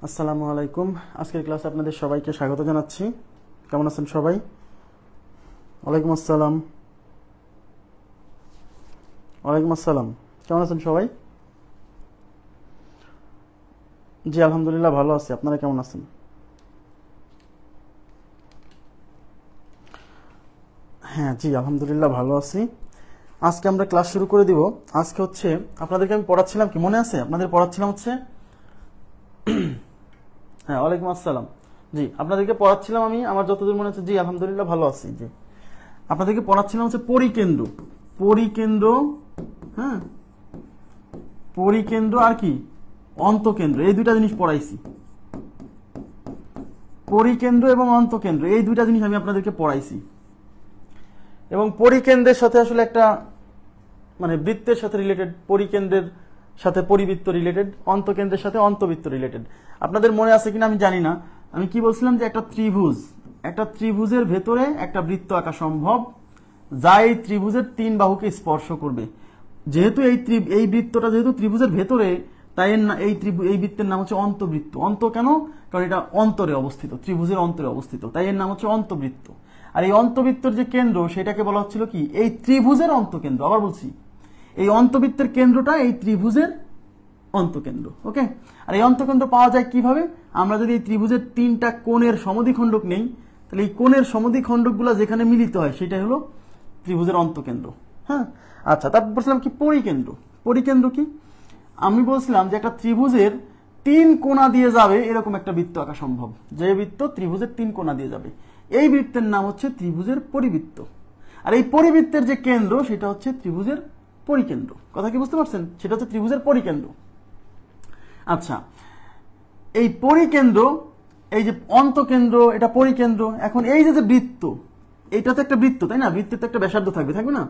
আসসালামু আলাইকুম। আজকের ক্লাসে আপনাদের সবাইকে স্বাগত জানাচ্ছি। কেমন আছেন সবাই? ওয়ালাইকুম আসসালাম। ওয়ালাইকুম আসসালাম। কেমন আছেন সবাই? জি আলহামদুলিল্লাহ ভালো আছি। আপনারা কেমন আছেন? হ্যাঁ জি আলহামদুলিল্লাহ ভালো আছি। আজকে আমরা ক্লাস শুরু করে দিব। আজকে হচ্ছে আপনাদেরকে আমি পড়াচ্ছিলাম, কি মনে আছে? আপনাদের পড়াচ্ছিলাম হচ্ছে, হ্যাঁ ওয়ালাইকুম আসসালাম। জি আপনাদেরকে পড়াচ্ছিলাম আমি, আমার যতদূর মনে হচ্ছে, জি আলহামদুলিল্লাহ ভালো আছি। জি আপনাদেরকে পড়াচ্ছিলাম হচ্ছে পরিকেন্দ্র। পরিকেন্দ্র, হ্যাঁ পরিকেন্দ্র আর কি অন্তকেন্দ্র, এই দুইটা জিনিস পড়াইছি। পরিকেন্দ্র এবং অন্তকেন্দ্র এই দুইটা জিনিস আমি আপনাদেরকে পড়াইছি। এবং পরিকেন্দ্রের সাথে আসলে একটা মানে বৃত্তের সাথে রিলেটেড, পরিকেন্দ্রের সাথে পরিবৃত্ত রিলেটেড, অন্তকেন্দ্রের সাথে অন্তবৃত্ত রিলেটেড। আপনাদের মনে আছে কিনা আমি জানি না, আমি কি বলছিলাম যে একটা ত্রিভুজের ভেতরে একটা বৃত্ত আঁকা সম্ভব যা এই ত্রিভুজের তিন বাহুকে স্পর্শ করবে। যেহেতু এই বৃত্তটা যেহেতু ত্রিভুজের ভেতরে, তাই এই বৃত্তের নাম হচ্ছে অন্তবৃত্ত। অন্ত কেন? কারণ এটা অন্তরে অবস্থিত, ত্রিভুজের অন্তরে অবস্থিত, তাই এর নাম হচ্ছে অন্তবৃত্ত। আর এই অন্তবৃত্তর যে কেন্দ্র সেটাকে বলা হচ্ছিল কি, এই ত্রিভুজের অন্তকেন্দ্র। আবার বলছি, এই অন্তবৃত্তের কেন্দ্রটা এই ত্রিভুজের অন্তকেন্দ্র। ওকে, আর এই অন্তকেন্দ্র পাওয়া যায় কিভাবে? আমরা যদি এই ত্রিভুজের তিনটা কোণের সমদ্বিখণ্ডক নেই, তাহলে এই কোণের সমদ্বিখণ্ডকগুলো যেখানে মিলিত হয় সেটা হলো ত্রিভুজের অন্তকেন্দ্র। হ্যাঁ আচ্ছা, তারপর বলছিলাম কি পরিকেন্দ্র। পরিকেন্দ্র কি? আমি বলছিলাম যে একটা ত্রিভুজের তিন কোণা দিয়ে যাবে এরকম একটা বৃত্ত আঁকা সম্ভব, যে বৃত্ত ত্রিভুজের তিন কোণা দিয়ে যাবে, এই বৃত্তের নাম হচ্ছে ত্রিভুজের পরিবৃত্ত। আর এই পরিবৃত্তের যে কেন্দ্র সেটা হচ্ছে ত্রিভুজের পরিকেন্দ্র। কথা কি বুঝতে পারছেন? সেটা হচ্ছে ত্রিভুজের পরিকেন্দ্র। আচ্ছা, এই পরিকেন্দ্র, এই যে অন্তকেন্দ্র, এটা পরিকেন্দ্র। এখন এই যে বৃত্ত, এটা তো একটা বৃত্ত, তাই না? বৃত্তের তো একটা ব্যাসার্ধ থাকবে না?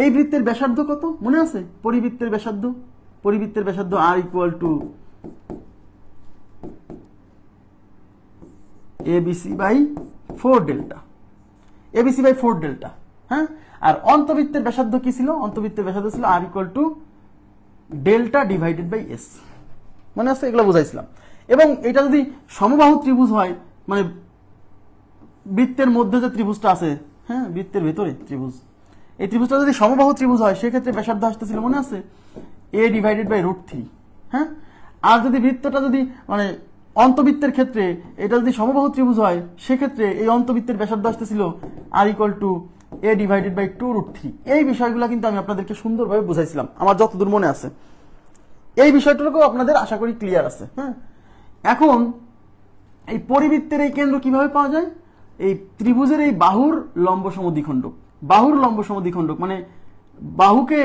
এই বৃত্তের ব্যাসার্ধ কত মনে আছে? পরিবৃত্তের ব্যাসার্ধ, পরিবৃত্তের ব্যাসার্ধ আর equal to ABC by 4 delta, ABC by 4 delta. হ্যাঁ, আর অন্তবৃত্তের ব্যাসার্ধ কি ছিল? অন্তবৃত্তের ব্যাসার্ধ ছিল আর equal to delta divided by S. মনে আছে? এগুলো বুঝাইছিলাম। এবং এটা যদি সমবাহু ত্রিভুজ হয়, মানে বৃত্তের মধ্যে যে ত্রিভুজটা আছে, হ্যাঁ বৃত্তের ভেতরে ত্রিভুজ, এই ত্রিভুজটা যদি সমবাহু ত্রিভুজ হয় সেক্ষেত্রে ব্যাসার্ধ আসতেছিল মনে আছে এ ডিভাইডেড বাই √3। হ্যাঁ, আর যদি বৃত্তটা যদি মানে অন্তবৃত্তের ক্ষেত্রে এটা যদি সমবাহু ত্রিভুজ হয় সেক্ষেত্রে এই অন্তবৃত্তের ব্যাসার্ধ আসতেছিল আর equal to A divided by 2√3। এই বিষয়গুলো কিন্তু আমি আপনাদেরকে সুন্দরভাবে বুঝাইছিলাম, আমার যতদূর মনে আছে। এই বিষয়টুকু আপনাদের আশা করি ক্লিয়ার আছে। হ্যাঁ, এখন এই পরিবৃত্তের এই কেন্দ্র কিভাবে পাওয়া যায়? এই ত্রিভুজের এই বাহুর লম্ব সমদ্বিখণ্ডক। বাহুর লম্ব সমদ্বিখণ্ডক মানে বাহুকে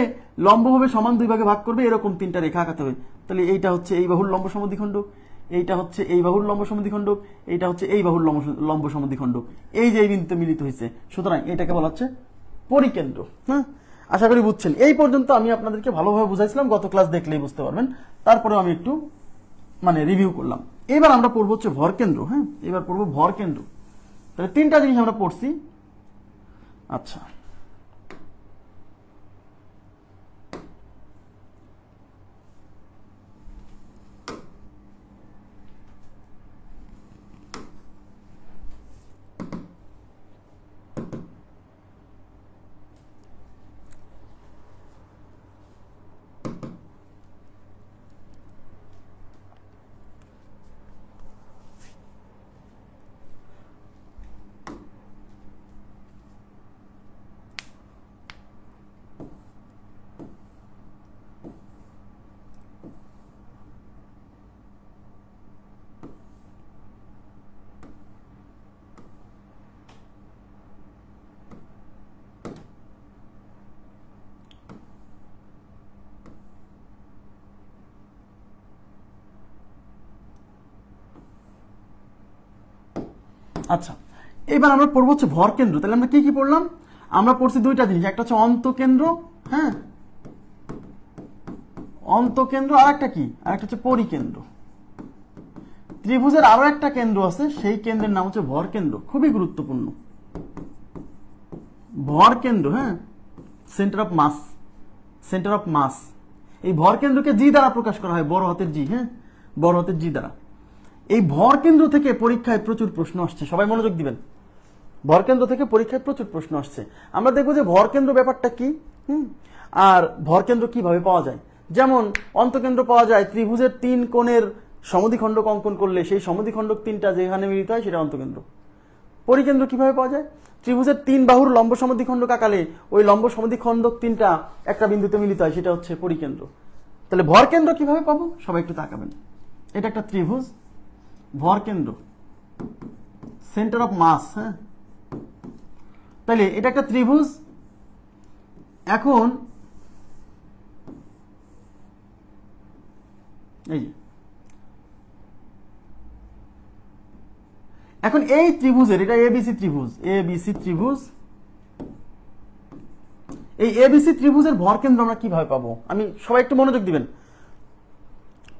লম্বভাবে সমান দুই ভাগে ভাগ করবে এরকম তিনটা রেখা আঁকাতে হবে। তাহলে এইটা হচ্ছে এই বাহুর লম্ব সমদ্বিখণ্ডক, এইটা হচ্ছে এই বাহুর লম্ব সমদ্বিখণ্ডক, এইটা হচ্ছে এই বাহুর লম্ব সমদ্বিখণ্ডক। এই যে এই বিন্দুতে মিলিত হয়েছে, সুতরাং এটাকে বলা হচ্ছে পরিকেন্দ্র। হ্যাঁ, আশা করি বুঝছেন। এই পর্যন্ত আমি আপনাদেরকে ভালোভাবে বুঝাইছিলাম, গত ক্লাস দেখলেই বুঝতে পারবেন। তারপরেও আমি একটু মানে রিভিউ করলাম। এবার আমরা পড়বো হচ্ছে ভরকেন্দ্র। হ্যাঁ, এবার পড়বো ভরকেন্দ্র। তাহলে তিনটা জিনিস আমরা পড়ছি। আচ্ছা, আচ্ছা এবার আমরা পড়বো হচ্ছে ভরকেন্দ্র। তাহলে আমরা কি কি পড়লাম? আমরা পড়ছি দুইটা জিনিস, একটা হচ্ছে অন্তকেন্দ্র, হ্যাঁ অন্তকেন্দ্র, আর একটা কি, আর একটা হচ্ছে পরিকেন্দ্র। ত্রিভুজের আরো একটা কেন্দ্র আছে, সেই কেন্দ্রের নাম হচ্ছে ভরকেন্দ্র। খুবই গুরুত্বপূর্ণ ভরকেন্দ্র। হ্যাঁ, centre of mass, centre of mass. এই ভরকেন্দ্রকে জি দ্বারা প্রকাশ করা হয়, বড় হাতের জি। হ্যাঁ, বড় হাতের জি দ্বারা। এই ভর কেন্দ্র থেকে পরীক্ষায় প্রচুর প্রশ্ন আসছে, সবাই মনোযোগ দিবেন। ভর কেন্দ্র থেকে পরীক্ষায় প্রচুর প্রশ্ন আসছে। আমরা দেখবো যে ভর কেন্দ্র ব্যাপারটা কি, আর ভর কেন্দ্র কিভাবে পাওয়া যায়। যেমন অন্তকেন্দ্র পাওয়া যায় ত্রিভুজের 3 কোণের সমদ্বিখণ্ডক অঙ্কন করলে সেই সমদ্বিখণ্ডক 3টা যেখানে মিলিত হয় সেটা অন্তকেন্দ্র। পরিকেন্দ্র কিভাবে পাওয়া যায়? ত্রিভুজের 3 বাহুর লম্ব সমদ্বিখণ্ডক আকালে ওই লম্ব সমদ্বিখণ্ডক 3টা একটা বিন্দুতে মিলিত হয়, সেটা হচ্ছে পরিকেন্দ্র। তাহলে ভর কেন্দ্র কিভাবে পাবো সবাই একটু তাকাবেন। এটা একটা ত্রিভুজ, ভর কেন্দ্র সেন্টার অফ মাস। হ্যাঁ, তাহলে এটা একটা ত্রিভুজ। এখন এই এখন এই ত্রিভুজের, এটা এবিসি ত্রিভুজ, এবিসি ত্রিভুজ, এই এবিসি ত্রিভুজের ভরকেন্দ্র আমরা কিভাবে পাবো? আমি সবাই একটু মনোযোগ দিবেন।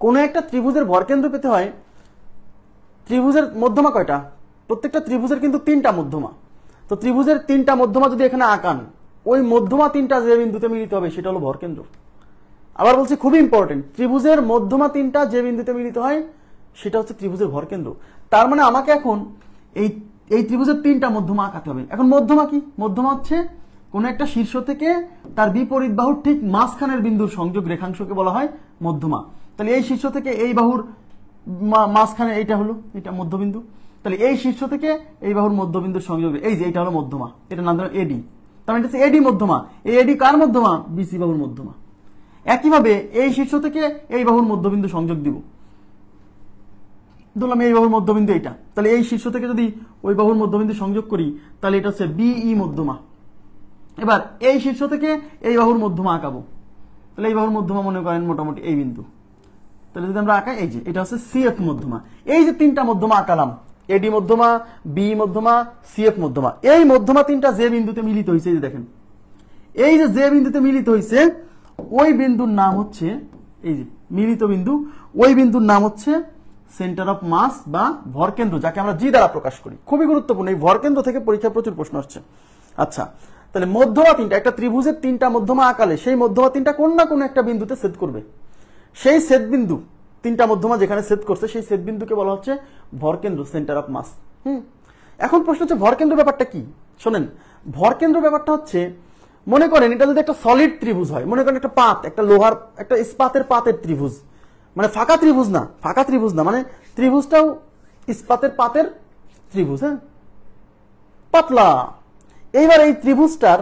কোন একটা ত্রিভুজের ভরকেন্দ্র পেতে হয়, ত্রিভুজের মধ্যমা কয়টা? প্রত্যেকটা ত্রিভুজের কিন্তু 3টা মধ্যমা। তো ত্রিভুজের 3টা মধ্যমা যদি এখানে আঁকান, ওই মধ্যমা 3টা যে বিন্দুতে মিলিত হবে সেটা হলো ভরকেন্দ্র। আবার বলছি, খুবই ইম্পর্টেন্ট, ত্রিভুজের মধ্যমা 3টা যে বিন্দুতে মিলিত হয় সেটা হচ্ছে ত্রিভুজের ভরকেন্দ্র। তার মানে আমাকে এখন এই ত্রিভুজের 3টা মধ্যমা আঁকাতে হবে। এখন মধ্যমা কি? মধ্যমা হচ্ছে কোন একটা শীর্ষ থেকে তার বিপরীত বাহুর ঠিক মাঝখানের বিন্দুর সংযোগ রেখাংশকে বলা হয় মধ্যমা। তাহলে এই শীর্ষ থেকে এই বাহুর মাঝখানে এইটা হলো এটা মধ্যবিন্দু। তাহলে এই শীর্ষ থেকে এই বাহুর মধ্যবিন্দুর সংযোগ, এই যে এটা হলো মধ্যমা, এটা নাম দিলাম এডি। তার মানে এডি মধ্যমা। এই এডি কার মধ্যমা? বিসি বাহুর মধ্যমা। একইভাবে এই শীর্ষ থেকে এই বাহুর মধ্যবিন্দু সংযোগ দিব, ধরলাম এই বাহুর মধ্যবিন্দু এটা। তাহলে এই শীর্ষ থেকে যদি ওই বাহুর মধ্যবিন্দু সংযোগ করি তাহলে এটা হচ্ছে বিই মধ্যমা। এবার এই শীর্ষ থেকে এই বাহুর মধ্যমা আঁকাবো, তাহলে এই বাহুর মধ্যমা মনে করেন মোটামুটি এই বিন্দু। তাহলে যদি আমরা আঁকাই, এই যে এটা হচ্ছে সিএফ মধ্যমা। এই যে 3টা মধ্যমা আঁকালাম, এডি মধ্যমা, বি মধ্যমা, সিএফ মধ্যমা, এই মধ্যমা 3টা যে বিন্দুতে মিলিত হয়েছে, এই যে দেখেন, এই যে বিন্দুতে মিলিত হয়েছে ওই বিন্দুর নাম হচ্ছে, এই যে মিলিত বিন্দু, ওই বিন্দুর নাম হচ্ছে সেন্টার অফ মাস বা ভরকেন্দ্র, যাকে আমরা জি দ্বারা প্রকাশ করি। খুবই গুরুত্বপূর্ণ, এই ভরকেন্দ্র থেকে পরীক্ষায় প্রচুর প্রশ্ন আসছে। আচ্ছা, তাহলে মধ্যমা 3টা, একটা ত্রিভুজের 3টা মধ্যমা আঁকালে সেই মধ্যমা 3টা কোন না কোন একটা বিন্দুতে ছেদ করবে। সেই ছেদ বিন্দু, 3টা মধ্যমা যেখানে ছেদ করছে সেই ছেদ বিন্দুকে বলা হচ্ছে ভরকেন্দ্র, সেন্টার অফ মাস। এখন প্রশ্ন হচ্ছে ভরকেন্দ্র ব্যাপারটা কি? শোনেন, ভরকেন্দ্র ব্যাপারটা হচ্ছে, মনে করেন এটা যদি একটা সলিড ত্রিভুজ হয়, মনে করেন একটা পাত, একটা লোহার, একটা ইস্পাতের পাতের ত্রিভুজ, মানে ফাঁকা ত্রিভুজ না, ফাঁকা ত্রিভুজ না, মানে ত্রিভুজটাও ইস্পাতের পাতের ত্রিভুজ, হ্যাঁ, পাতলা। এইবার এই ত্রিভুজটার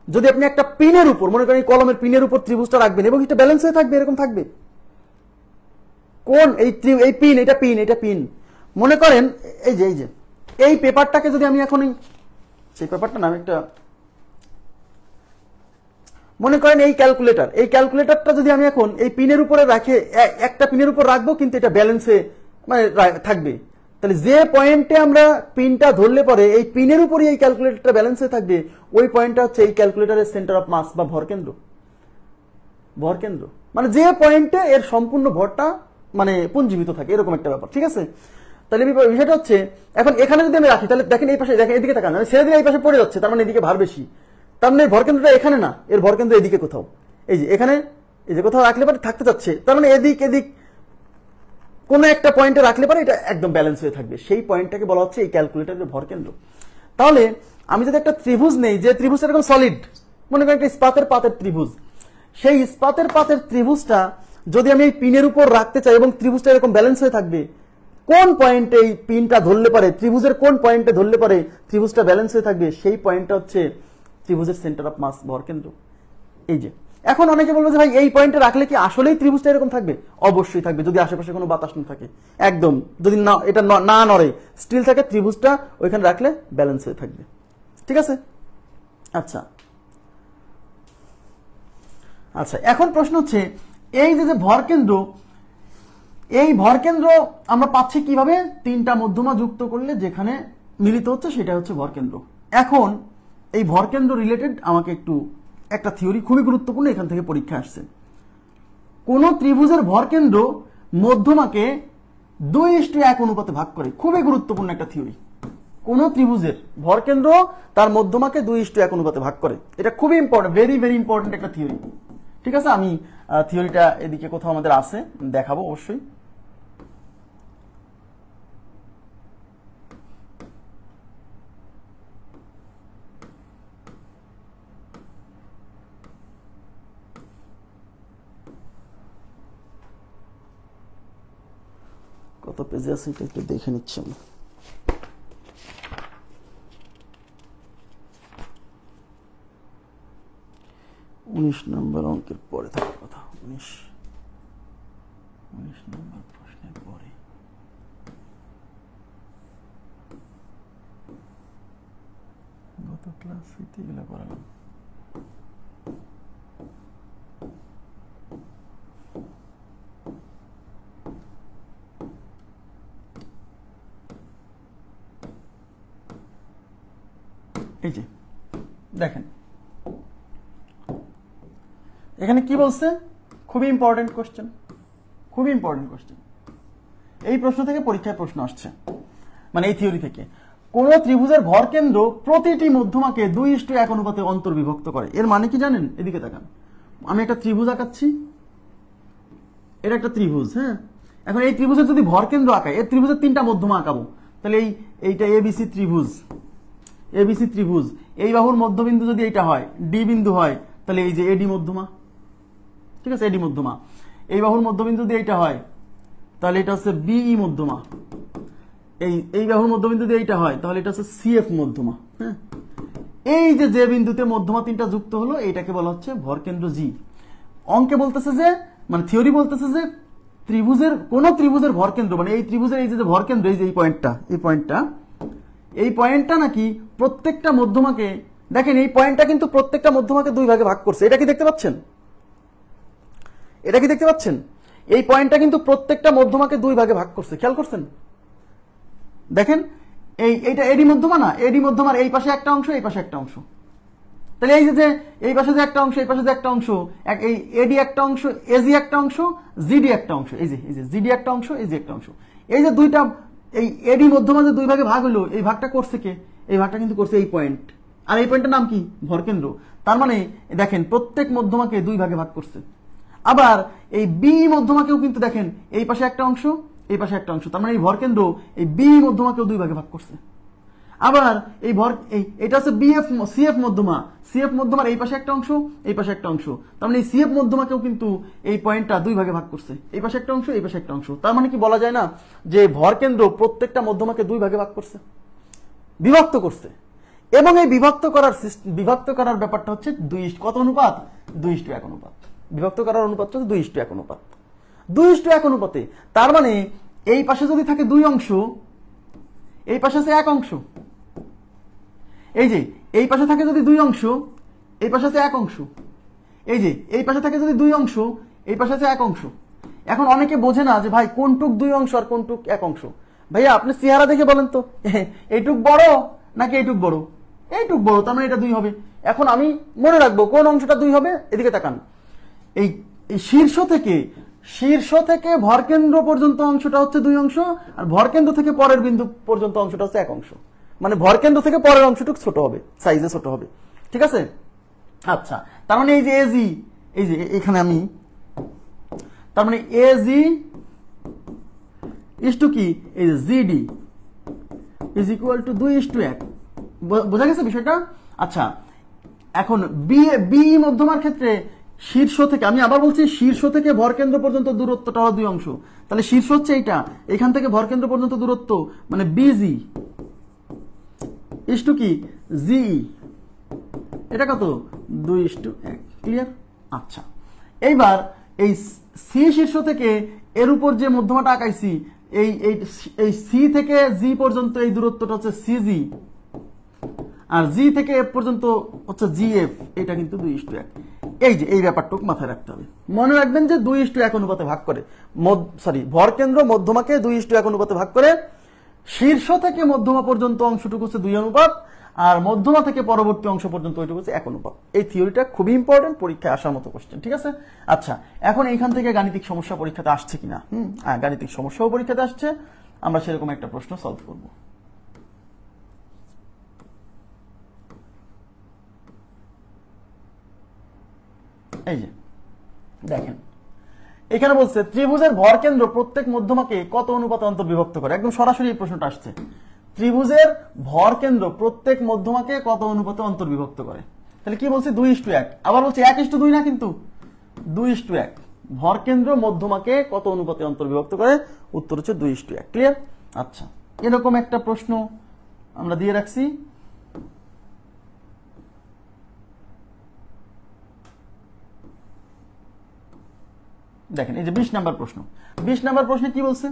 যদি আপনি একটা পিনের উপর, মনে করেন এই কলমের পিনের উপর ত্রিভুজটা রাখবেন এবং এটা ব্যালেন্স হয়ে থাকবে, এরকম থাকবে। কোন এই পিন, এটা পিন, এটা পিন, মনে করেন এই যে এই পেপারটাকে যদি আমি এখন, সেই পেপারটা না, আমি একটা, মনে করেন এই ক্যালকুলেটরটা যদি আমি এখন এই পিনের উপরে রাখে, একটা পিনের উপর রাখবো কিন্তু এটা ব্যালেন্সে মানে থাকবে, তাহলে যে পয়েন্টে আমরা পিনটা ধরলে পরে এই পিনের উপরই এই ক্যালকুলেটরটা ব্যালেন্সে থাকবে, ওই পয়েন্টটা হচ্ছে এই ক্যালকুলেটরের সেন্টার অফ মাস বা ভরকেন্দ্র। ভরকেন্দ্র মানে যে পয়েন্টে এর সম্পূর্ণ ভরটা মানে পুঞ্জীভূত থাকে, এরকম একটা ব্যাপার, ঠিক আছে? তাহলে বিষয়টা হচ্ছে, এখন এখানে যদি আমি রাখি, তাহলে দেখেন এই পাশে, দেখেন এদিকে তাকান, ছেড়ে দিলে এই পাশে পড়ে যাচ্ছে, তার মানে এদিকে ভার বেশি। তার মানে ভরকেন্দ্রটা এখানে না, এর ভরকেন্দ্র এদিকে কোথাও, এই যে এখানে, এই যে কোথাও রাখলে পরে থাকতে যাচ্ছে, তার মানে এদিক কোন একটা পয়েন্টে রাখলে পরে এটা একদম ব্যালেন্স হয়ে থাকবে, সেই পয়েন্টটাকে বলা হচ্ছে এই ক্যালকুলেটরের ভরকেন্দ্র। তাহলে আমি যদি একটা ত্রিভুজ নেই, যে ত্রিভুজটা এরকম সলিড, মনে করেন একটা ইস্পাতের পাতের ত্রিভুজ, সেই ইস্পাতের পাতের ত্রিভুজটা যদি আমি এই পিনের উপর রাখতে চাই এবং ত্রিভুজটা এরকম ব্যালেন্স হয়ে থাকবে, কোন পয়েন্টে এই পিনটা ধরলে পারে, ত্রিভুজের কোন পয়েন্টে ধরলে পারে ত্রিভুজটা ব্যালেন্স হয়ে থাকবে, সেই পয়েন্টটা হচ্ছে ত্রিভুজের সেন্টার অফ মাস, ভরকেন্দ্র। এই যে এখন অনেকে বলবে যে ভাই এই পয়েন্টে রাখলে কি আসলেই ত্রিভুজটা এরকম থাকবে? অবশ্যই থাকবে, যদি আশেপাশে কোনো বাতাস না থাকে, একদম যদি না এটা না নড়ে, স্টিল থাকে, ত্রিভুজটা ওইখানে রাখলে ব্যালেন্স হয়ে থাকবে, ঠিক আছে? আচ্ছা আচ্ছা, এখন প্রশ্ন হচ্ছে এই যে ভরকেন্দ্র, এই ভরকেন্দ্র আমরা পাচ্ছি কিভাবে? 3টা মধ্যমা যুক্ত করলে যেখানে মিলিত হচ্ছে সেটা হচ্ছে ভরকেন্দ্র। এখন এই ভরকেন্দ্র রিলেটেড আমাকে একটু একটা থিওরি, খুবই গুরুত্বপূর্ণ, এখান থেকে পরীক্ষা আসছে। কোন ত্রিভুজের ভরকেন্দ্র মধ্যমাকে 2:1 অনুপাতে ভাগ করে, খুবই গুরুত্বপূর্ণ একটা থিওরি। কোন ত্রিভুজের ভরকেন্দ্র তার মধ্যমাকে 2:1 অনুপাতে ভাগ করে, এটা খুবই ইম্পর্টেন্ট, ভেরি ভেরি ইম্পর্টেন্ট একটা থিওরি, ঠিক আছে? আমি থিওরিটা এদিকে কোথাও আমাদের আছে, দেখাবো অবশ্যই। কত পেজে আছে এটা একটু দেখে নিচ্ছি আমি। উনিশ নম্বর অঙ্কের পরে থাকার কথা, 19 নম্বর প্রশ্নের পরে। গত ক্লাসে এগুলো করালাম। এই যে দেখেন এখানে কি বলছে, খুবই ইম্পর্টেন্ট কোশ্চেন, খুবই ইম্পর্টেন্ট কোশ্চেন। এই প্রশ্ন থেকে পরীক্ষায় প্রশ্ন আসছে, মানে এই থিওরি থেকে। কোন ত্রিভুজের ভরকেন্দ্র প্রতিটি মধ্যমাকে 2:1 অনুপাতে অন্তর্বিভক্ত করে। এর মানে কি জানেন? এদিকে তাকান, আমি একটা ত্রিভুজ আঁকাচ্ছি, এটা একটা ত্রিভুজ, হ্যাঁ। এখন এই ত্রিভুজের যদি ভরকেন্দ্র আঁকাই, এই ত্রিভুজের 3টা মধ্যমা আঁকাবো, তাহলে এইটা এবিসি ত্রিভুজ, এবিসি ত্রিভুজ, এই বাহুর মধ্যবিন্দু যদি এইটা হয়, ডি বিন্দু হয়, তাহলে এই যে এডি মধ্যমা, ঠিক আছে, এডি মধ্যমা। এই বাহুর মধ্যবিন্দু যদি এইটা হয়, তাহলে এটা হচ্ছে বিই মধ্যমা। এই বাহুর মধ্যবিন্দু যদি এইটা হয়, তাহলে এটা হচ্ছে সিএফ মধ্যমা, হ্যাঁ। এই যে বিন্দুতে মধ্যমা 3টা যুক্ত হলো, এইটাকে বলা হচ্ছে ভরকেন্দ্র জি। অঙ্কে বলতেছে যে, মানে থিওরি বলতেছে যে ত্রিভুজের কোন ত্রিভুজের ভরকেন্দ্র, মানে এই ত্রিভুজের এই যে ভরকেন্দ্র, এই যে এই পয়েন্টটা নাকি প্রত্যেকটা মধ্যমাকে, দেখেন এই পয়েন্টটা কিন্তু প্রত্যেকটা মধ্যমাকে 2 ভাগে ভাগ করছে। এটা কি দেখতে পাচ্ছেন? এটা কি দেখতে পাচ্ছেন? এই পয়েন্টটা কিন্তু প্রত্যেকটা মধ্যমাকে 2 ভাগে ভাগ করছে, খেয়াল করছেন? দেখেন এইটা এডি মধ্যমা না, এডি মধ্যমার এই পাশে একটা অংশ, এই পাশে একটা অংশ। তাহলে এই যে এই পাশে যে একটা অংশ, এই পাশে যে একটা অংশ, এই এডি একটা অংশ, এজি একটা অংশ, জিডি একটা অংশ, এই যে জিডি একটা অংশ, এজি একটা অংশ। এই যে দুইটা, এই এডি মধ্যমা যে 2 ভাগে ভাগ হলো, এই ভাগটা করছে কে? এই ভাগটা কিন্তু করছে এই পয়েন্ট। আর এই পয়েন্টের নাম কি? ভরকেন্দ্র। তার মানে দেখেন প্রত্যেক মধ্যমাকে 2 ভাগে ভাগ করছে। আবার এই বি মধ্যমাকেও কিন্তু দেখেন এই পাশে একটা অংশ, এই পাশে একটা অংশ। তার মানে এই ভরকেন্দ্র এই বি মধ্যমাকেও 2 ভাগে ভাগ করছে। আবার এটা হচ্ছে বিএফ সিএফ মধ্যমা, সিএফ মধ্যমার এই পাশে একটা অংশ, এই পাশে একটা অংশ। তার মানে এই সিএফ মধ্যমাকেও কিন্তু এই পয়েন্টটা 2 ভাগে ভাগ করছে, এই পাশে একটা অংশ, এই পাশে একটা অংশ। তার মানে কি বলা যায় না যে ভরকেন্দ্র প্রত্যেকটা মধ্যমাকে 2 ভাগে ভাগ করছে, বিভক্ত করছে। এবং এই বিভক্ত করার ব্যাপারটা হচ্ছে কত অনুপাত? 2:1 অনুপাত। বিভক্ত করার অনুপাত হচ্ছে 2:1 অনুপাত, 2:1 অনুপাতে। তার মানে এই পাশে যদি থাকে 2 অংশ, এই পাশে আছে 1 অংশ। এই যে এই পাশে থাকে যদি 2 অংশ, এই পাশে আছে 1 অংশ। এই যে এই পাশে থাকে যদি 2 অংশ, এই পাশে আছে 1 অংশ। এখন অনেকে বোঝে না যে ভাই কোনটুক 2 অংশ আর কোনটুক 1 অংশ। ভাইয়া আপনি চেহারা দেখে বলেন তো, এইটুক বড় নাকি এইটুক বড়? এইটুক বড়, তার মানে এটা 2 হবে। এখন আমি মনে রাখবো কোন অংশটা 2 হবে। এদিকে তাকান, এই শীর্ষ থেকে ভরকেন্দ্র পর্যন্ত অংশটা হচ্ছে 2 অংশ, আর ভরকেন্দ্র থেকে পরের বিন্দু পর্যন্ত অংশটা হচ্ছে 1 অংশ। মানে ভরকেন্দ্র থেকে পরের অংশটুকু ছোট হবে, সাইজে ছোট হবে, ঠিক আছে? আচ্ছা, তার মানে এই যে এজি, এই যে এখানে আমি, তার মানে এজি ইজ টু কি, এই যে জিডি ইজ ইকুয়াল টু 2:1। বোঝা গেছে বিষয়টা? আচ্ছা, এখন বি মধ্যমার ক্ষেত্রে শীর্ষ থেকে, আমি আবার বলছি, শীর্ষ থেকে ভরকেন্দ্র পর্যন্ত দূরত্বটা হলো 2 অংশ। তাহলে শীর্ষ হচ্ছে এইটা, এখান থেকে ভরকেন্দ্র পর্যন্ত দূরত্ব মানে বিজি ইজ টু কি, জি। এটা কত? 2:1। ক্লিয়ার? আচ্ছা, এইবার এই সি শীর্ষ থেকে এর উপর যে মধ্যমাটা আঁকাইছি, এই সি থেকে জি পর্যন্ত এই দূরত্বটা হচ্ছে সিজি, আর জি থেকে এফ পর্যন্ত হচ্ছে জিএফ। এটা কিন্তু 2:1। এই যে এই ব্যাপারটুকু মাথায় রাখতে হবে। মনে রাখবেন যে 2:1 অনুপাতে ভাগ করে, ভরকেন্দ্র মধ্যমাকে 2:1 অনুপাতে ভাগ করে। শীর্ষ থেকে মধ্যমা পর্যন্ত অংশটুকু হচ্ছে 2 অনুপাত, আর মধ্যমা থেকে পরবর্তী অংশ পর্যন্ত ওইটুকু হচ্ছে 1 অনুপাত। এই থিওরিটা খুবই ইম্পর্টেন্ট, পরীক্ষায় আসার মতো কোশ্চেন, ঠিক আছে? আচ্ছা, এখন এইখান থেকে গাণিতিক সমস্যা পরীক্ষাতে আসছে কিনা? গাণিতিক সমস্যাও পরীক্ষাতে আসছে। আমরা সেরকম একটা প্রশ্ন সলভ করব। এই যে দেখেন, এখানে বলছে ত্রিভুজের ভরকেন্দ্র প্রত্যেক মধ্যমাকে কত অনুপাতে অন্তর্বিভক্ত করে। একদম সরাসরি এই প্রশ্নটা আসছে, ত্রিভুজের ভরকেন্দ্র প্রত্যেক মধ্যমাকে কত অনুপাতে অন্তর্বিভক্ত করে। তাহলে কি বলছে? 2:1। আবার বলছে 1:2 না, কিন্তু 2:1। ভরকেন্দ্র মধ্যমাকে কত অনুপাতে অন্তর্বিভক্ত করে? উত্তর হচ্ছে 2:1। ক্লিয়ার? আচ্ছা, এরকম একটা প্রশ্ন আমরা দিয়ে রাখছি। দেখেন এই যে 20 নাম্বার প্রশ্ন। 20 নাম্বার প্রশ্নে কি বলছে?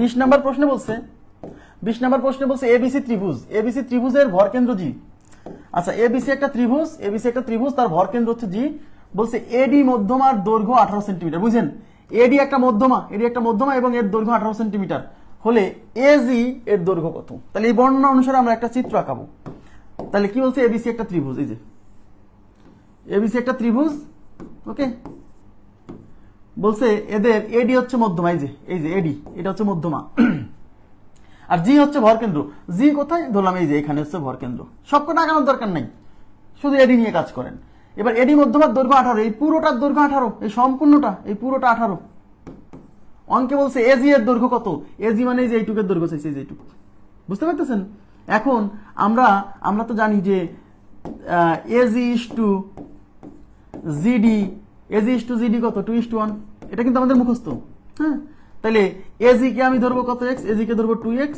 20 নাম্বার প্রশ্নে বলছে এবিসি ত্রিভুজ, এবিসি ত্রিভুজের ভরকেন্দ্র জি। আচ্ছা, এবিসি একটা ত্রিভুজ, তার ভরকেন্দ্র হচ্ছে জি। বলছে এডি মধ্যমার দৈর্ঘ্য 18 সেন্টিমিটার। বুঝছেন? এডি একটা মধ্যমা এবং এর দৈর্ঘ্য 18 সেন্টিমিটার হলে এজি এর দৈর্ঘ্য কত? তাহলে এই বর্ণনা অনুসারে আমরা একটা চিত্র আঁকাবো। তাহলে কি বলছে? এবিসি একটা ত্রিভুজ, এই যে এবিসি একটা ত্রিভুজ, ওকে। বলছে এদের এডি হচ্ছে মধ্যমা, এই যে এডি, এটা হচ্ছে মধ্যমা, আর জি হচ্ছে ভরকেন্দ্র। জি কোথায় ধরলাম? এই যে এখানে হচ্ছে ভরকেন্দ্র। সবকটা আঁকানোর দরকার নাই, শুধু এডি নিয়ে কাজ করেন। এবার এডি মধ্যমার দৈর্ঘ্য 18, এই পুরোটার দৈর্ঘ্য 18, এই সম্পূর্ণটা, এই পুরোটা 18। অঙ্কে বলছে এজি এর দৈর্ঘ্য কত? এজি মানে এই যে এইটুকের দৈর্ঘ্য চাইছে, এই যে এইটুকু। বুঝতে পারতেছেন? এখন আমরা তো জানি যে AG is to GD, AG is to GD কত? 2:1। এটা কিন্তু আমাদের মুখস্থ। হ্যাঁ, তাহলে এজি কে আমি ধরবো কত? এক্স। এজি কে ধরবো 2x,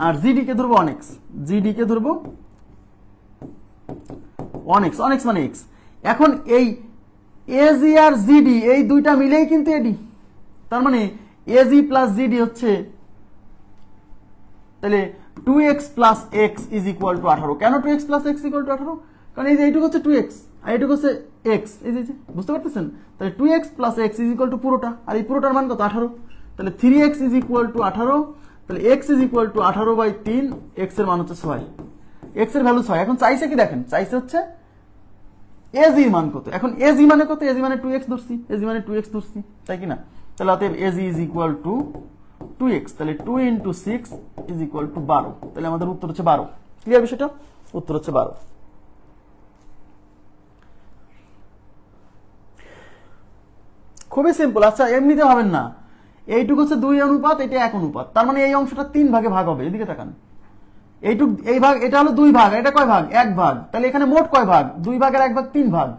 আর জিডি কে ধরবো 1x। জিডি কে ধরবো 1x, 1x মানে x। এখন এই এজি আর জিডি এই দুইটা মিলেই কিন্তু এডি। তার মানে এজি প্লাস জিডি হচ্ছে তাহলে 2x plus x is equal two 18। কেন 2x plus x equal to 18? কারণ এই যে এইটুকু হচ্ছে 2x আর এইটুকু হচ্ছে x, এই যে বুঝতে পারতেছেন? তাহলে 2x plus x is equal two পুরোটা, আর এই পুরোটার মান কত? 18। তাহলে 3x ইজ ইকুয়াল টু 18। তাহলে x is equal two 18/3, x এর মান হচ্ছে 6, x এর ভ্যালু 6। এখন চাইছে কি দেখেন? চাইছে হচ্ছে এজি মান কত। এখন এজি মানে কত? এজি মানে 2x ধরছি, এজি মানে 2x ধরছি, তাই কি না? তাহলে অতএব AG is equal two 2x। তাহলে 2 × 6 ইজ ইকুয়াল টু 12। তাহলে আমাদের উত্তর হচ্ছে 12। ক্লিয়ার বিষয়টা? উত্তর হচ্ছে 12। খুবই সিম্পল। আচ্ছা, এমনিতে ভাবেন না, এইটুকু হচ্ছে 2 অনুপাত, এটা 1 অনুপাত। তার মানে এই অংশটা 3 ভাগে ভাগ হবে। এদিকে তাকান, এইটুক এই ভাগ, এটা হলো 2 ভাগ, এটা কয় ভাগ? 1 ভাগ। তাহলে এখানে মোট কয় ভাগ? 2 ভাগের 1 ভাগ 3 ভাগ।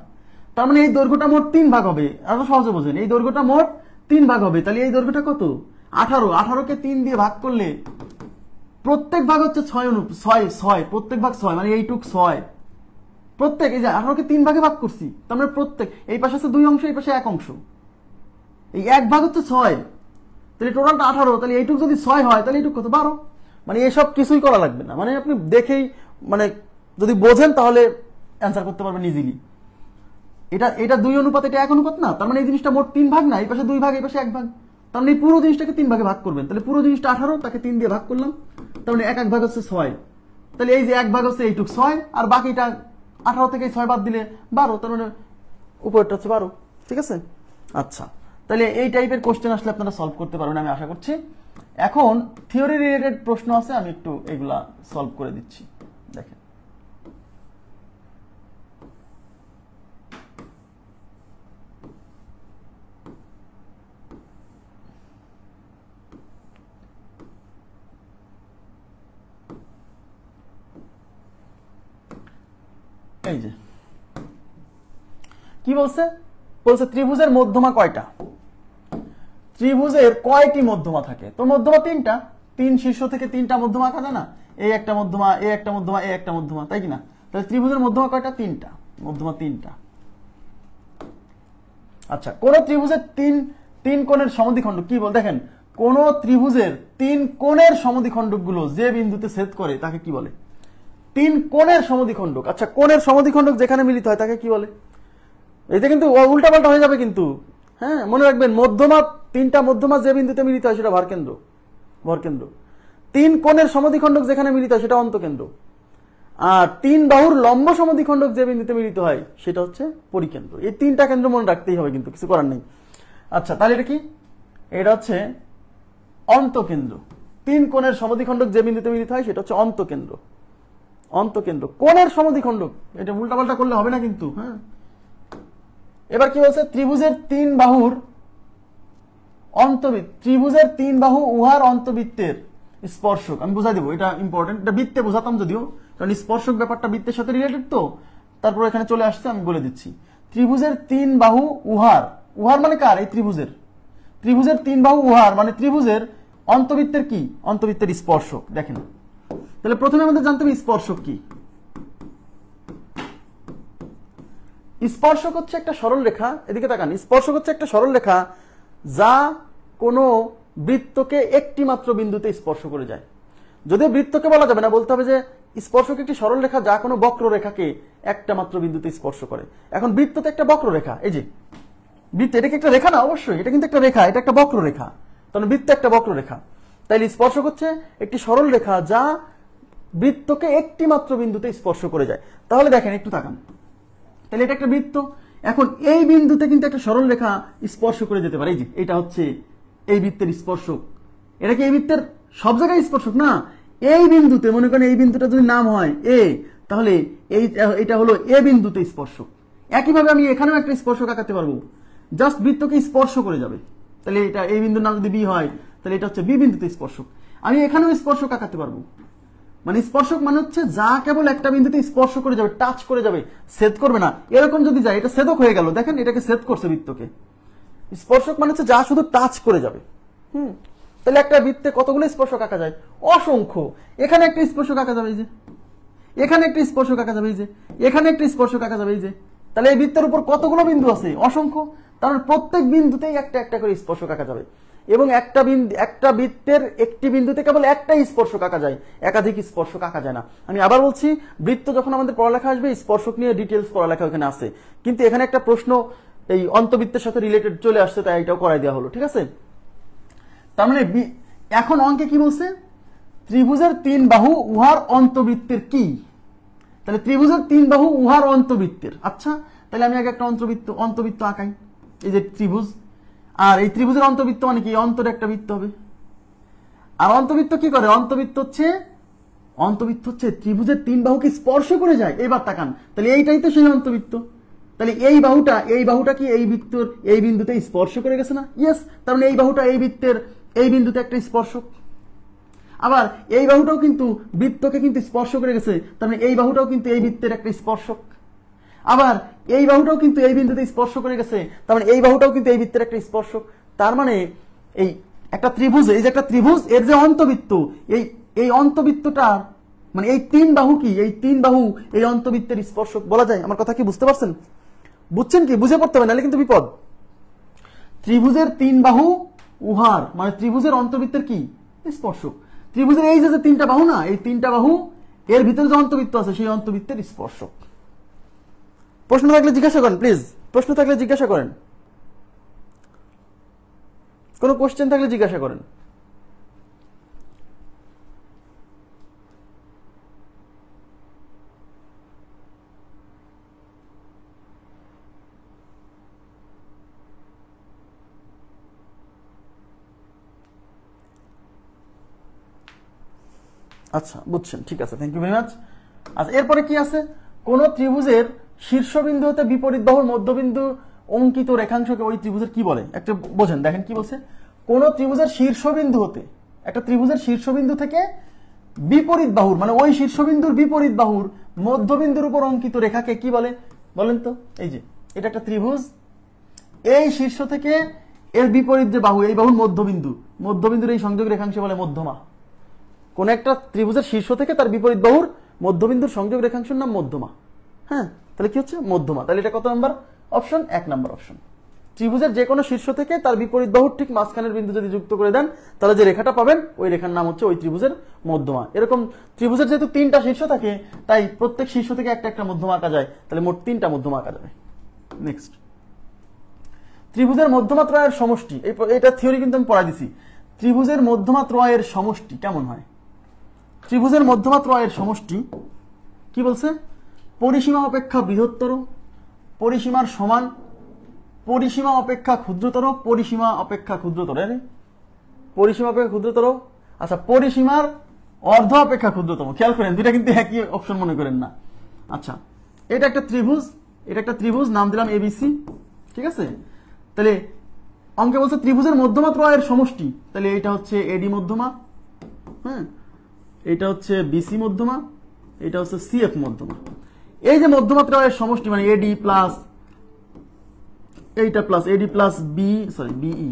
তার মানে এই দৈর্ঘ্যটা মোট 3 ভাগ হবে। আরো সহজে বোঝেন, এই দৈর্ঘ্যটা মোট 3 ভাগ হবে। তাহলে এই দৈর্ঘ্যটা কত? 18। 18 কে 3 দিয়ে ভাগ করলে প্রত্যেক ভাগ হচ্ছে 6, প্রত্যেক ভাগ 6, মানে এইটুক 6। প্রত্যেক, এই যে 18 কে 3 ভাগে ভাগ করছি, তার মানে প্রত্যেক, এই পাশে আছে 2 অংশ, এই পাশে 1 অংশ, এই 1 ভাগ হচ্ছে 6। তাহলে টোটালটা 18। তাহলে এইটুক যদি 6 হয়, তাহলে এইটুক কত? 12। মানে এসব কিছুই করা লাগবে না, মানে আপনি দেখেই, মানে যদি বোঝেন তাহলে অ্যান্সার করতে পারবেন ইজিলি। এটা 2 অনুপাত, এটা 1 অনুপাত না? তার মানে এই জিনিসটা মোট 3 ভাগ না? এই পাশে 2 ভাগ, এই পাশে 1 ভাগ। তার মানে এই পুরো জিনিসটাকে 3 ভাগে ভাগ করবেন। তাহলে পুরো জিনিসটা 18, তাকে 3 দিয়ে ভাগ করলাম, তার মানে 1 ভাগ হচ্ছে 6। তাহলে এই যে 1 ভাগ হচ্ছে এইটুক 6, আর বাকিটা 18 থেকে 6 বাদ দিলে 12, তার মানে উপরেরটা হচ্ছে 12। ঠিক আছে? আচ্ছা, তাহলে এই টাইপের কোশ্চেন আসলে আপনারা সলভ করতে পারবেন আমি আশা করছি। এখন থিওরি রিলেটেড প্রশ্ন আছে, আমি একটু এগুলা সলভ করে দিচ্ছি। দেখেন, এই যে কি বলছে? বলছে ত্রিভুজের মধ্যমা কয়টা? ত্রিভুজের কয়টি মধ্যমা থাকে? তো মধ্যমা 3টা। 3 শীর্ষ থেকে 3টা মধ্যমা আঁকা যায় না? এই একটা মধ্যমা, এই একটা মধ্যমা, এই একটা মধ্যমা, তাই কি না? তাহলে ত্রিভুজের মধ্যমা কয়টা? 3টা। মধ্যমা 3টা। আচ্ছা, কোন ত্রিভুজের তিন কোণের সমদ্বিখণ্ডক কি বল? দেখেন, কোন ত্রিভুজের 3 কোণের সমদ্বিখণ্ডকগুলো যে বিন্দুতে ছেদ করে তাকে কি বলে? 3 কোণের সমদ্বিখণ্ডক। আচ্ছা, কোণের সমদ্বিখণ্ডক যেখানে মিলিত হয় তাকে কি বলে? এটা কিন্তু উল্টাপাল্টা হয়ে যাবে কিন্তু। হ্যাঁ, মনে রাখবেন, মধ্যমা, 3টা মধ্যমা যে বিন্দুতে মিলিত হয় সেটা ভরকেন্দ্র। 3 কোণের সমদ্বিখণ্ডক যেখানে মিলিত হয় সেটা অন্তকেন্দ্র। আর 3 বাহুর লম্ব সমদ্বিখণ্ডক যে বিন্দুতে মিলিত হয় সেটা হচ্ছে পরিকেন্দ্র। এই 3টা কেন্দ্র মনে রাখতেই হবে, কিন্তু কিছু করার নেই। আচ্ছা, তাহলে এটা কি? এটা হচ্ছে অন্তকেন্দ্র। 3 কোণের সমদ্বিখণ্ডক যে বিন্দুতে মিলিত হয় সেটা হচ্ছে অন্তকেন্দ্র। কোণের সমদ্বিখণ্ডক, এটা উল্টাপাল্টা করলে হবে না কিন্তু। হ্যাঁ, এবার কি বলছে? ত্রিভুজের 3 বাহুর অন্তবৃত্ত, ত্রিভুজের 3 বাহু উহার অন্তবৃত্তের স্পর্শক। আমি বুঝাই দেবো, এটা ইম্পর্টেন্ট। এটা বৃত্তে বোঝাতাম যদিও, কারণ স্পর্শক ব্যাপারটা বৃত্তের সাথে রিলেটেড, তো তারপর এখানে চলে আসছে, আমি বলে দিচ্ছি। ত্রিভুজের 3 বাহু উহার উহার মানে কার? এই ত্রিভুজের। ত্রিভুজের 3 বাহু উহার মানে ত্রিভুজের অন্তবৃত্তের কি? অন্তবৃত্তের স্পর্শক। দেখেন তাহলে প্রথমে আমাদের জানতে হবে স্পর্শক কি। স্পর্শক হচ্ছে একটা সরল রেখা, এদিকে তাকান, স্পর্শক হচ্ছে একটা সরল রেখা যা কোনো বৃত্তকে একটি মাত্র বিন্দুতে স্পর্শ করে যায়। যদিও বৃত্তকে বলা যাবে না, বলতে হবে যে স্পর্শক একটি সরল রেখা যা কোনো বক্ররেখাকে একটা মাত্র বিন্দুতে স্পর্শ করে। এখন বৃত্ত তো একটা বক্ররেখা, এই যে বৃত্ত, এটা কি একটা রেখা না? অবশ্যই এটা কিন্তু একটা রেখা, এটা একটা বক্ররেখা, কারণ বৃত্ত একটা বক্ররেখা। তাইলে স্পর্শক হচ্ছে একটি সরল রেখা যা বৃত্তকে একটি মাত্র বিন্দুতে স্পর্শ করে যায়। তাহলে দেখেন একটু তাকান, তাহলে এটা একটা বৃত্ত, এখন এই বিন্দুতে কিন্তু একটা সরল রেখা স্পর্শ করে যেতে পারে। এই যে এটা হচ্ছে এই বৃত্তের স্পর্শক। এটা কি এই বৃত্তের সব জায়গায় স্পর্শক না? এই বিন্দুতে, মনে করেন এই বিন্দুটা যদি নাম হয় এ, তাহলে এইটা হলো এ বিন্দুতে স্পর্শক। একইভাবে আমি এখানেও একটা স্পর্শক আঁকাতে পারবো, জাস্ট বৃত্তকে স্পর্শ করে যাবে। তাহলে এটা এই বিন্দুর নাম যদি বি হয়, তাহলে এটা হচ্ছে বি বিন্দুতে স্পর্শক। আমি এখানেও স্পর্শক আঁকাতে পারবো, মানে স্পর্শক মানে হচ্ছে যা কেবল একটা বিন্দুতে স্পর্শ করে যাবে, টাচ করে যাবে, ছেদ করবে না। এরকম যদি যায়, এটা ছেদক হয়ে গেল, দেখেন এটাকে ছেদ করছে বৃত্তকে। স্পর্শক মানে হচ্ছে যা শুধু টাচ করে যাবে। তাহলে একটা বৃত্তে কতগুলো স্পর্শক আঁকা যায়? অসংখ্য। এখানে একটা স্পর্শক আঁকা যাবে, এই যে এখানে একটা স্পর্শক আঁকা যাবে, এই যে এখানে একটা স্পর্শক আঁকা যাবে, এই যে। তাহলে এই বৃত্তের উপর কতগুলো বিন্দু আছে? অসংখ্য। তার প্রত্যেক বিন্দুতেই একটা একটা করে স্পর্শক আঁকা যাবে, এবং একটা বৃত্তের একটি বিন্দুতে কেবল একটাই স্পর্শক আঁকা যায়, একাধিক স্পর্শক আঁকা যায় না। আমি আবার বলছি, বৃত্ত যখন আমাদের পড়ালেখা আসবে, স্পর্শক নিয়ে ডিটেলস পড়ালেখা ওখানে আছে, কিন্তু এখানে একটা প্রশ্ন এই অন্তবৃত্তের সাথে রিলেটেড চলে আসছে, তাই এটাও করাই দেওয়া হলো, ঠিক আছে? তার মানে এখন অঙ্কে কি বলছে? ত্রিভুজের 3 বাহু উহার অন্তবৃত্তের কি? তাহলে ত্রিভুজের 3 বাহু উহার অন্তবৃত্তের। আচ্ছা, তাহলে আমি আগে একটা অন্তবৃত্ত আঁকাই। এই যে ত্রিভুজ, আর এই ত্রিভুজের অন্তবৃত্ত মানে কি? অন্তরে একটা বৃত্ত হবে। আর অন্তবৃত্ত কি করে? অন্তবৃত্ত হচ্ছে ত্রিভুজের 3 বাহুকে স্পর্শ করে যায়। এবার তাকান, তাহলে এইটাই তো সেই অন্তবৃত্ত। তাহলে এই বাহুটা কি এই বৃত্তের এই বিন্দুতে স্পর্শ করে গেছে না? ইয়েস। তার মানে এই বাহুটা এই বৃত্তের এই বিন্দুতে একটা স্পর্শক। আবার এই বাহুটাও কিন্তু বৃত্তকে কিন্তু স্পর্শ করে গেছে, তার মানে এই বাহুটাও কিন্তু এই বৃত্তের একটা স্পর্শক। আবার এই বাহুটাও কিন্তু এই বিন্দুতে স্পর্শ করে গেছে, তার মানে এই বাহুটাও কিন্তু এই বৃত্তের একটা স্পর্শক। তার মানে এই একটা ত্রিভুজ, এই যে একটা ত্রিভুজ, এর যে অন্তবৃত্ত, এই অন্তবৃত্তটা মানে এই 3 বাহু কি? এই 3 বাহু এই অন্তবৃত্তের স্পর্শক বলা যায়। আমার কথা কি বুঝতে পারছেন? বুঝছেন কি? বুঝে পড়তে হবে, নাহলে কিন্তু বিপদ। ত্রিভুজের 3 বাহু উহার মানে ত্রিভুজের অন্তবৃত্তের কি? স্পর্শক। ত্রিভুজের এই যে 3টা বাহু না, এই 3টা বাহু এর ভিতরে যে অন্তবৃত্ত আছে, সেই অন্তবৃত্তের স্পর্শক। প্রশ্ন থাকলে জিজ্ঞাসা করেন প্লিজ, প্রশ্ন থাকলে জিজ্ঞাসা করেন, কোনো কোশ্চেন থাকলে জিজ্ঞাসা করেন। আচ্ছা, বুঝছেন, ঠিক আছে, থ্যাংক ইউ ভেরি মাচ। আচ্ছা, এরপরে কি আছে? কোন ত্রিভুজের শীর্ষবিন্দু হতে বিপরীত বাহুর মধ্যবিন্দু অঙ্কিত রেখাংশকে ওই ত্রিভুজের কি বলে? একটা বোঝেন, দেখেন কি বলছে। কোন ত্রিভুজের শীর্ষবিন্দু হতে, একটা ত্রিভুজের শীর্ষবিন্দু থেকে বিপরীত বাহুর মানে ওই শীর্ষবিন্দুর বিপরীত বাহুর মধ্যবিন্দুর উপর অঙ্কিত রেখাকে কি বলে? বলেন তো। এই যে এটা একটা ত্রিভুজ, এই শীর্ষ থেকে এর বিপরীত যে বাহু, এই বাহুর মধ্যবিন্দুর এই সংযোগ রেখাংশ বলে মধ্যমা। কোন একটা ত্রিভুজের শীর্ষ থেকে তার বিপরীত বাহুর মধ্যবিন্দুর সংযোগ রেখাংশের নাম মধ্যমা। হ্যাঁ, তাহলে কি হচ্ছে? মধ্যমা। তাহলে এটা কত নাম্বার অপশন? 1 number option. ত্রিভুজের যে কোনো শীর্ষ থেকে তার বিপরীত বাহুর ঠিক মাঝখানের বিন্দু যদি যুক্ত করে দেন, তাহলে যে রেখাটা পাবেন ওই রেখার নাম হচ্ছে ওই ত্রিভুজের মধ্যমা। এরকম ত্রিভুজের যেহেতু 3টা শীর্ষ থাকে, তাই প্রত্যেক শীর্ষ থেকে একটা একটা মধ্যমা আঁকা যায়, তাহলে মোট 3টা মধ্যমা আঁকা যাবে। নেক্সট, ত্রিভুজের মধ্যমা ত্রয়ের সমষ্টি। এটা থিওরি কিন্তু আমি পড়াই দিছি। ত্রিভুজের মধ্যমা ত্রয়ের সমষ্টি কেমন হয়? ত্রিভুজের মধ্যমা ত্রয়ের সমষ্টি কি বলছে? পরিসীমা অপেক্ষা বৃহত্তর, পরিসীমার সমান, পরিসীমা অপেক্ষা ক্ষুদ্রতর, পরিসীমা অপেক্ষা ক্ষুদ্রতর। পরিসীমা অপেক্ষা ক্ষুদ্রতর, আচ্ছা পরিসীমার অর্ধ অপেক্ষা ক্ষুদ্রতম। খেয়াল করেন, দুইটা কিন্তু একই অপশন মনে করেন না। আচ্ছা, এটা একটা ত্রিভুজ, নাম দিলাম এবিসি, ঠিক আছে? তাহলে অঙ্কে বলছে ত্রিভুজের মধ্যমা ত্রয়ের সমষ্টি, তাহলে এটা হচ্ছে এডি মধ্যমা, হ্যাঁ, এটা হচ্ছে বিসি মধ্যমা, এটা হচ্ছে সিএফ মধ্যমা। এই যে মধ্যমা ত্রয়ের সমষ্টি মানে এডি প্লাস এইটা plus AD plus BE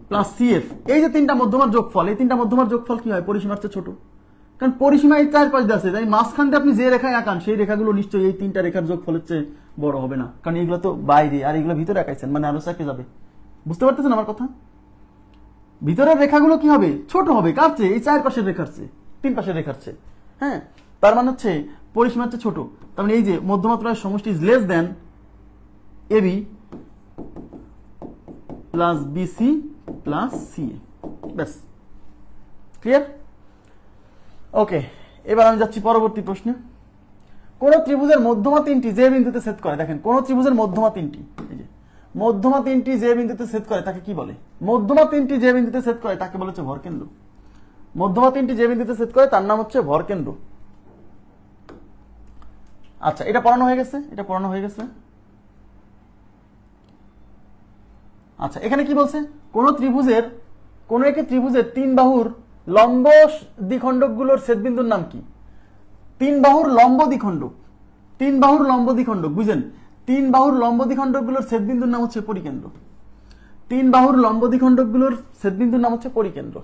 plus CF, এই যে তিনটা মধ্যমার যোগফল, এই তিনটা মধ্যমার যোগফল কি হয়? পরিসীমার চেয়ে ছোট। কারণ পরিসীমা এই চারপাশ দিয়ে আছে, তাই মাঝখান দিয়ে আপনি যে রেখায় আঁকান সেই রেখাগুলো নিশ্চয়ই এই তিনটা রেখার যোগফলের চেয়ে বড় হবে না, কারণ এগুলো তো বাইরে আর এগুলো ভিতরে আঁকাইছেন, মানে আরো চাকে যাবে। বুঝতে পারতেছেন আমার কথা? ভিতরের রেখাগুলো কি হবে? ছোট হবে। কার চেয়ে? এই চার পাশের রেখার চেয়ে, তিন পাশের রেখার চেয়ে। হ্যাঁ, তার মানে হচ্ছে পরিসীমার চেয়ে ছোট। তার মানে এই যে মধ্যমাত্রার সমষ্টি is less than AB plus BC plus CA. ব্যাস, ক্লিয়ার? ওকে, এবার আমি যাচ্ছি পরবর্তী প্রশ্নে। কোন ত্রিভুজের মধ্যমা তিনটি যে বিন্দুতে ছেদ করে, দেখেন কোন ত্রিভুজের মধ্যমা তিনটি, এই যে মধ্যমা তিনটি যে বিন্দুতে ছেদ করে তাকে কি বলে? মধ্যমা তিনটি যে বিন্দুতে ছেদ করে তাকে বলে হচ্ছে ভরকেন্দ্র। মধ্যমা তিনটি যে বিন্দুতে ছেদ করে তার নাম হচ্ছে ভরকেন্দ্র। আচ্ছা, এটা পড়ানো হয়ে গেছে, এটা পড়ানো হয়ে গেছে। আচ্ছা, এখানে কি বলছে? কোন ত্রিভুজের, কোন একটি ত্রিভুজের তিন বাহুর লম্ব দ্বিখণ্ডকগুলোর ছেদবিন্দুর নাম কি? তিন বাহুর লম্ব দ্বিখণ্ডক, তিন বাহুর লম্ব দ্বিখণ্ডক, বুঝেন? তিন বাহুর লম্ব দ্বিখণ্ডকগুলোর ছেদবিন্দুর নাম হচ্ছে পরিকেন্দ্র। তিন বাহুর লম্ব দ্বিখণ্ডকগুলোর ছেদবিন্দুর নাম হচ্ছে পরিকেন্দ্র।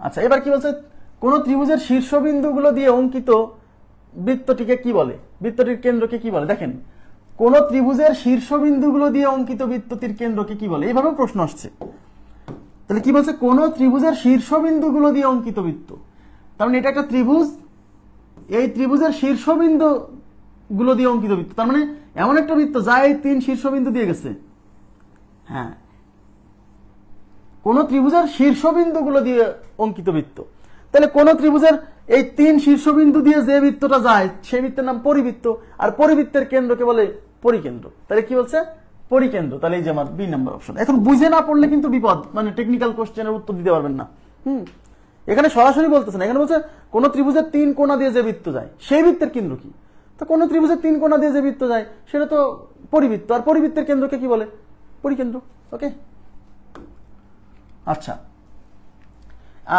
আচ্ছা, এবার কি বলছে? কোন ত্রিভুজের শীর্ষবিন্দুগুলো দিয়ে অঙ্কিত বৃত্তটিকে কি বলে? বৃত্তটির কেন্দ্রকে কি বলে? দেখেন, কোন ত্রিভুজের শীর্ষবিন্দুগুলো দিয়ে অঙ্কিত বৃত্তটির কেন্দ্রকে কি বলে? এইভাবে প্রশ্ন আসছে। তাহলে কি বলছে? কোন ত্রিভুজের শীর্ষবিন্দুগুলো দিয়ে অঙ্কিত বৃত্ত। তার মানে এটা একটা ত্রিভুজ, এই ত্রিভুজের শীর্ষবিন্দু গুলো দিয়ে অঙ্কিত বৃত্ত, তার মানে এমন একটা বৃত্ত যা এই তিন শীর্ষবিন্দু দিয়ে গেছে। হ্যাঁ, কোন ত্রিভুজের শীর্ষবিন্দু গুলো দিয়ে অঙ্কিত বৃত্ত। তাহলে কোন ত্রিভুজের এই তিন শীর্ষবিন্দু দিয়ে যে বৃত্তটা যায় সেই বৃত্তের নাম পরিবৃত্ত, আর পরিবৃত্তের কেন্দ্রকে বলে পরিকেন্দ্র। তাহলে কি বলছে? পরিকেন্দ্র। তাহলে এই যে আমার বি নাম্বার অপশন। এখন বুঝে না পড়লে কিন্তু বিপদ, মানে টেকনিক্যাল কোশ্চেনের উত্তর দিতে পারবেন না। এখানে সরাসরি বলতেছে না, এখানে বলছে কোন ত্রিভুজের তিন কোণা দিয়ে যে বৃত্ত যায় সেই বৃত্তের কেন্দ্র কি? তো কোন ত্রিভুজের তিন কোণা দিয়ে যে বৃত্ত যায় সেটা তো পরিবৃত্ত, আর পরিবৃত্তের কেন্দ্রকে কি বলে? পরিকেন্দ্র। ওকে, আচ্ছা।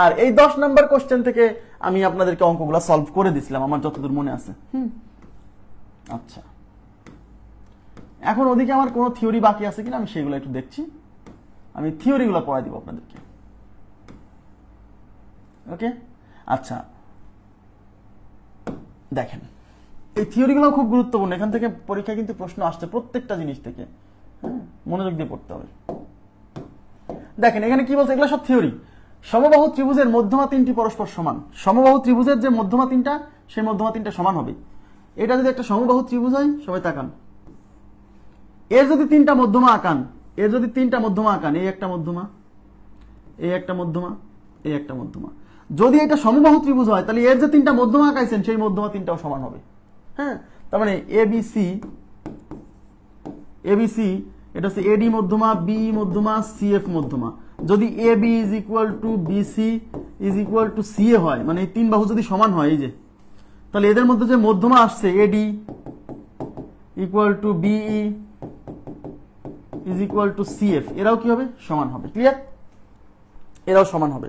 আর এই 10 নাম্বার কোশ্চেন থেকে আমি আপনাদেরকে অঙ্কগুলো সলভ করে দিছিলাম, আমার যতদূর মনে আছে। আচ্ছা, এখন ওদিকে আমার কোনো থিওরি বাকি আছে কিনা আমি সেগুলো একটু দেখছি। আমি থিওরিগুলো পড়াই দিব আপনাদেরকে। ওকে, আচ্ছা, দেখেন এই থিওরিগুলো খুব গুরুত্বপূর্ণ। এখান থেকে পরীক্ষায় কিন্তু প্রশ্ন আসছে প্রত্যেকটা জিনিস থেকে। মনোযোগ দিয়ে পড়তে হবে। দেখেন এখানে কি বলছে? এগুলো সব থিওরি। সমবাহু ত্রিভুজের মধ্যমা তিনটি পরস্পর সমান। সমবাহু ত্রিভুজের যে মধ্যমা তিনটা, সেই মধ্যমা তিনটা সমান হবে। এটা যদি একটা সমবাহু ত্রিভুজ হয়, সবাই তাকান, এর যদি তিনটা মধ্যমা আঁকান, এর যদি তিনটা মধ্যমা আঁকান, এই একটা মধ্যমা, এই একটা মধ্যমা, এই একটা মধ্যমা, যদি এটা সমবাহু ত্রিভুজ হয় তাহলে এর যে তিনটা মধ্যমা আঁকাইছেন সেই মধ্যমা তিনটাও সমান হবে। হ্যাঁ, তার মানে এবিসি, এবিসি এটা হচ্ছে এডি মধ্যমা, বি মধ্যমা, সিএফ মধ্যমা। যদি A B is equal to BC is equal to CA হয়, মানে এই তিন বাহু যদি সমান হয়, এই যে, তাহলে এদের মধ্যে যে মধ্যমা আসছে AD equal to BE is equal to CF, এরাও কি হবে? সমান হবে। ক্লিয়ার? এরাও সমান হবে।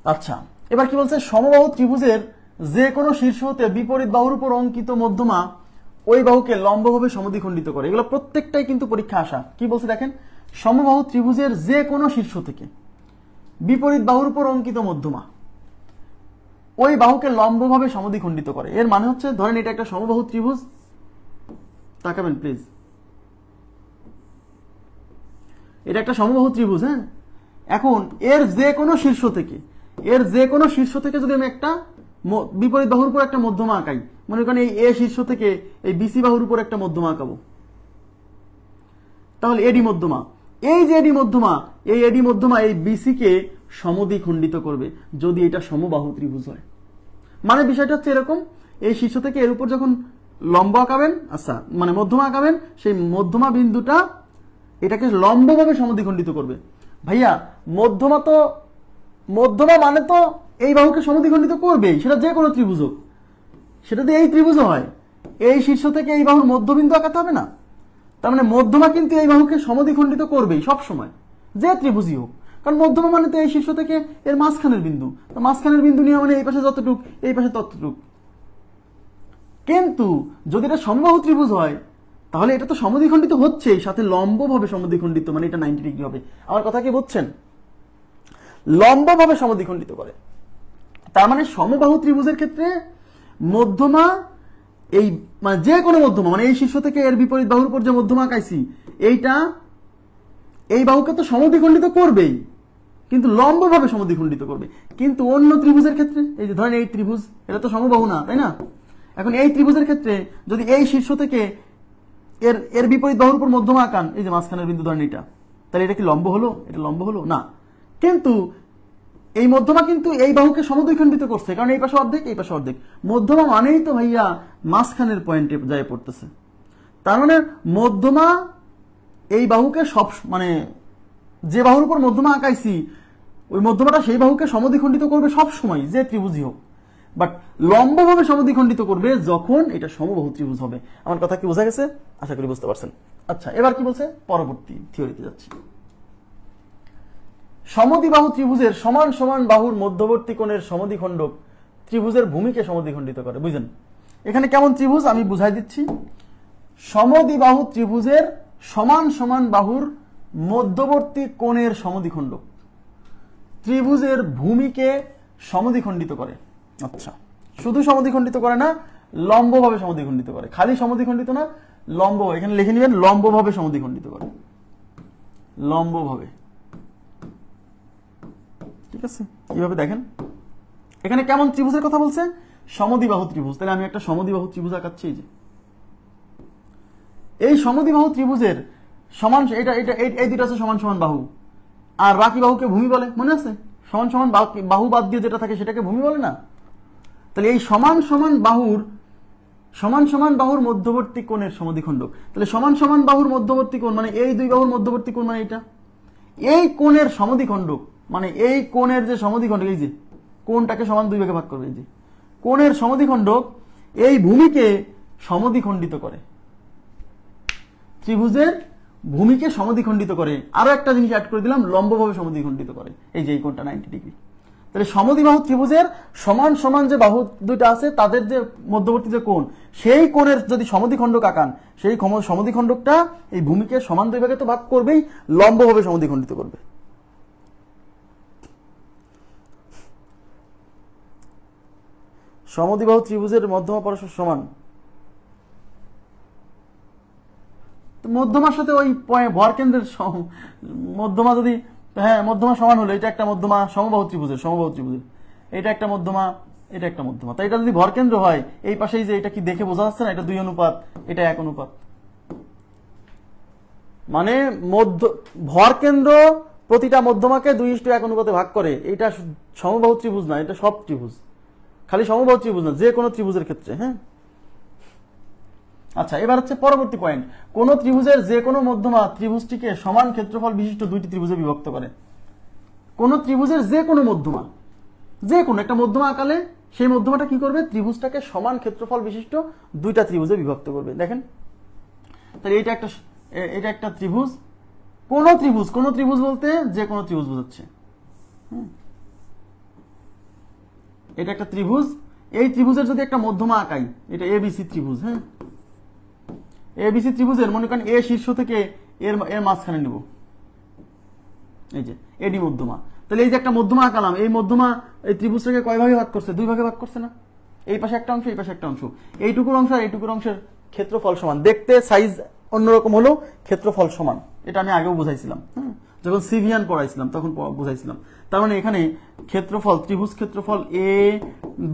আচ্ছা, এবার কি বলছে? সমবাহু ত্রিভুজের যে কোনো শীর্ষ হতে বিপরীত বাহুর উপর অঙ্কিত মধ্যমা ওই বাহুকে লম্বভাবে সমদ্বিখণ্ডিত করে। এগুলো প্রত্যেকটাই কিন্তু পরীক্ষা আসা। কি বলছে দেখেন? সমবাহু ত্রিভুজের যে কোনো শীর্ষ থেকে বিপরীত বাহুর উপর অঙ্কিত মধ্যমা ওই বাহুকে লম্বভাবে সমদ্বিখণ্ডিত করে। এর মানে হচ্ছে, ধরেন এটা একটা সমবাহু ত্রিভুজ, তাকাবেন প্লিজ, এটা একটা সমবাহু ত্রিভুজ। হ্যাঁ, এখন এর যে কোনো শীর্ষ থেকে, এর যে কোনো শীর্ষ থেকে যদি আমি একটা বিপরীত বাহুর উপর একটা মধ্যমা আঁকাই, মনে করেন এই এ শীর্ষ থেকে এই বিসি বাহুর উপর একটা মধ্যমা আঁকাবো, তাহলে এডি মধ্যমা, এই যে এডি মধ্যমা, এই এডি মধ্যমা এই বিসি কে সমদ্বিখণ্ডিত করবে যদি এটা সমবাহু ত্রিভুজ হয়। মানে বিষয়টা হচ্ছে এরকম, এই শীর্ষ থেকে এর উপর যখন লম্ব আঁকাবেন, আচ্ছা মানে মধ্যমা আঁকাবেন, সেই মধ্যমা বিন্দুটা এটাকে লম্বভাবে সমদ্বিখণ্ডিত করবে। ভাইয়া মধ্যমা তো, মধ্যমা মানে তো এই বাহুকে সমদ্বিখণ্ডিত করবেই, সেটা যে কোনো ত্রিভুজ হোক। সেটা যদি এই ত্রিভুজ হয়, এই শীর্ষ থেকে এই বাহুর মধ্যবিন্দু আঁকাতে হবে না? তার মানে মধ্যমা কিন্তু এই বাহুকে সমদ্বিখণ্ডিত করবেই সব সময়, যে ত্রিভুজই হোক। কারণ মধ্যমা মানে তো এই শীর্ষ থেকে এর মাঝখানের বিন্দু, তো মাঝখানের বিন্দু নিয়ে মানে এই পাশে যতটুক, এই পাশে ততটুক। কিন্তু যদি এটা সমবাহু ত্রিভুজ হয় তাহলে এটা তো সমদ্বিখণ্ডিত হচ্ছেই, সাথে লম্বভাবে সমদ্বিখণ্ডিত, মানে এটা 90 ডিগ্রি হবে। আমার কথা কি বুঝছেন? লম্বভাবে সমদ্বিখণ্ডিত করে। তার মানে সমবাহু ত্রিভুজের ক্ষেত্রে মধ্যমা, এই মানে যে কোনো মধ্যমা, মানে এই শীর্ষ থেকে এর বিপরীত বাহুর উপর যে মধ্যমা আঁকাইছি, এইটা এই বাহুকে তো সমদ্বিখণ্ডিত করবেই, কিন্তু লম্বভাবে সমদ্বিখণ্ডিত করবে। কিন্তু অন্য ত্রিভুজের ক্ষেত্রে, এই যে ধরেন এই ত্রিভুজ, এটা তো সমবাহু না, তাই না? এখন এই ত্রিভুজের ক্ষেত্রে যদি এই শীর্ষ থেকে এর বিপরীত বাহুর উপর মধ্যমা আঁকান, এই যে মাঝখানের বিন্দু ধরেন এটা, তাহলে এটা কি লম্ব হলো? এটা লম্ব হলো না। কিন্তু এই মধ্যমা কিন্তু এই বাহুকে সমদ্বিখণ্ডিত করছে, কারণ এই পাশে অর্ধেক, এই পাশে অর্ধেক। মধ্যমা মানেই তো ভাইয়া মাঝখানের পয়েন্টে যায় পড়তেছে। তার মানে মধ্যমা এই বাহুকে সব, মানে যে বাহুর উপর মধ্যমা আঁকাইছি ওই মধ্যমাটা সেই বাহুকে সমদ্বিখণ্ডিত করবে সব সময়, যে ত্রিভুজই হোক। বাট লম্বভাবে সমদ্বিখণ্ডিত করবে যখন এটা সমবাহু ত্রিভুজ হবে। আমার কথা কি বোঝা গেছে? আশা করি বুঝতে পারছেন। আচ্ছা, এবার কি বলছে? পরবর্তী থিওরিতে যাচ্ছি। সমদ্বিবাহু ত্রিভুজের সমান সমান বাহুর মধ্যবর্তী কোণের সমদ্বিখণ্ডক ত্রিভুজের ভূমিকে সমদ্বিখণ্ডিত করে। বুঝলেন? এখানে কেমন ত্রিভুজ আমি বুঝাই দিচ্ছি। সমদ্বিবাহু ত্রিভুজের সমান সমান বাহুর মধ্যবর্তী কোণের সমদ্বিখণ্ডক ত্রিভুজের ভূমিকে সমদ্বিখণ্ডিত করে। আচ্ছা, শুধু সমদ্বিখণ্ডিত করে না, লম্বভাবে সমদ্বিখণ্ডিত করে। খালি সমদ্বিখণ্ডিত না, লম্ব, এখানে লিখে নেবেন লম্বভাবে সমদ্বিখণ্ডিত করে। লম্বভাবে, ঠিক আছে? কিভাবে দেখেন, এখানে কেমন ত্রিভুজের কথা বলছে? সমদ্বিবাহু ত্রিভুজ। তাহলে আমি একটা সমদ্বিবাহু ত্রিভুজ আঁকাচ্ছি। এই যে এই সমদ্বিবাহু ত্রিভুজের সমান, এটা এটা এই দুটো আছে সমান সমান বাহু, আর বাকি বাহুকে ভূমি বলে, মনে আছে? সমান সমান বাহু বাদ দিয়ে যেটা থাকে সেটাকে ভূমি বলে না? তাহলে এই সমান সমান বাহুর মধ্যবর্তী কোণের সমদ্বিখণ্ডক, তাহলে সমান সমান বাহুর মধ্যবর্তী কোণ মানে এই দুই বাহুর মধ্যবর্তী কোণ, মানে এটা এই কোণের সমদ্বিখণ্ডক, মানে এই কোণের যে সমদ্বিখণ্ডক, এই যে কোণটাকে সমান দুই ভাগে ভাগ করবে, এই যে কোণের সমদ্বিখণ্ডক এই ভূমিকে সমদ্বিখণ্ডিত করে, ত্রিভুজের ভূমিকে সমদ্বিখণ্ডিত করে। আরো একটা জিনিস অ্যাড করে দিলাম, লম্বভাবে সমদ্বিখণ্ডিত করে। এই যে এই কোণটা 90 ডিগ্রি। তাহলে সমদ্বিবাহু ত্রিভুজের সমান সমান যে বাহু দুইটা আছে তাদের যে মধ্যবর্তী যে কোণ, সেই কোণের যদি সমদ্বিখণ্ডক আঁকান, সেই সমদ্বিখণ্ডকটা এই ভূমিকে সমান দুই ভাগে তো ভাগ করবেই, লম্বভাবে সমদ্বিখণ্ডিত করবে। সমদ্বিবাহু ত্রিভুজের মধ্যমা পরস্পর সমান, মধ্যমার সাথে ওই ভরকেন্দ্রের মধ্যমা যদি, হ্যাঁ মধ্যমা সমান হলো, এটা একটা মধ্যমা সমবাহু ত্রিভুজের, এটা একটা মধ্যমা, এটা একটা মধ্যমা। তাই এটা যদি ভরকেন্দ্র হয়, এই পাশেই যে এটা কি দেখে বোঝা যাচ্ছে না, এটা 2 অনুপাত, এটা 1 অনুপাত, মানে ভরকেন্দ্র প্রতিটা মধ্যমাকে 2:1 অনুপাতে ভাগ করে। এটা সমবাহু ত্রিভুজ না, এটা সব ত্রিভুজ, খালি সমবাহু ত্রিভুজ না, যে কোনো ত্রিভুজের ক্ষেত্রে। হ্যাঁ, আচ্ছা, এবার হচ্ছে পরবর্তী পয়েন্ট। কোন ত্রিভুজের যে কোনো মধ্যমা ত্রিভুজটিকে সমান ক্ষেত্রফল বিশিষ্ট দুইটি ত্রিভুজে বিভক্ত করে। কোন ত্রিভুজের যে কোনো মধ্যমা, যে কোনো একটা মধ্যমা আঁকালে সেই মধ্যমাটা কি করবে? ত্রিভুজটাকে সমান ক্ষেত্রফল বিশিষ্ট দুইটা ত্রিভুজে বিভক্ত করবে। দেখেন, তাহলে এটা একটা ত্রিভুজ। কোন ত্রিভুজ বলতে যে কোনো ত্রিভুজ বোঝাচ্ছে। এটা একটা ত্রিভুজ। এই ত্রিভুজের যদি একটা মধ্যমা আঁকাই, এটা এবিসি ত্রিভুজ। হ্যাঁ, এবিসি ত্রিভুজের মনে করেন এ শীর্ষ থেকে এর মাঝখানে নেব, এই যে এডি মধ্যমা। তাহলে এই যে একটা মধ্যমা আঁকালাম, এই মধ্যমা এই ত্রিভুজটাকে কয় ভাগে ভাগ করছে? 2 ভাগে ভাগ করছে না? এই পাশে একটা অংশ, এই পাশে একটা অংশ। এইটুকুর অংশ আর এইটুকুর অংশের ক্ষেত্রফল সমান। দেখতে সাইজ অন্যরকম হলো, ক্ষেত্রফল সমান। এটা আমি আগেও বুঝাইছিলাম, যখন সিভিয়ান পড়াইছিলাম তখন বুঝাইছিলাম। তার মানে এখানে ক্ষেত্রফল, ত্রিভুজ ক্ষেত্রফল এ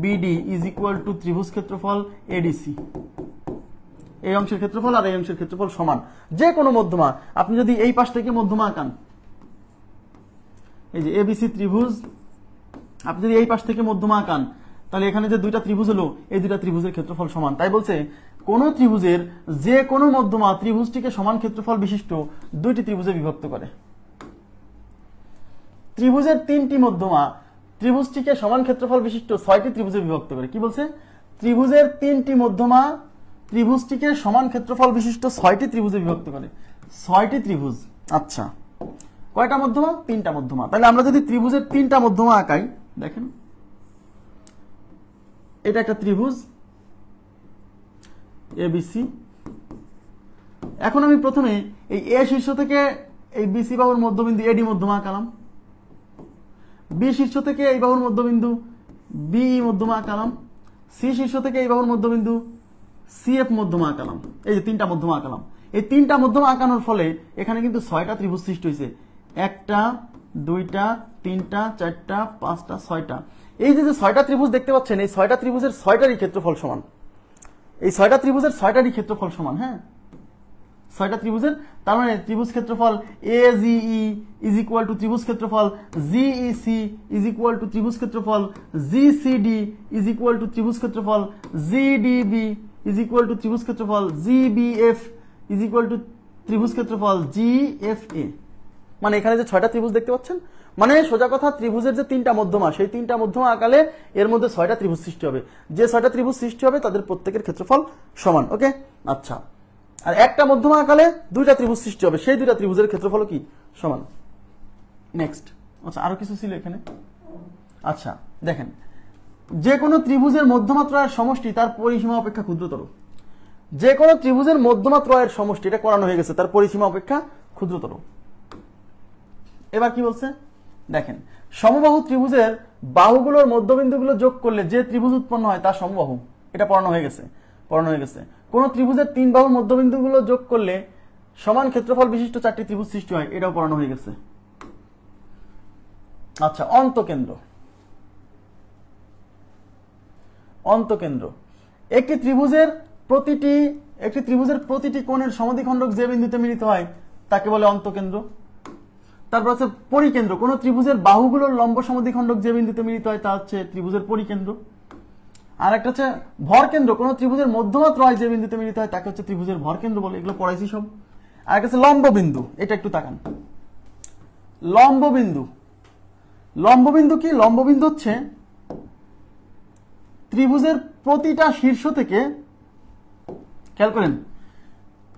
বিডি ইজ ইকুয়াল টু ত্রিভুজ ক্ষেত্রফল এডিসি। এই অংশের ক্ষেত্রফল আর এই অংশের ক্ষেত্রফল সমান। যে কোনো মধ্যমা, আপনি যদি এই পাশ থেকে মধ্যমা আঁকান, এই যে এবিসি ত্রিভুজ, আপনি যদি এই পাশ থেকে মধ্যমা আঁকান, তাহলে এখানে যে দুইটা ত্রিভুজ হলো, এই দুইটা ত্রিভুজের ক্ষেত্রফল সমান। তাই বলছে কোন ত্রিভুজের যে কোনো মধ্যমা ত্রিভুজটিকে সমান ক্ষেত্রফল বিশিষ্ট দুইটি ত্রিভুজে বিভক্ত করে। ত্রিভুজের 3টি মধ্যমা ত্রিভুজটিকে সমান ক্ষেত্রফল বিশিষ্ট 6টি ত্রিভুজে বিভক্ত করে। কি বলছে? ত্রিভুজের 3টি মধ্যমা ত্রিভুজটিকে সমান ক্ষেত্রফল বিশিষ্ট 6টি ত্রিভুজে বিভক্ত করে। 6টি ত্রিভুজ। আচ্ছা, কয়টা মধ্যমা? 3টা মধ্যমা। তাহলে আমরা যদি ত্রিভুজের 3টা মধ্যমা আঁকাই, দেখেন এটা একটা ত্রিভুজ, এবিসি। এখন আমি প্রথমে এই এ শীর্ষ থেকে এই বিসি বাহুর মধ্যবিন্দু এডি মধ্যমা আঁকালাম, বি শীর্ষ থেকে এই বাহুর মধ্যবিন্দু বি মধ্যমা আঁকালাম, সি শীর্ষ থেকে এই বাহুর মধ্যবিন্দু সিএফ মধ্যমা আঁকালাম। এই যে তিনটা মধ্যমা আঁকালাম। এই তিনটা মধ্যমা আঁকানোর ফলে এখানে কিন্তু 6টা ত্রিভুজ সৃষ্টি হয়েছে। 1টা 2টা 3টা 4টা 5টা 6টা। এই যে 6টা ত্রিভুজ দেখতে পাচ্ছেন, এই 6টা ত্রিভুজের 6টারই ক্ষেত্রফল সমান। এই 6টা ত্রিভুজের 6টারই ক্ষেত্রফল সমান। হ্যাঁ, 6টা ত্রিভুজের, তার মানে ত্রিভুজ ক্ষেত্রফল AGE ইজ ইকুয়াল টু ত্রিভুজ ক্ষেত্রফল GEC ইজ ইকুয়াল টু ত্রিভুজ ক্ষেত্রফল GCD ইজ ইকুয়াল টু ত্রিভুজ ক্ষেত্রফল GDB ইজ ইকুয়াল টু ত্রিভুজ ক্ষেত্রফল GBF ইজ ইকুয়াল টু ত্রিভুজ ক্ষেত্রফল GFA। মানে এখানে যে 6টা ত্রিভুজ দেখতে পাচ্ছেন, মানে সোজা কথা ত্রিভুজের যে তিনটা মধ্যমা, সেই তিনটা মধ্যমা আঁকালে এর মধ্যে 6টা ত্রিভুজ সৃষ্টি হবে। যে 6টা ত্রিভুজ সৃষ্টি হবে তাদের প্রত্যেকের ক্ষেত্রফল সমান। ওকে, আচ্ছা। আর একটা মধ্যমা আঁকালে 2টা ত্রিভুজ সৃষ্টি হবে, সেই 2টা ত্রিভুজের ক্ষেত্রফল কি সমান। নেক্সট, আচ্ছা আরো কিছু ছিল এখানে। আচ্ছা দেখেন, যে কোনো ত্রিভুজের মধ্যমা ত্রয়ের সমষ্টি তার পরিসীমা অপেক্ষা ক্ষুদ্রতর। যে কোনো ত্রিভুজের মধ্যমা ত্রয়ের সমষ্টি, এটা করানো হয়ে গেছে, তার পরিসীমা অপেক্ষা ক্ষুদ্রতর। এবার কি বলছে দেখেন, সমবাহু ত্রিভুজের বাহুগুলোর মধ্যবিন্দুগুলো যোগ করলে যে ত্রিভুজ উৎপন্ন হয় তা সমবাহু। এটা পড়ানো হয়ে গেছে। কোন ত্রিভুজের 3 বাহুর মধ্যবিন্দুগুলো যোগ করলে সমান ক্ষেত্রফল বিশিষ্ট 4টি ত্রিভুজ সৃষ্টি হয়, এটাও পড়ানো হয়ে গেছে। আচ্ছা, অন্তকেন্দ্র। একটি ত্রিভুজের প্রতিটি কোণের সমদ্বিখণ্ডক যে বিন্দুতে মিলিত হয় তাকে বলে অন্তকেন্দ্র। তারপর হচ্ছে পরিকেন্দ্র। কোন ত্রিভুজের বাহুগুলোর লম্ব সমদ্বিখণ্ডক যে বিন্দুতে মিলিত হয় তা হচ্ছে ত্রিভুজের পরিকেন্দ্র। আর একটা হচ্ছে ভরকেন্দ্র। কোন ত্রিভুজের মধ্যমা ত্রয় যে বিন্দুতে মিলিত হয় তাকে হচ্ছে ত্রিভুজের ভরকেন্দ্র বলে। এগুলো পড়াইছি সব। আর একটা হচ্ছে লম্ববিন্দু। এটা একটু তাকান। লম্ববিন্দু কি? লম্ববিন্দু হচ্ছে ত্রিভুজের প্রতিটা শীর্ষ থেকে, খেয়াল করেন,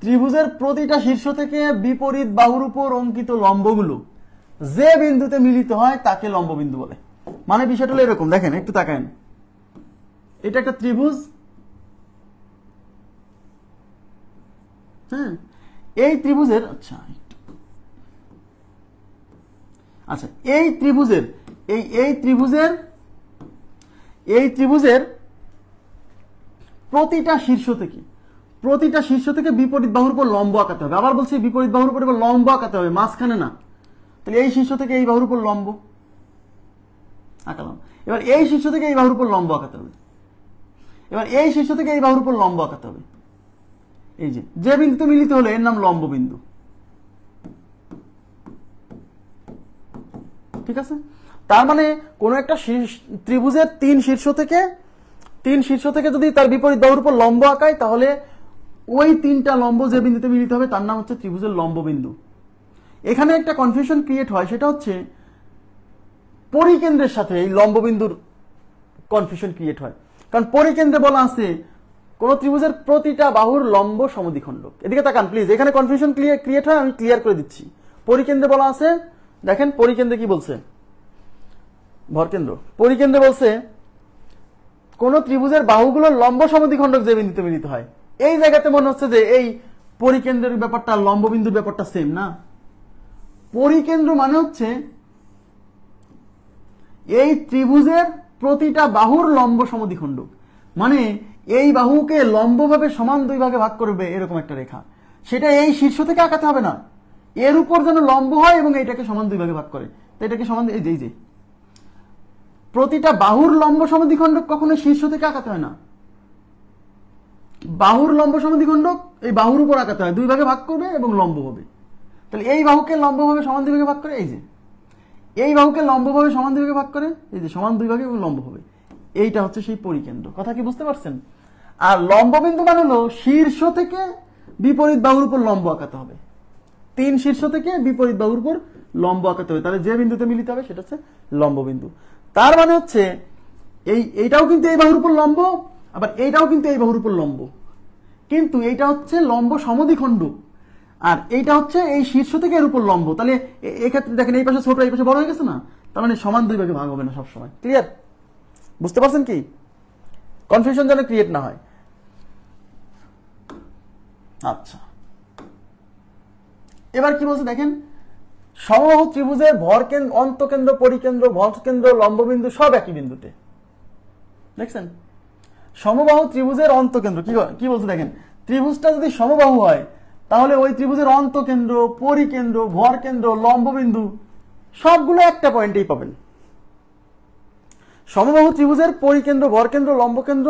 ত্রিভুজের প্রতিটা শীর্ষ থেকে বিপরীত বাহুর উপর অঙ্কিত লম্বগুলো যে বিন্দুতে মিলিত হয় তাকে লম্ববিন্দু বলে। মানে বিষয়টা হলো এরকম, দেখেন একটু তাকান। এটা একটা ত্রিভুজ। হ্যাঁ, এই ত্রিভুজের এই ত্রিভুজের প্রতিটা শীর্ষ থেকে বিপরীত বাহুর উপর লম্ব আঁকাতে হবে। আবার বলছি, বিপরীত বাহুর উপর লম্ব আঁকাতে হবে, মাঝখানে না। তাহলে এই শীর্ষ থেকে এই বাহুর উপর লম্ব আঁকালাম। এবার এই শীর্ষ থেকে এই বাহুর উপর লম্ব আঁকাতে হবে। এবার এই শীর্ষ থেকে এই বাহুর উপর লম্ব আঁকাতে হবে। এই যে বিন্দুতে মিলিত হলো এর নাম লম্ব বিন্দু। ঠিক আছে? তার মানে কোন একটা ত্রিভুজের তিন শীর্ষ থেকে যদি তার বিপরীত বাহুর উপর লম্ব আঁকায়, তাহলে ওই তিনটা লম্ব যে বিন্দুতে মিলিত হবে তার নাম হচ্ছে ত্রিভুজের লম্ব বিন্দু। এখানে একটা কনফিউশন ক্রিয়েট হয়, সেটা হচ্ছে পরিকেন্দ্রের সাথে এই লম্ব বিন্দুর কনফিউশন ক্রিয়েট হয়। কারণ পরিকেন্দ্রে বলা আছে কোন ত্রিভুজের প্রতিটা বাহুর লম্ব সমদ্বিখণ্ডক। এদিকে তাকান প্লিজ, এখানে কনফিউশন ক্রিয়েট হয়, আমি ক্লিয়ার করে দিচ্ছি। পরিকেন্দ্রে বলা আছে, দেখেন পরিকেন্দ্রে কি বলছে, পরিকেন্দ্রে বলছে কোন ত্রিভুজের বাহুগুলোর লম্ব সমদ্বিখণ্ডক যে বিন্দুতে মিলিত হয়। এই জায়গাতে মনে হচ্ছে যে এই পরিকেন্দ্রের ব্যাপারটা লম্ব বিন্দুর ব্যাপারটা সেম না। পরিকেন্দ্র মানে হচ্ছে এই ত্রিভুজের প্রতিটা বাহুর লম্ব সমদ্বিখণ্ডক, মানে এই বাহুকে লম্বভাবে সমান দুই ভাগে ভাগ করবে এরকম একটা রেখা। সেটা এই শীর্ষ থেকে আঁকাতে হবে না, এর উপর যেন লম্ব হয় এবং এইটাকে সমান দুই ভাগে ভাগ করে। তো এটাকে সমান, এই যে প্রতিটা বাহুর লম্ব সমদ্বিখণ্ডক কখনো শীর্ষ থেকে আঁকাতে হয় না। বাহুর লম্ব সমদ্বিখণ্ডক এই বাহুর উপর আঁকাতে হয়, দুই ভাগে ভাগ করবে এবং লম্ব হবে। তাহলে এই বাহুকে লম্বভাবে সমান দুই ভাগে ভাগ করে, এই বাহুকে লম্বভাবে সমান দুই ভাগে ভাগ করে, এই যে সমান দুই ভাগে এবং লম্ব হবে। এইটা হচ্ছে সেই পরিকেন্দ্র। কথা কি বুঝতে পারছেন? আর লম্ববিন্দু মানে হলো শীর্ষ থেকে বিপরীত বাহুর উপর লম্ব আঁকাতে হবে। তিন শীর্ষ থেকে বিপরীত বাহুর উপর লম্ব আঁকাতে হবে, তাহলে যে বিন্দুতে মিলিত হবে সেটা হচ্ছে লম্ববিন্দু। তার মানে হচ্ছে এইটাও কিন্তু এই বাহুর উপর লম্ব, আবার এইটাও কিন্তু এই বাহুর উপর লম্ব, কিন্তু এইটা হচ্ছে লম্ব সমদ্বিখণ্ডক আর এইটা হচ্ছে এই শীর্ষ থেকে এর উপর লম্ব। তাহলে এক্ষেত্রে দেখেন এই পাশে ছোট, এই পাশে বড় হয়ে গেছে না, তার মানে সমান দুই ভাগে ভাগ হবে না সবসময়। ক্লিয়ার? বুঝতে পারছেন কি? কনফিউশন যেন ক্রিয়েট না হয়। আচ্ছা, এবার কি বলছে দেখেন, সমবাহু ত্রিভুজের ভরকেন্দ্র, অন্তকেন্দ্র, পরিকেন্দ্র, ভরকেন্দ্র, লম্ববিন্দু সব একই বিন্দুতে। দেখছেন, সমবাহু ত্রিভুজের অন্তকেন্দ্র কি বলছে দেখেন, ত্রিভুজটা যদি সমবাহু হয় তাহলে ওই ত্রিভুজের অন্তকেন্দ্র, পরিকেন্দ্র, ভরকেন্দ্র, লম্ববিন্দু সবগুলো একটা পয়েন্টেই পাবেন। সমবাহু ত্রিভুজের পরিকেন্দ্র, ভরকেন্দ্র, লম্বকেন্দ্র,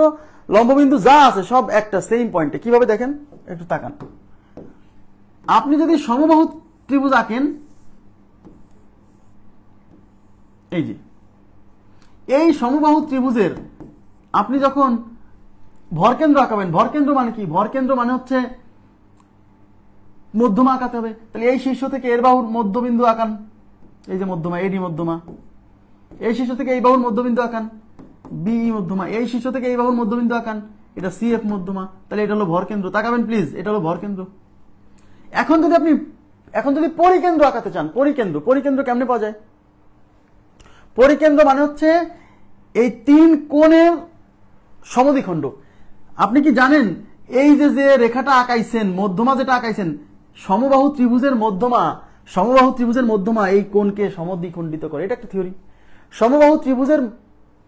লম্ববিন্দু যা আছে সব একটা সেম পয়েন্টে। কিভাবে দেখেন একটু তাকান। আপনি যদি সমবাহু ত্রিভুজ আঁকেন, এই যে এই সমবাহু ত্রিভুজের আপনি যখন ভরকেন্দ্র আঁকাবেন, ভরকেন্দ্র মানে কি, ভরকেন্দ্র মানে হচ্ছে মধ্যমা আঁকাতে হবে। তাহলে এই শীর্ষ থেকে এর বাহুর মধ্যবিন্দু আঁকান, এই যে মধ্যমা, এডি মধ্যমা। এই শীর্ষ থেকে এই বাহুর মধ্যবিন্দু আঁকান, বিই মধ্যমা। এই শীর্ষ থেকে এই বাহুর মধ্যবিন্দু আঁকান, এটা সিএফ মধ্যমা। তাহলে এটা হলো ভরকেন্দ্র। তাকাবেন প্লিজ, এটা হলো ভরকেন্দ্র। এখন যদি পরিকেন্দ্র আঁকাতে চান, পরিকেন্দ্র কেমনে পাওয়া যায়? পরিকেন্দ্র মানে হচ্ছে এই তিন কোণের সমদ্বিখণ্ড। আপনি কি জানেন এই যে রেখাটা আঁকাইছেন, মধ্যমা যেটা আঁকাইছেন, সমবাহু ত্রিভুজের মধ্যমা এই কোণকে সমদ্বিখণ্ডিত করে। এটা একটা থিওরি। সমবাহু ত্রিভুজের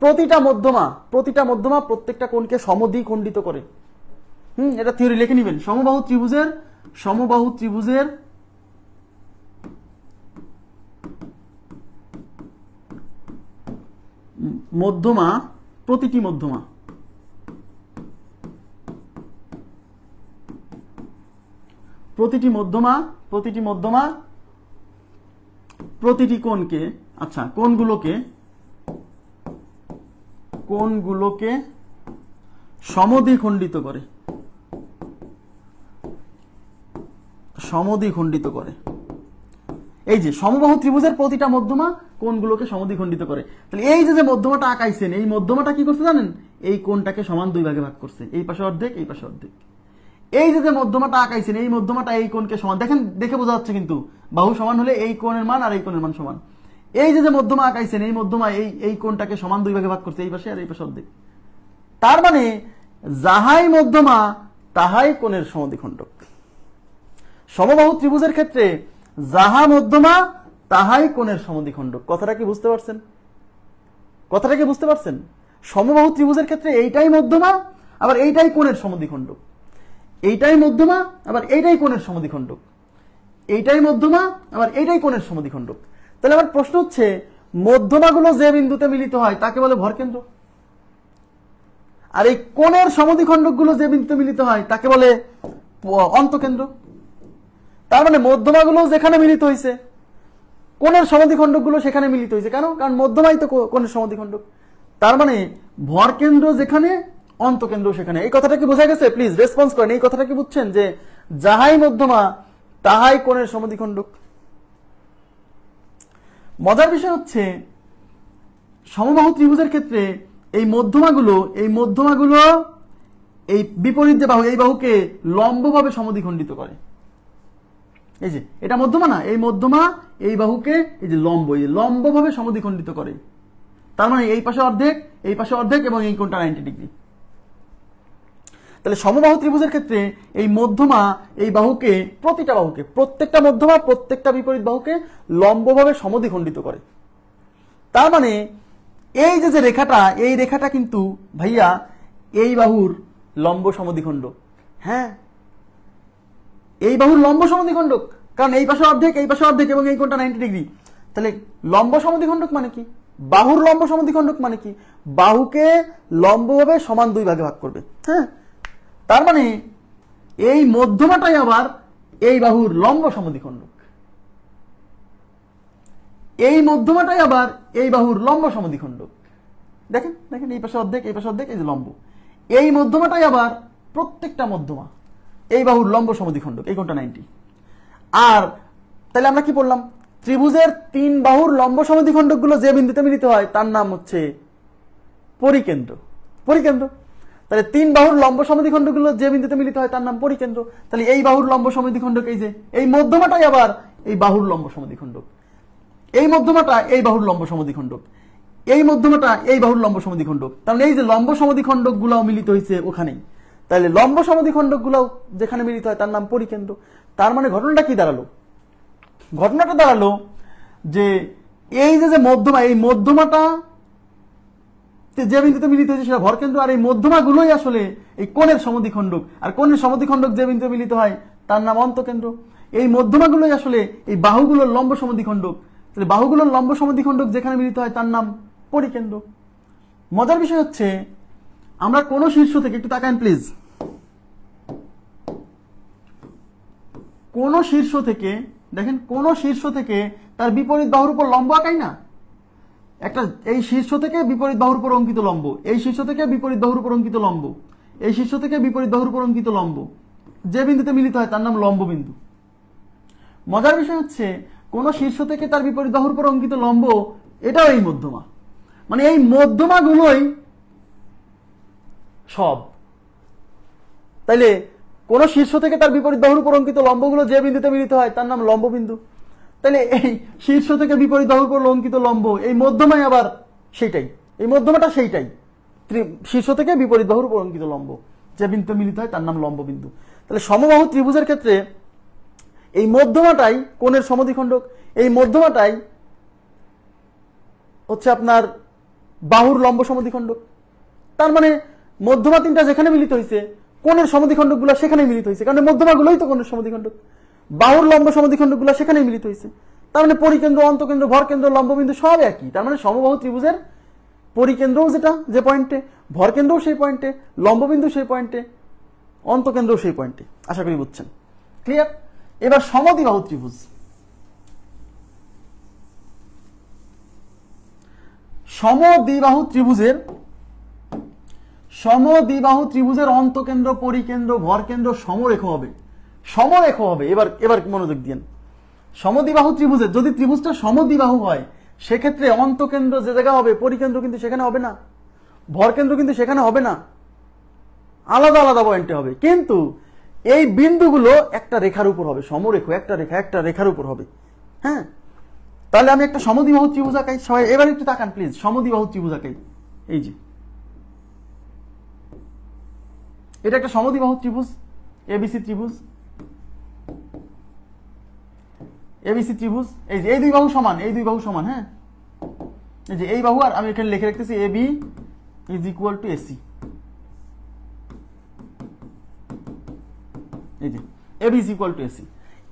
প্রতিটা মধ্যমা প্রত্যেকটা কোণকে সমদ্বিখণ্ডিত করে। এটা থিওরি, লিখে নেবেন। সমবাহু ত্রিভুজের মধ্যমা, প্রতিটি মধ্যমা প্রতিটি কোণকে, আচ্ছা কোণগুলোকে সমদ্বিখণ্ডিত করে। এই যে সমবাহু ত্রিভুজের প্রতিটা মধ্যমা কোণগুলোকে সমদ্বিখণ্ডিত করে। তাহলে এই যে মধ্যমাটা আঁকাইছেন, এই মধ্যমাটা কি করছে জানেন, এই কোণটাকে সমান দুই ভাগে ভাগ করছে, এই পাশে অর্ধেক, এই পাশে অর্ধেক। এই যে মধ্যমাটা আঁকাইছেন, এই মধ্যমাটা এই কোণকে সমান, দেখেন দেখে বোঝা যাচ্ছে কিন্তু বাহু সমান হলে এই কোণের মান আর এই কোণের মান সমান। এই যে মধ্যমা আঁকাইছেন, এই মধ্যমা এই কোণটাকে সমান দুই ভাগে ভাগ করছে, এই পাশে আর এই পাশে অর্ধেক। তার মানে যাহাই মধ্যমা তাহাই কোণের সমদ্বিখণ্ডক। সমবাহু ত্রিভুজের ক্ষেত্রে যাহা মধ্যমা তাহাই কোণের সমদ্বিখণ্ডক। কথাটা কি বুঝতে পারছেন? সমবাহু ত্রিভুজের ক্ষেত্রে এইটাই মধ্যমা, আবার এইটাই কোণের সমদ্বিখণ্ডক। এইটাই মধ্যমা, আবার এইটাই কোণের সমদ্বিখণ্ডক। এইটাই মধ্যমা, আবার এইটাই কোণের সমদ্বিখণ্ডক। তাহলে আমার প্রশ্ন হচ্ছে, মধ্যমাগুলো যে বিন্দুতে মিলিত হয় তাকে বলে ভরকেন্দ্র, আর এই কোণের সমদ্বিখণ্ডকগুলো যে বিন্দুতে মিলিত হয় তাকে বলে অন্তকেন্দ্র। তার মানে মধ্যমাগুলো যেখানে মিলিত হয়েছে, কোণের সমদ্বিখণ্ডকগুলো সেখানে মিলিত হয়েছে। কেন? কারণ মধ্যমাই তো কোণের সমদ্বিখণ্ডক। তার মানে ভরকেন্দ্র যেখানে, অন্তকেন্দ্র সেখানে। এই কথাটা কি বোঝা গেছে? প্লিজ রেসপন্স করেন। এই কথাটা কি বুঝছেন যে যাহাই মধ্যমা তাহাই কোণের সমদ্বিখণ্ডক? মজার বিষয় হচ্ছে, সমবাহু ত্রিভুজের ক্ষেত্রে এই মধ্যমাগুলো এই বিপরীত যে বাহু, এই বাহুকে লম্বভাবে সমদ্বিখণ্ডিত করে। এই যে এটা মধ্যমা না, এই মধ্যমা এই বাহুকে এই যে লম্বভাবে সমদ্বিখণ্ডিত করে। তার মানে এই পাশে অর্ধেক, এই পাশে অর্ধেক, এবং এই কোণটা 90 ডিগ্রি। তাহলে সমবাহু ত্রিভুজের ক্ষেত্রে এই মধ্যমা এই বাহুকে, প্রত্যেকটা মধ্যমা প্রত্যেকটা বিপরীত বাহুকে লম্বভাবে সমদ্বিখণ্ডিত করে। তার মানে এই যে রেখাটা, এই রেখাটা কিন্তু ভাইয়া এই বাহুর লম্ব সমদ্বিখণ্ডক। হ্যাঁ, এই বাহুর লম্ব সমদ্বিখণ্ডক, কারণ এই পাশে অর্ধেক, এই পাশে অর্ধেক, এবং এই কোণটা 90 ডিগ্রি। তাহলে লম্ব সমদ্বিখণ্ডক মানে কি? বাহুর লম্ব সমদ্বিখণ্ডক মানে কি? বাহুকে লম্বভাবে সমান দুই ভাগে ভাগ করবে। হ্যাঁ, তার মানে এই মধ্যমাটাই আবার এই বাহুর লম্ব সমদ্বিখণ্ডক, এই মধ্যমাটাই আবার এই বাহুর লম্ব সমদ্বিখণ্ডক। দেখেন দেখেন, এই পাশে অর্ধেক, এই পাশে অর্ধেক, এই যে লম্ব। এই মধ্যমাটাই আবার প্রত্যেকটা মধ্যমা এই বাহুর লম্ব সমদ্বিখণ্ডক, এই কোণটা 90। আর তাহলে আমরা কি বললাম, ত্রিভুজের তিন বাহুর লম্ব সমদ্বিখণ্ডকগুলো যে বিন্দুতে মিলিত হয় তার নাম হচ্ছে পরিকেন্দ্র। তাহলে তিন বাহুর লম্ব সমদ্বিখণ্ডকগুলো যে বিন্দুতে মিলিত হয় তার নাম পরিকেন্দ্র। তাহলে এই বাহুর লম্ব সমদ্বিখণ্ডক, এই যে এই মধ্যমাটাই আবার এই বাহুর লম্ব সমদ্বিখণ্ডক, এই মধ্যমাটা এই বাহুর লম্ব সমদ্বিখণ্ডক, এই মধ্যমাটা এই বাহুর লম্ব সমদ্বিখণ্ডক। তাহলে এই যে লম্ব সমদ্বিখণ্ডকগুলো মিলিত হয়েছে ওখানেই। তাহলে লম্ব সমদ্বিখণ্ডক গুলো যেখানে মিলিত হয় তার নাম পরিকেন্দ্র। তার মানে ঘটনাটা কি দাঁড়ালো? ঘটনাটা দাঁড়ালো যে এই যে মধ্যমা, এই মধ্যমাটা যে বিন্দুতে মিলিত হয়েছে সেটা ভরকেন্দ্র, আর এই মধ্যমাগুলোই আসলে এই কোণের সমদ্বিখণ্ডক, আর কোণের সমদ্বিখণ্ডক যে বিন্দুতে মিলিত হয় তার নাম অন্তকেন্দ্র। এই মধ্যমাগুলোই আসলে এই বাহুগুলোর লম্ব সমদ্বিখণ্ডক, তাহলে বাহুগুলোর লম্ব সমদ্বিখণ্ডক যেখানে মিলিত হয় তার নাম পরিকেন্দ্র। মজার বিষয় হচ্ছে আমরা কোন শীর্ষ থেকে, একটু তাকান প্লিজ, কোন শীর্ষ থেকে দেখেন, কোন শীর্ষ থেকে তার বিপরীত বাহুর উপর লম্ব আঁকাই না। একটা এই শীর্ষ থেকে বিপরীত বাহুর উপর অঙ্কিত লম্ব, এই শীর্ষ থেকে বিপরীত বাহুর উপর অঙ্কিত লম্ব, এই শীর্ষ থেকে বিপরীত বাহুর উপর অঙ্কিত লম্ব, যে বিন্দুতে মিলিত হয় তার নাম লম্ব বিন্দু। মজার বিষয় হচ্ছে কোন শীর্ষ থেকে তার বিপরীত বাহুর উপর অঙ্কিত লম্ব, এটাও এই মধ্যমা, মানে এই মধ্যমাগুলোই সব। তাইলে কোন শীর্ষ থেকে তার বিপরীত বাহুর উপর অঙ্কিত লম্বগুলো যে বিন্দুতে মিলিত হয় তার নাম লম্ব বিন্দু। তাহলে এই শীর্ষ থেকে বিপরীত বাহুর উপর অঙ্কিত লম্ব, এই মধ্যমাই আবার সেইটাই, এই মধ্যমাটা সেইটাই, শীর্ষ থেকে বিপরীত বাহুর উপর অঙ্কিত লম্ব যে বিন্দুতে মিলিত হয় তার নাম লম্ব বিন্দু। তাহলে সমবাহু ত্রিভুজের ক্ষেত্রে এই মধ্যমাটাই কোণের সমদ্বিখণ্ডক, এই মধ্যমাটাই হচ্ছে আপনার বাহুর লম্ব সমদ্বিখণ্ডক। তার মানে মধ্যমা তিনটা যেখানে মিলিত হয়েছে কোণের সমদ্বিখণ্ডক গুলা সেখানে মিলিত হয়েছে, কারণ মধ্যমাগুলোই তো কোণের সমদ্বিখণ্ডক। বাহুর লম্ব সমদ্বিখণ্ডক গুলা সেখানে মিলিত হয়েছে, তার মানে পরিকেন্দ্র, অন্তকেন্দ্র, ভরকেন্দ্র, লম্ববিন্দু সব একই। তার মানে সমবাহু ত্রিভুজের পরিকেন্দ্রও যেটা যে পয়েন্টে, ভরকেন্দ্রও সেই পয়েন্টে, লম্ববিন্দু সেই পয়েন্টে, অন্তকেন্দ্রও সেই পয়েন্টে। আশা করি বুঝছেন, ক্লিয়ার। এবার সমদ্বিবাহু ত্রিভুজ, সমদ্বিবাহু ত্রিভুজের অন্তকেন্দ্র, পরিকেন্দ্র, ভরকেন্দ্র সমরেখ হবে, সমরেখ হবে। এবার মনোযোগ দিন, সমদ্বিবাহু ত্রিভুজের যদি ত্রিভুজটা সমদ্বিবাহু হয় সেক্ষেত্রে অন্তকেন্দ্র যে জায়গা হবে পরিকেন্দ্র কিন্তু সেখানে হবে না, ভরকেন্দ্র কিন্তু সেখানে হবে না, আলাদা আলাদা পয়েন্টে হবে। কিন্তু এই বিন্দুগুলো একটা রেখার উপর হবে, সমরেখ, একটা রেখার উপর হবে। হ্যাঁ, তাহলে আমি একটা সমদ্বিবাহু ত্রিভুজ আঁকাই। সবাই এবার একটু তাকান প্লিজ, সমদ্বিবাহু ত্রিভুজ আঁকাই। এই যে এটা একটা সমদ্বিবাহু ত্রিভুজ, এবিসি ত্রিভুজ, এবিসি ত্রিভুজ। এই যে এই দুই বাহু সমান, এই দুই বাহু সমান। হ্যাঁ, এই যে এই বাহু, আর আমি এখানে লিখে রাখতেছি AB is equal to AC. এই যে AB is equal to AC.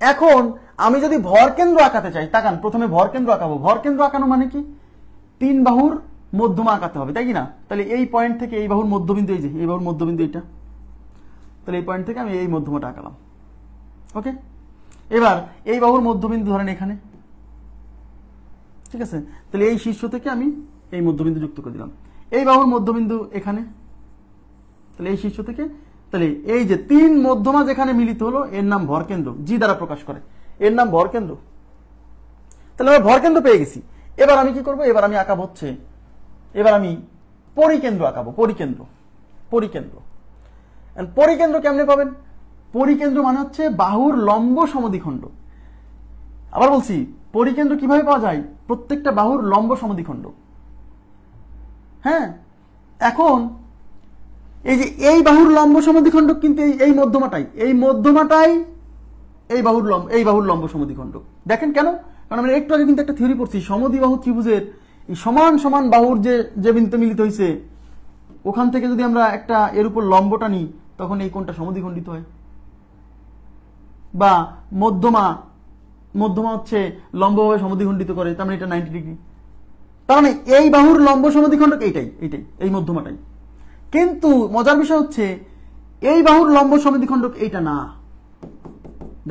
এখন আমি যদি ভরকেন্দ্র আঁকাতে চাই, তাকান, প্রথমে ভরকেন্দ্র আঁকাবো। ভরকেন্দ্র আঁকানো মানে কি? তিন বাহুর মধ্যমা আঁকাতে হবে, তাই কি না? তাহলে এই পয়েন্ট থেকে এই বাহুর মধ্যবিন্দু, এই যে এই বাহুর মধ্যবিন্দু এটা, তাহলে এই পয়েন্ট থেকে আমি এই মধ্যমাটা আঁকালাম। ওকে, এবার এই বাহুর মধ্যবিন্দু ধরেন এখানে, ঠিক আছে? তাহলে এই শীর্ষ থেকে আমি এই মধ্যবিন্দু যুক্ত করে দিলাম, এই বাহুর মধ্যবিন্দু এখানে, তাহলে এই শীর্ষ থেকে, তাহলে এই যে তিন মধ্যমা যেখানে মিলিত হলো এর নাম ভরকেন্দ্র, জি দ্বারা প্রকাশ করে, এর নাম ভরকেন্দ্র। তাহলে আমরা ভরকেন্দ্র পেয়ে গেছি। এবার আমি কি করব? এবার আমি আঁকাবো হচ্ছে, এবার আমি পরিকেন্দ্র আঁকাবো। পরিকেন্দ্র, পরিকেন্দ্র পরিকেন্দ্র কেমনে পাবেন? পরিকেন্দ্র মানে হচ্ছে বাহুর লম্ব সমদ্বিখণ্ডক। আবার বলছি, পরিকেন্দ্র কিভাবে পাওয়া যায়? প্রত্যেকটা বাহুর লম্ব সমদ্বিখণ্ডক। হ্যাঁ, এখন এই যে এই বাহুর লম্ব সমদ্বিখণ্ডক কিন্তু এই মধ্যমাটাই, এই বাহুর লম্ব সমদ্বিখণ্ডক। দেখেন কেন? কারণ আমরা একটু আগে কিন্তু একটা থিওরি পড়ছি, সমদ্বিবাহু ত্রিভুজের এই সমান সমান বাহুর যে বিন্দুতে মিলিত হয়েছে ওখান থেকে যদি আমরা একটা এর উপর লম্বটা নিই তখন এই কোণটা সমদ্বিখণ্ডিত হয়। বা মধ্যমা হচ্ছে লম্বভাবে সমদ্বিখণ্ডিত করে, তার মানে এটা 90 ডিগ্রি। তার মানে এই বাহুর লম্ব সমদ্বিখণ্ডক এইটাই, এই মধ্যমাটাই। কিন্তু মজার বিষয় হচ্ছে এই বাহুর লম্ব সমদ্বিখণ্ডক এইটা না।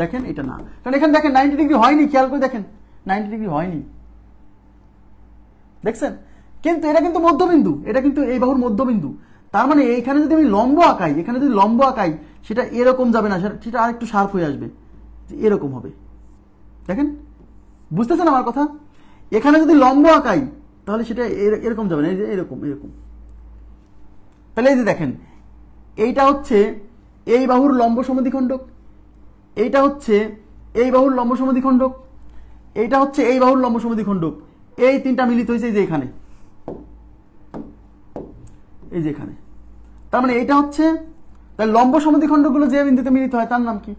দেখেন, এটা না, কারণ এখানে দেখেন 90 ডিগ্রি হয়নি, খেয়াল করে দেখেন 90 ডিগ্রি হয়নি, দেখছেন? কিন্তু এটা কিন্তু মধ্যবিন্দু, এটা কিন্তু এই বাহুর মধ্যবিন্দু। তার মানে এইখানে যদি আমি লম্ব আঁকাই, এখানে যদি লম্ব আঁকাই সেটা এরকম যাবে না, সেটা আর একটু শার্প হয়ে আসবে, এরকম হবে। দেখেন, বুঝতেছেন আমার কথা? এখানে যদি লম্ব আঁকাই তাহলে সেটা এরকম যাবে না, এই যে এরকম। তাহলে এই যে দেখেন, এইটা হচ্ছে এই বাহুর লম্ব সমদ্বিখণ্ডক, এইটা হচ্ছে এই বাহুর লম্ব সমদ্বিখণ্ডক, এইটা হচ্ছে এই বাহুর লম্ব সমদ্বিখণ্ডক। এই তিনটা মিলিত হয়েছে এই যে এখানে, এই যে এখানে। তার মানে এইটা হচ্ছে তাই লম্ব সমদ্বিখণ্ডকগুলো যে বিন্দুতে মিলিত হয় তার নাম কি?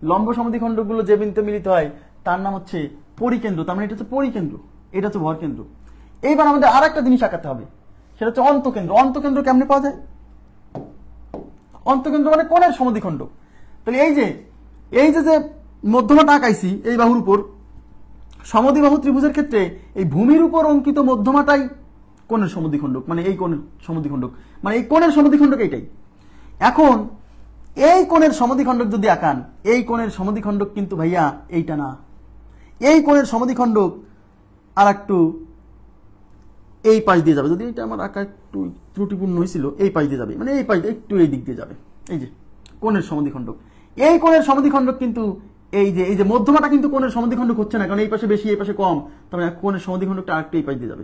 লম্ব সমদ্বিখণ্ডকগুলো যে বিন্দুতে মিলিত হয় তার নাম হচ্ছে পরিকেন্দ্র। তার মানে এটা হচ্ছে পরিকেন্দ্র, এটা হচ্ছে ভরকেন্দ্র। এইবার আমাদের আর একটা জিনিস আঁকাতে হবে, সেটা হচ্ছে অন্তকেন্দ্র। অন্তকেন্দ্র কেমনে পাওয়া যায়? অন্তকেন্দ্র মানে কোণের সমদ্বিখণ্ডক। তাহলে এই যে মধ্যমাটা আঁকাইছি এই বাহুর উপর, সমদ্বিবাহু ত্রিভুজের ক্ষেত্রে এই ভূমির উপর অঙ্কিত মধ্যমাটাই কোণের সমদ্বিখণ্ডক, মানে এই কোণের সমদ্বিখণ্ডক, মানে এই কোণের সমদ্বিখণ্ডক এইটাই। এখন এই কোণের সমদ্বিখণ্ডক যদি আঁকান, এই কোণের সমদ্বিখণ্ডক কিন্তু ভাইয়া এইটা না, এই কোণের সমদ্বিখণ্ডক আর একটু এই পাশ দিয়ে যাবে। যদি এটা আমার আঁকা একটু ত্রুটিপূর্ণ হয়েছিল, এই পাশ দিয়ে যাবে, মানে এই পাশ একটু এই দিক দিয়ে যাবে। এই যে কোণের সমদ্বিখণ্ডক, এই কোণের সমদ্বিখণ্ডক কিন্তু এই যে মধ্যমাটা কিন্তু কোণের সমদ্বিখণ্ডক হচ্ছে না, কারণ এই পাশে বেশি এই পাশে কম, তবে কোণের সমদ্বিখণ্ডকটা আরেকটু এই পাশ দিয়ে যাবে।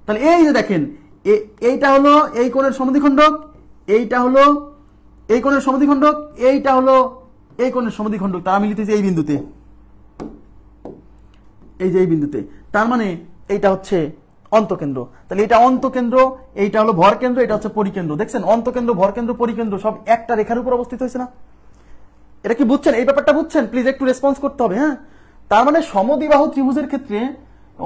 তাহলে এই যে দেখেন, এইটা হলো এই কোণের সমদ্বিখণ্ডক, এইটা হলো এই কোণের সমদ্বিখণ্ডক, এইটা হলো এই কোণের সমদ্বিখণ্ডক, তারা মিলিত হয়েছে এই বিন্দুতে, এই যে এই বিন্দুতে। তার মানে এইটা হচ্ছে অন্তকেন্দ্র। তাহলে এটা অন্তকেন্দ্র, এইটা হলো ভরকেন্দ্র, এটা হচ্ছে পরিকেন্দ্র। দেখছেন অন্তকেন্দ্র, ভরকেন্দ্র, পরিকেন্দ্র সব একটা রেখার উপর অবস্থিত হয়েছে না? এটা কি বুঝছেন? এই ব্যাপারটা বুঝছেন? প্লিজ একটু রেসপন্স করতে হবে। হ্যাঁ, তার মানে সমদ্বিবাহু ত্রিভুজের ক্ষেত্রে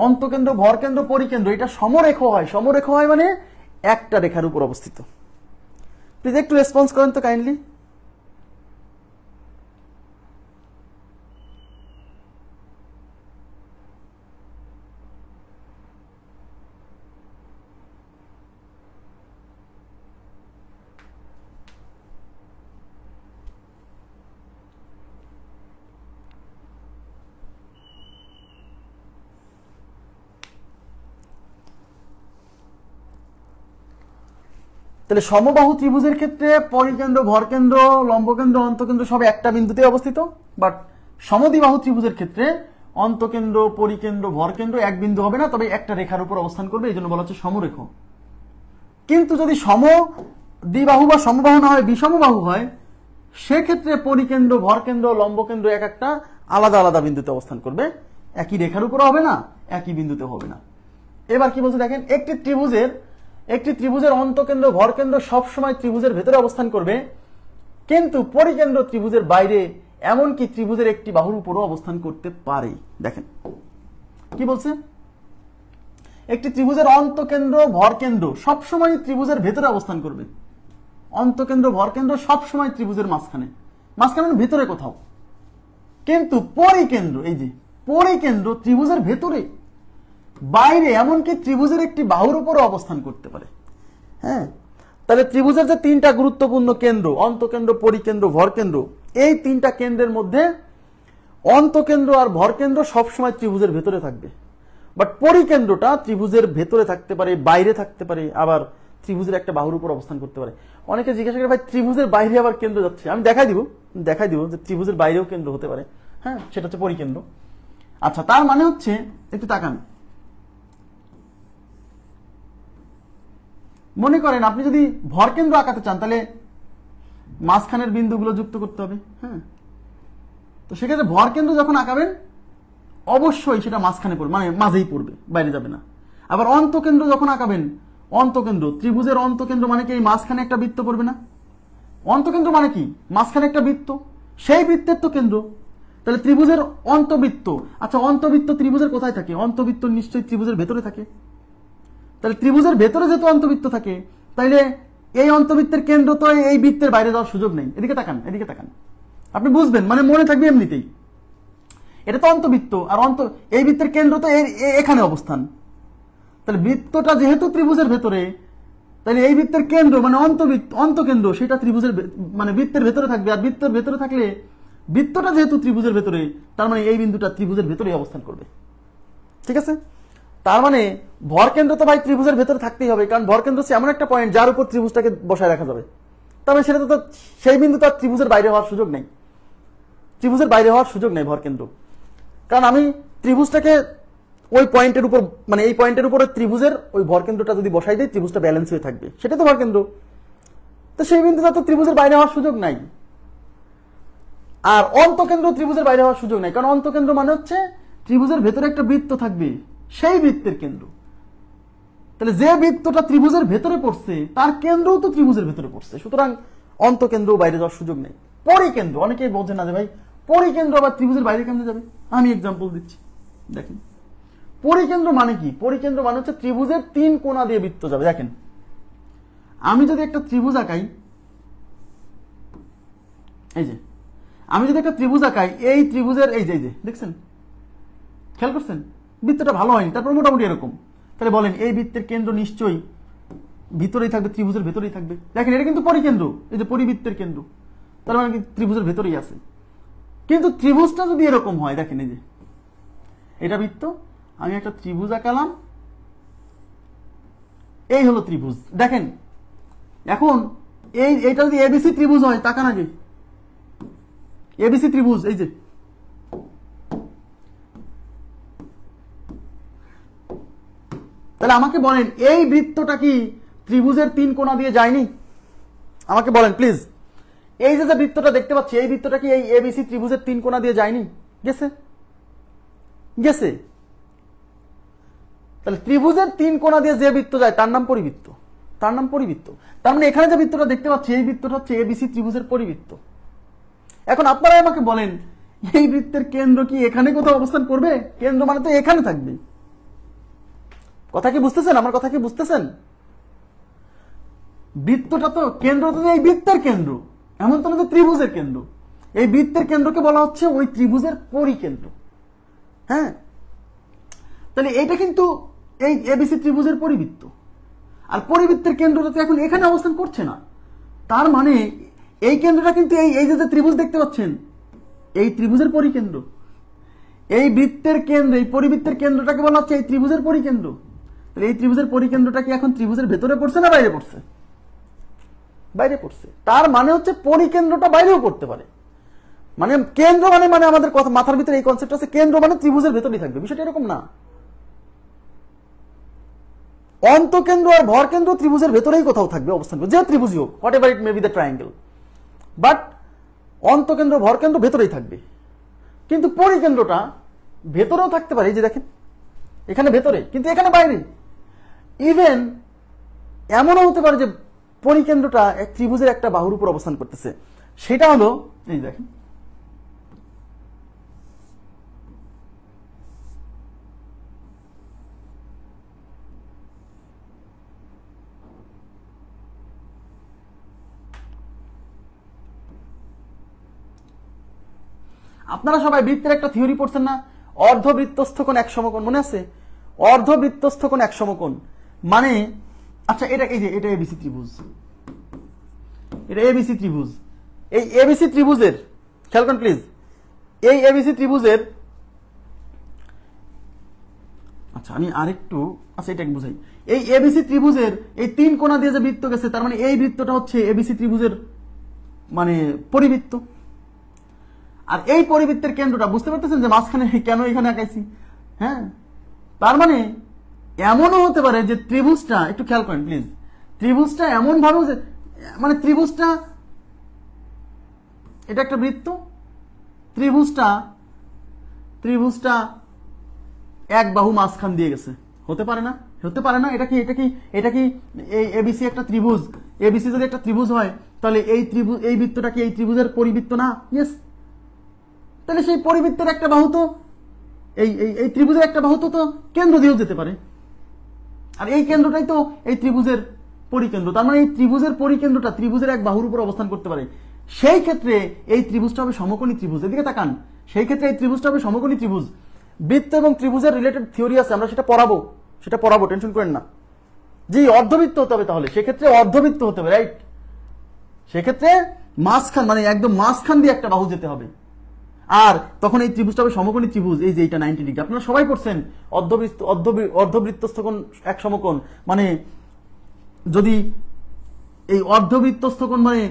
অন্তকেন্দ্র, ভরকেন্দ্র, পরিকেন্দ্র এটা সমরেখ হয়। সমরেখ হয় মানে একটা রেখার উপর অবস্থিত। প্লিজ একটু রেসপন্স করেন তো কাইন্ডলি। তাহলে সমবাহু ত্রিভুজের ক্ষেত্রে পরিকেন্দ্র, ভরকেন্দ্র, লম্বকেন্দ্র, অন্তকেন্দ্র সব একটা বিন্দুতে অবস্থিত। বাট সমদ্বিবাহু ত্রিভুজের ক্ষেত্রে অন্তকেন্দ্র, পরিকেন্দ্র, ভরকেন্দ্র এক বিন্দু হবে না, তবে একটা রেখার উপর অবস্থান করবে, এই জন্য বলা হচ্ছে সমরেখ। কিন্তু যদি সমদ্বিবাহু বা সমবাহু না হয়, বিষমবাহু হয়, সেক্ষেত্রে পরিকেন্দ্র, ভরকেন্দ্র, লম্বকেন্দ্র এক একটা আলাদা আলাদা বিন্দুতে অবস্থান করবে, একই রেখার উপর হবে না, একই বিন্দুতে হবে না। এবার কি বলছে দেখেন, একটি ত্রিভুজের অন্তকেন্দ্র, ভরকেন্দ্র সবসময় ত্রিভুজের ভেতরে অবস্থান করবে, কিন্তু পরিকেন্দ্র ত্রিভুজের বাইরে, এমনকি ত্রিভুজের একটি বাহুর উপরও অবস্থান করতে পারে। দেখেন কি বলছে, একটি ত্রিভুজের অন্তকেন্দ্র, ভরকেন্দ্র সবসময় ত্রিভুজের ভেতরে অবস্থান করবে। অন্তকেন্দ্র, ভরকেন্দ্র সবসময় ত্রিভুজের মাঝখানে, মাঝখানে ভেতরে কোথাও। কিন্তু পরিকেন্দ্র, এই যে পরিকেন্দ্র ত্রিভুজের ভেতরে, বাইরে, এমনকি ত্রিভুজের একটি বাহুর উপরও অবস্থান করতে পারে। হ্যাঁ, তাহলে ত্রিভুজের যে তিনটা গুরুত্বপূর্ণ কেন্দ্র, অন্তকেন্দ্র, পরিকেন্দ্র, ভরকেন্দ্র, এই তিনটা কেন্দ্রের মধ্যে অন্তকেন্দ্র আর ভরকেন্দ্র সবসময় ত্রিভুজের ভেতরে থাকবে। বাট পরিকেন্দ্রটা ত্রিভুজের ভেতরে থাকতে পারে, বাইরে থাকতে পারে, আবার ত্রিভুজের একটা বাহুর উপর অবস্থান করতে পারে। অনেকে জিজ্ঞাসা করে, ভাই ত্রিভুজের বাইরে আবার কেন্দ্র যাচ্ছে? আমি দেখাই দিব যে ত্রিভুজের বাইরেও কেন্দ্র হতে পারে। হ্যাঁ, সেটা হচ্ছে পরিকেন্দ্র। আচ্ছা, তার মানে হচ্ছে, একটু তাকান, মনে করেন আপনি যদি ভরকেন্দ্র আঁকাতে চান, তাহলে মাঝখানের বিন্দুগুলো যুক্ত করতে হবে। হ্যাঁ, তো সেক্ষেত্রে ভরকেন্দ্র যখন আঁকাবেন অবশ্যই সেটা মাঝখানে পড়বে, মানে মাঝেই পড়বে, বাইরে যাবে না। আবার অন্তকেন্দ্র যখন আঁকাবেন, অন্তকেন্দ্র, ত্রিভুজের অন্তকেন্দ্র মানে কি এই মাঝখানে একটা বৃত্ত পড়বে না? অন্তকেন্দ্র মানে কি? মাঝখানে একটা বৃত্ত, সেই বৃত্তের তো কেন্দ্র। তাহলে ত্রিভুজের অন্তবৃত্ত, আচ্ছা অন্তবৃত্ত ত্রিভুজের কোথায় থাকে? অন্তবৃত্ত নিশ্চয়ই ত্রিভুজের ভেতরে থাকে। তাহলে ত্রিভুজের ভেতরে যেহেতু অন্তবৃত্ত থাকে, তাইলে এই অন্তবৃত্তের কেন্দ্র তো এই বৃত্তের বাইরে যাওয়ার সুযোগ নেই। এদিকে তাকান, এদিকে তাকান, আপনি বুঝবেন, মানে মনে থাকবে এমনিতেই। এটা তো অন্তবৃত্ত, আর এই বৃত্তের কেন্দ্র তো এখানে অবস্থান। তাহলে বৃত্তটা যেহেতু ত্রিভুজের ভেতরে, তাহলে এই বৃত্তের কেন্দ্র মানে অন্তকেন্দ্র, সেটা ত্রিভুজের মানে বৃত্তের ভেতরে থাকবে। আর বৃত্তের ভেতরে থাকলে, বৃত্তটা যেহেতু ত্রিভুজের ভেতরে, তার মানে এই বিন্দুটা ত্রিভুজের ভেতরেই অবস্থান করবে। ঠিক আছে? তার মানে ভরকেন্দ্র তো ভাই ত্রিভুজের ভেতরে থাকতেই হবে, কারণ ভরকেন্দ্র হচ্ছে এমন একটা পয়েন্ট যার উপর ত্রিভুজটাকে বসায় রাখা যাবে। তবে সেটা তো সেই বিন্দু তো ত্রিভুজের বাইরে হওয়ার সুযোগ নেই, ত্রিভুজের বাইরে হওয়ার সুযোগ নেই ভরকেন্দ্র। কারণ আমি ত্রিভুজটাকে ওই পয়েন্টের উপর, মানে এই পয়েন্টের উপরে ত্রিভুজের ওই ভরকেন্দ্রটা যদি বসাই দিই, ত্রিভুজটা ব্যালেন্স হয়ে থাকবে, সেটা তো ভরকেন্দ্র। তো সেই বিন্দুটা তো ত্রিভুজের বাইরে হওয়ার সুযোগ নাই। আর অন্তকেন্দ্র ত্রিভুজের বাইরে হওয়ার সুযোগ নাই, কারণ অন্তকেন্দ্র মানে হচ্ছে ত্রিভুজের ভেতরে একটা বৃত্ত থাকবে, সেই বৃত্তের কেন্দ্র। তাহলে যে বৃত্তটা ত্রিভুজের ভেতরে পড়ছে তার কেন্দ্রও তো ত্রিভুজের ভেতরে পড়ছে, সুতরাং অন্তকেন্দ্র বাইরে যাওয়ার সুযোগ নেই। পরিকেন্দ্র, অনেকেই বলছে না যে ভাই পরিকেন্দ্র আবার ত্রিভুজের বাইরে কেমনে যাবে। আমি এক্সাম্পল দিচ্ছি, দেখেন পরিকেন্দ্র মানে কি। পরিকেন্দ্র মানে হচ্ছে ত্রিভুজের 3 কোণা দিয়ে বৃত্ত যাবে। দেখেন আমি যদি একটা ত্রিভুজ আঁকাই, এই যে আমি যদি একটা ত্রিভুজ আঁকাই, এই ত্রিভুজের এই যে দেখছেন, খেয়াল করছেন বৃত্তটা ভালো হয়নি, তারপর মোটামুটি এরকম। তাহলে বলেন এই বৃত্তের কেন্দ্র নিশ্চয়ই ভিতরেই থাকবে, ত্রিভুজের ভেতরেই থাকবে। দেখেন এটা কিন্তু পরিকেন্দ্র, এই যে পরিবৃত্তের কেন্দ্র, তার মানে ত্রিভুজের ভেতরেই আছে। কিন্তু ত্রিভুজটা যদি এরকম হয়, দেখেন এই যে এটা বৃত্ত, আমি একটা ত্রিভুজ আঁকালাম, এই হলো ত্রিভুজ। দেখেন এখন এইটা যদি এবিসি ত্রিভুজ হয়, তাকান আগে এবিসি ত্রিভুজ, এই যে তাহলে আমাকে বলেন এই বৃত্তটা কি ত্রিভুজের 3 কোণা দিয়ে যায়নি? আমাকে বলেন প্লিজ, এই যে বৃত্তটা দেখতে পাচ্ছি, এই বৃত্তটা কি এই এবিসি ত্রিভুজের 3 কোণা দিয়ে যায়নি? গেছে গেছে। তাহলে ত্রিভুজের 3 কোণা দিয়ে যে বৃত্ত যায় তার নাম পরিবৃত্ত, তার নাম পরিবৃত্ত। তার মানে এখানে যে বৃত্তটা দেখতে পাচ্ছি, এই বৃত্তটা হচ্ছে এবিসি ত্রিভুজের পরিবৃত্ত। এখন আপনারা আমাকে বলেন এই বৃত্তের কেন্দ্র কি এখানে কোথাও অবস্থান করবে? কেন্দ্র মানে তো এখানে থাকবে। কথা কি বুঝতেছেন? আমার কথা কি বুঝতেছেন? বৃত্তটা তো কেন্দ্র তো এই বৃত্তের কেন্দ্র, এমন তো না যে ত্রিভুজের কেন্দ্র। এই বৃত্তের কেন্দ্রকে বলা হচ্ছে ওই ত্রিভুজের পরিকেন্দ্র। হ্যাঁ, তাহলে এটা কিন্তু এই এবিসি ত্রিভুজের পরিবৃত্ত, আর পরিবৃত্তের কেন্দ্রটা তো এখন এখানে অবস্থান করছে না। তার মানে এই কেন্দ্রটা কিন্তু এই যে ত্রিভুজ দেখতে পাচ্ছেন, এই ত্রিভুজের পরিকেন্দ্র। এই বৃত্তের কেন্দ্র, এই পরিবৃত্তের কেন্দ্রটাকে বলা হচ্ছে এই ত্রিভুজের পরিকেন্দ্র। তাহলে এই ত্রিভুজের পরিকেন্দ্রটা কি এখন ত্রিভুজের ভেতরে পড়ছে না বাইরে পড়ছে? বাইরে পড়ছে। তার মানে হচ্ছে পরিকেন্দ্রটা বাইরেও পড়তে পারে। মানে কেন্দ্র মানে আমাদের কথা মাথার ভিতরে এই কনসেপ্ট আছে, কেন্দ্র মানে ত্রিভুজের ভেতরেই থাকবে। বিষয়টা এরকম না। অন্তকেন্দ্র আর ভরকেন্দ্র ত্রিভুজের ভেতরেই কোথাও থাকবে, অবস্থান করবে, যে ত্রিভুজই হোক, whatever it may be the triangle, but অন্তকেন্দ্র ভরকেন্দ্র ভেতরেই থাকবে। কিন্তু পরিকেন্দ্রটা ভেতরেও থাকতে পারে, এই যে দেখেন এখানে ভেতরে, কিন্তু এখানে বাইরে। ইভেন এমনও হতে পারে যে পরিকেন্দ্রটা এক ত্রিভুজের একটা বাহুর উপর অবস্থান করতেছে। সেটা হলো এই দেখেন, আপনারা সবাই বৃত্তের একটা থিওরি পড়ছেন না, অর্ধবৃত্তস্থ কোণ এক সমকোণ, মনে আছে? অর্ধবৃত্তস্থ কোণ এক সমকোণ মানে, আচ্ছা এটা এই যে এটা এবিসি ত্রিভুজ, এটা এবিসি ত্রিভুজ। এই এবিসি ত্রিভুজের, খেয়াল করুন প্লিজ, এই এবিসি ত্রিভুজের, আচ্ছা আমি আরেকটু, আচ্ছা এটা বুঝাই। এই এবিসি ত্রিভুজের এই 3 কোণা দিয়ে যে বৃত্ত গেছে, তার মানে এই বৃত্তটা হচ্ছে এবিসি ত্রিভুজের মানে পরিবৃত্ত। আর এই পরিবৃত্তের কেন্দ্রটা বুঝতে পারতেছেন যে মাঝখানে কেন এখানে আঁকাইছি? হ্যাঁ, তার মানে এমনও হতে পারে যে ত্রিভুজটা, একটু খেয়াল করেন প্লিজ, ত্রিভুজটা এমন ভাবে যে মানে ত্রিভুজটা এটা একটা বৃত্ত, ত্রিভুজটা এক বাহু মাঝখান দিয়ে গেছে, হতে পারে না? হতে পারে না। এটা কি এই এবিসি একটা ত্রিভুজ, এবিসি যদি একটা ত্রিভুজ হয়, তাহলে এই বৃত্তটা কি এই ত্রিভুজের পরিবৃত্ত না? ইয়েস। তাহলে সেই পরিবৃত্তের একটা বাহু তো এই ত্রিভুজের একটা বাহু তো কেন্দ্র দিয়েও যেতে পারে, আর এই কেন্দ্রটাই তো এই ত্রিভুজের পরিকেন্দ্র। তার মানে এই ত্রিভুজের পরিকেন্দ্রটা ত্রিভুজের এক বাহুর উপর অবস্থান করতে পারে। সেই ক্ষেত্রে এই ত্রিভুজটা হবে সমকোণী ত্রিভুজ। এদিকে তাকান, সেই ক্ষেত্রে এই ত্রিভুজটা হবে সমকোণী ত্রিভুজ। বৃত্ত এবং ত্রিভুজের রিলেটেড থিওরি আছে, আমরা সেটা পড়াবো, টেনশন করেন না। জি, অর্ধবৃত্ত হতে হবে, তাহলে সেক্ষেত্রে অর্ধবৃত্ত হতে হবে, রাইট? সেক্ষেত্রে মাঝখান মানে একদম মাঝখান দিয়ে একটা বাহু যেতে হবে, আর তখন এই ত্রিভুজটা হবে সমকোণী ত্রিভুজ। এই যে এটা 90 ডিগ্রি, আপনারা সবাই পড়ছেন। অর্ধবৃত্তস্থ কোণ এক সমকোণ মানে যদি এই অর্ধবৃত্তস্থ কোণ মানে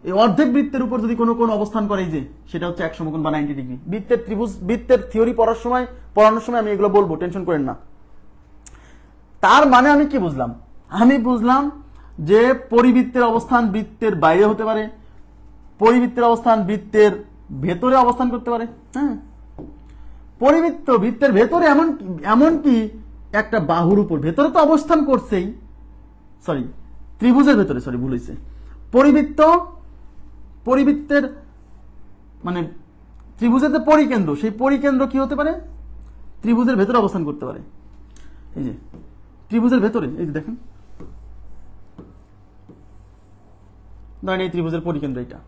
এই অর্ধেক বৃত্তের উপর যদি কোনো কোণ অবস্থান করে, যে সেটা হচ্ছে এক সমকোণ বা 90 ডিগ্রি। বৃত্তের থিওরি পড়ানোর সময় আমি এগুলো বলবো, টেনশন করেন না। তার মানে আমি কি বুঝলাম? আমি বুঝলাম যে পরিবৃত্তের অবস্থান বৃত্তের বাইরে হতে পারে, পরিবৃত্তের অবস্থান বৃত্তের ভেতরে অবস্থান করতে পারে। হ্যাঁ, পরিবৃত্ত বৃত্তের ভেতরে এমনকি একটা বাহুর উপর, ভেতরে তো অবস্থান করছেই, সরি ত্রিভুজের ভেতরে, সরি ভুল হয়েছে, পরিবৃত্তের মানে ত্রিভুজের যে পরিকেন্দ্র, সেই পরিকেন্দ্র কি হতে পারে, ত্রিভুজের ভেতরে অবস্থান করতে পারে। এই যে ত্রিভুজের ভেতরে, এই যে দেখেন, ধরেন এই ত্রিভুজের পরিকেন্দ্র এটা,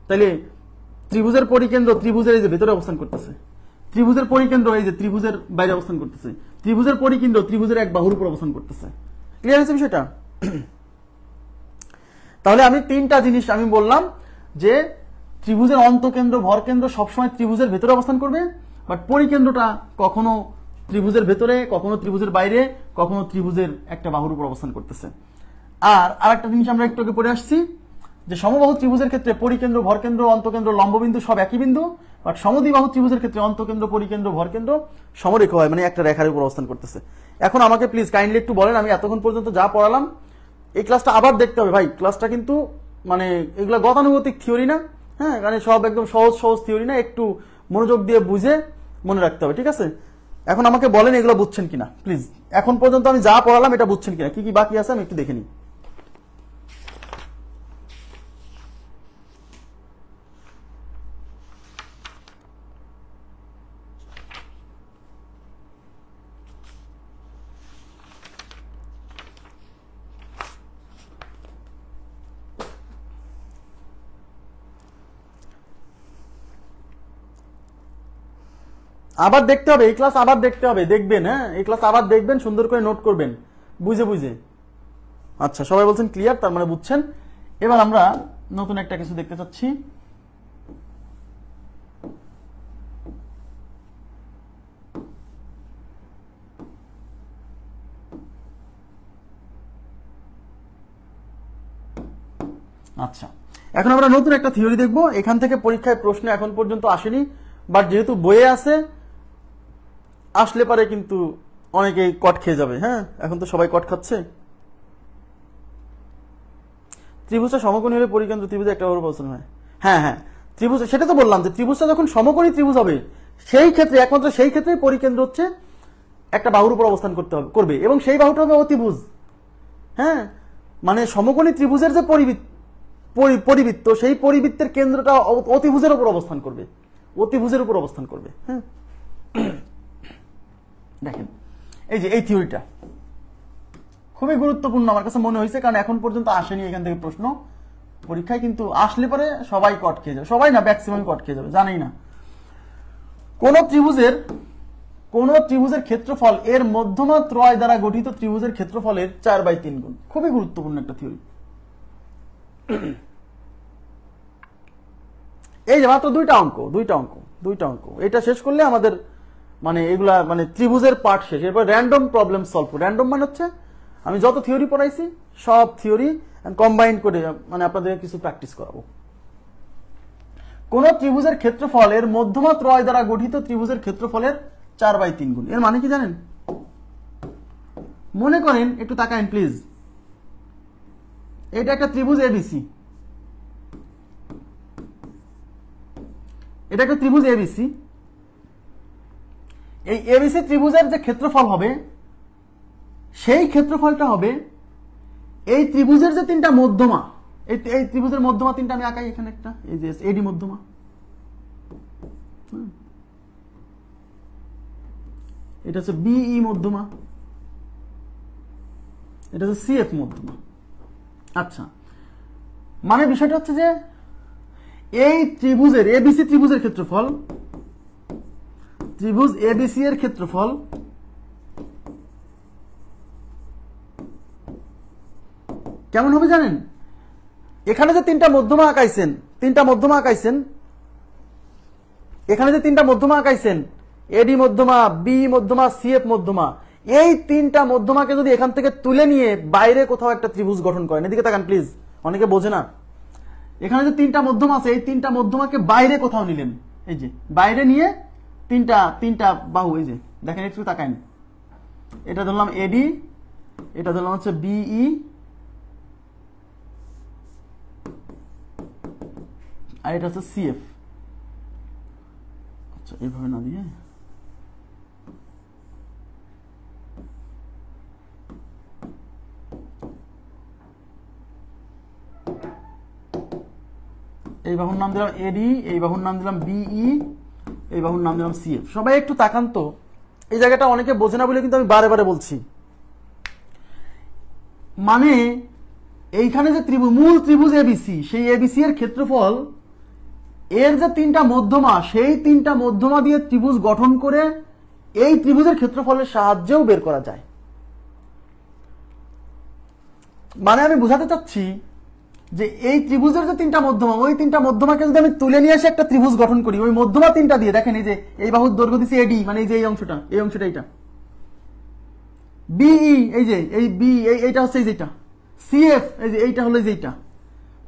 তাইলে ত্রিভুজের পরিকেন্দ্র ত্রিভুজের এই যে ভেতরে অবস্থান করতেছে, ত্রিভুজের পরিকেন্দ্র এই যে ত্রিভুজের বাইরে অবস্থান করতেছে, ত্রিভুজের পরিকেন্দ্র ত্রিভুজের এক বাহুর উপর অবস্থান করতেছে। ক্লিয়ার হয়েছে বিষয়টা? তাহলে আমি তিনটা জিনিস আমি বললাম যে ত্রিভুজের অন্তকেন্দ্র ভরকেন্দ্র সবসময় ত্রিভুজের ভেতরে অবস্থান করবে, বাট পরিকেন্দ্রটা কখনো ত্রিভুজের ভেতরে, কখনো ত্রিভুজের বাইরে, কখনো ত্রিভুজের একটা বাহুর উপর অবস্থান করতেছে। আর আরেকটা জিনিস আমরা একটু আগে পড়ে আসছি যে সমবাহু ত্রিভুজের ক্ষেত্রে পরিকেন্দ্র ভরকেন্দ্র অন্তকেন্দ্র লম্ববিন্দু সব একই বিন্দু, বাট সমদ্বিবাহু ত্রিভুজের ক্ষেত্রে অন্তকেন্দ্র পরিকেন্দ্র ভরকেন্দ্র সমরেখা হয়, মানে একটা রেখার উপর অবস্থান করতেছে। এখন আমাকে প্লিজ কাইন্ডলি একটু বলেন, আমি এতক্ষণ পর্যন্ত যা পড়ালাম এই ক্লাসটা আবার দেখতে হবে ভাই। ক্লাসটা কিন্তু মানে এগুলা গতানুগতিক থিওরি না, হ্যাঁ, মানে সব একদম সহজ সহজ থিওরি না, একটু মনোযোগ দিয়ে বুঝে মনে রাখতে হবে, ঠিক আছে? এখন আমাকে বলেন এগুলো বুঝছেন কিনা প্লিজ, এখন পর্যন্ত আমি যা পড়ালাম এটা বুঝছেন কিনা, কি কি বাকি আছে আমি একটু দেখে নিই। আবার দেখতে হবে এই ক্লাস, আবার দেখতে হবে, দেখবেন, হ্যাঁ এই ক্লাস আবার দেখবেন, সুন্দর করে নোট করবেন বুঝে বুঝে। আচ্ছা সবাই বলছেন ক্লিয়ার, তার মানে বুঝছেন। এবার আমরা নতুন একটা কিছু দেখতে চাচ্ছি। আচ্ছা এখন আমরা নতুন একটা থিওরি দেখব। এখান থেকে পরীক্ষায় প্রশ্ন এখন পর্যন্ত আসেনি, বাট যেহেতু বইয়ে আছে আসলে পারে কিন্তু অনেকেই কট খেয়ে যাবে। হ্যাঁ এখন তো সবাই কট খাচ্ছে। ত্রিভুজটা সমকোণী হলে পরিকেন্দ্র ত্রিভুজে একটা বাহুর অবস্থান হয়। হ্যাঁ হ্যাঁ ত্রিভুজ, সেটা তো বললাম যে ত্রিভুজটা যখন সমকোণী ত্রিভুজ হবে সেই ক্ষেত্রে একমাত্র সেই ক্ষেত্রে পরিকেন্দ্র হচ্ছে একটা বাহুর উপর অবস্থান করবে এবং সেই বাহুটা হবে অতিভুজ। হ্যাঁ মানে সমকোণী ত্রিভুজের যে পরিবৃত্ত সেই পরিবৃত্তের কেন্দ্রটা অতিভুজের উপর অবস্থান করবে, অতিভুজের উপর অবস্থান করবে। হ্যাঁ দেখেন এই যে এই থিওরিটা খুবই গুরুত্বপূর্ণ আমার কাছে মনে হয়েছে, কারণ এখন পর্যন্ত আসেনি এখান থেকে প্রশ্ন পরীক্ষায়, কিন্তু আসলে পরে সবাই কট খেয়ে যাবে, সবাই না ম্যাক্সিমাম কট খেয়ে যাবে, জানেই না। কোন ত্রিভুজের ক্ষেত্রফল এর মধ্যমা ত্রয় দ্বারা গঠিত ত্রিভুজের ক্ষেত্রফলের 4/3 গুণ। খুবই গুরুত্বপূর্ণ একটা থিওরি। এই যে মাত্র দুইটা অঙ্ক, এটা শেষ করলে আমাদের মানে এগুলা মানে ত্রিভুজের পার্ট শেষ। এরপর র্যান্ডম প্রবলেম সলভ। র্যান্ডম মানে হচ্ছে আমি যত থিওরি পড়াইছি সব থিওরি কম্বাইন করে মানে আপনাদের কিছু প্র্যাকটিস করাবো। কোন ত্রিভুজের ক্ষেত্রফল এর মধ্যমা ত্রয় দ্বারা গঠিত ত্রিভুজের ক্ষেত্রফলের 4/3 গুণ। এর মানে কি জানেন? মনে করেন, একটু তাকায়েন প্লিজ, এটা একটা ত্রিভুজ এবিসি, এটা একটা ত্রিভুজ এবিসি। এই এবিসি ত্রিভুজের যে ক্ষেত্রফল হবে সেই ক্ষেত্রফলটা হবে এই ত্রিভুজের যে তিনটা মধ্যমা, এই ত্রিভুজের মধ্যমা তিনটা আমি আঁকাই এখানে একটা, এই যে এডি মধ্যমা, এটা হচ্ছে বিই মধ্যমা, এটা হচ্ছে সিএফ মধ্যমা। আচ্ছা মানে বিষয়টা হচ্ছে যে এই ত্রিভুজের এবিসি ত্রিভুজের ক্ষেত্রফল, ত্রিভুজ এবিসি এর ক্ষেত্রফল কেমন হবে জানেন? এখানে যে তিনটা মধ্যমা আঁকাইছেন, এখানে যে তিনটা মধ্যমা আঁকাইছেন, এডি মধ্যমা, বি মধ্যমা, সিএফ মধ্যমা, এই তিনটা মধ্যমাকে যদি এখান থেকে তুলে নিয়ে বাইরে কোথাও একটা ত্রিভুজ গঠন করেন, এদিকে তাকান প্লিজ, অনেকে বোঝে না। এখানে যে তিনটা মধ্যমা আছে, এই তিনটা মধ্যমাকে বাইরে কোথাও নিলেন, এই যে বাইরে নিয়ে তিনটা বাহু, এই যে দেখেন একটু তাকান, এটা ধরলাম এডি, এটা ধরলাম হচ্ছে বিই, আর এটা হচ্ছে সিএফ। আচ্ছা এইভাবে না দিয়ে এই বাহুর নাম দিলাম এডি, এই বাহুর নাম দিলাম বিই, এই বাহুর নাম দিলাম সিএফ। সবাই একটু তাকান তো, এই জায়গাটা অনেকে বোঝে না বলে কিন্তু আমি বারে বারে বলছি। মানে এইখানে যে ত্রিভুজ, মূল ত্রিভুজ এবিসি, সেই এবিসি এর ক্ষেত্রফল এর যে তিনটা মধ্যমা, সেই তিনটা মধ্যমা দিয়ে ত্রিভুজ গঠন করে এই ত্রিভুজের ক্ষেত্রফলের সাহায্যেও বের করা যায়। মানে আমি বোঝাতে চাচ্ছি যে এই ত্রিভুজের যে তিনটা মধ্যমা, ওই তিনটা মধ্যমাকে যদি আমি তুলে নিয়ে এসে একটা ত্রিভুজ গঠন করি, ওই মধ্যমা তিনটা দিয়ে, দেখেন এই যে এই বাহুর দৈর্ঘ্য দিছি এডি, মানে এই যে এই অংশটা, এই অংশটা এইটা, বিই এই যে এই বি, এইটা হচ্ছে এই যেটা, সিএফ এই যে এইটা হলো এই যে এইটা,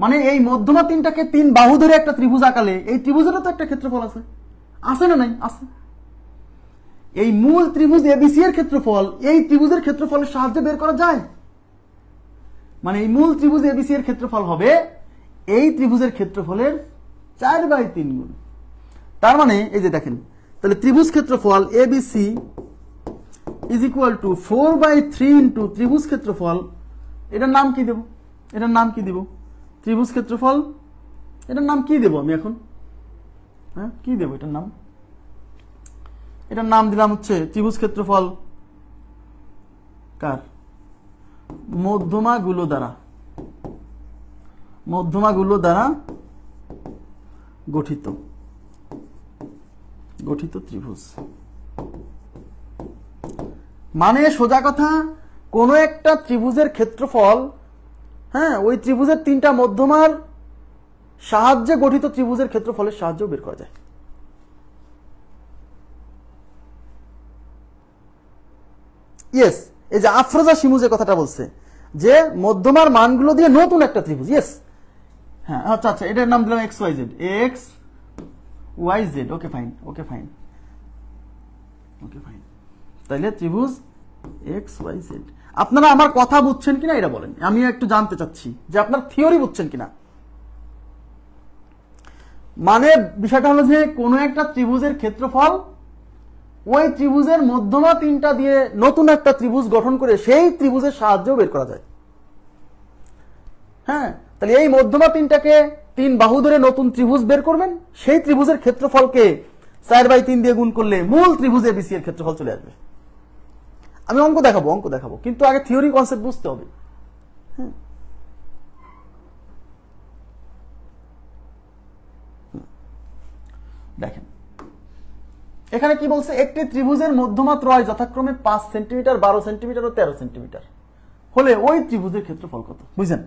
মানে এই মধ্যমা তিনটাকে তিন বাহু ধরে একটা ত্রিভুজ আঁকালে এই ত্রিভুজেরও তো একটা ক্ষেত্রফল আছে, আছে না নাই? আছে। এই মূল ত্রিভুজ এবিসি এর ক্ষেত্রফল এই ত্রিভুজের ক্ষেত্রফলের সাহায্যে বের করা যায়। মানে এই মূল ত্রিভুজ এবিসি এর ক্ষেত্রফল হবে এই ত্রিভুজের ক্ষেত্রফলের 4/3 গুণ। তার মানে এই যে দেখেন, তাহলে ত্রিভুজ ক্ষেত্রফল ABC is equal two 4/3 into ত্রিভুজ ক্ষেত্রফল, এটার নাম কি দেব? এটার নাম কি দিব? ত্রিভুজ ক্ষেত্রফল, এটার নাম কি দেব আমি এখন? হ্যাঁ, কি দেব এটার নাম? এটার নাম দিলাম হচ্ছে ত্রিভুজ ক্ষেত্রফল কার? মধ্যমাগুলো দ্বারা, মধ্যমাগুলো দ্বারা গঠিত ত্রিভুজ। মানে সোজা কথা, কোন একটা ত্রিভুজের ক্ষেত্রফল, হ্যাঁ, ওই ত্রিভুজের তিনটা মধ্যমার সাহায্যে গঠিত ত্রিভুজের ক্ষেত্রফলের সাহায্যে বের করা যায়। ইয়েস, এই যে আফরোজা শিমু যে কথাটা বলছে যে মধ্যমার মানগুলো দিয়ে নতুন একটা ত্রিভুজ, ইয়েস, হ্যাঁ, আচ্ছা আচ্ছা, এটার নাম দিলাম X Y Z, X Y Z, okay fine, okay fine, okay fine. তাইলে ত্রিভুজ এক্স ওয়াই জেড। আপনারা আমার কথা বুঝছেন কিনা এটা বলেন, আমি একটু জানতে চাচ্ছি যে আপনার থিওরি বুঝছেন কিনা। মানে বিষয়টা হলো যে কোনো একটা ত্রিভুজের ক্ষেত্রফল ওই ত্রিভুজের মধ্যমা তিনটা দিয়ে নতুন একটা ত্রিভুজ গঠন করে সেই ত্রিভুজের সাহায্যেও বের করা যায়। হ্যাঁ, তাহলে এই মধ্যমা তিনটাকে তিন বাহু ধরে নতুন ত্রিভুজ বের করবেন, সেই ত্রিভুজের ক্ষেত্রফলকে 4/3 দিয়ে গুণ করলে মূল ত্রিভুজ এবিসি এর ক্ষেত্রফল চলে আসবে। আমি অঙ্ক দেখাবো, কিন্তু আগে থিওরি কনসেপ্ট বুঝতে হবে। হ্যাঁ, দেখেন এখানে কি বলছে, একটি ত্রিভুজের মধ্যমা ত্রয় যথাক্রমে 5 সেন্টিমিটার, 12 সেন্টিমিটার ও 13 সেন্টিমিটার হলে ওই ত্রিভুজের ক্ষেত্রফল কত? বুঝছেন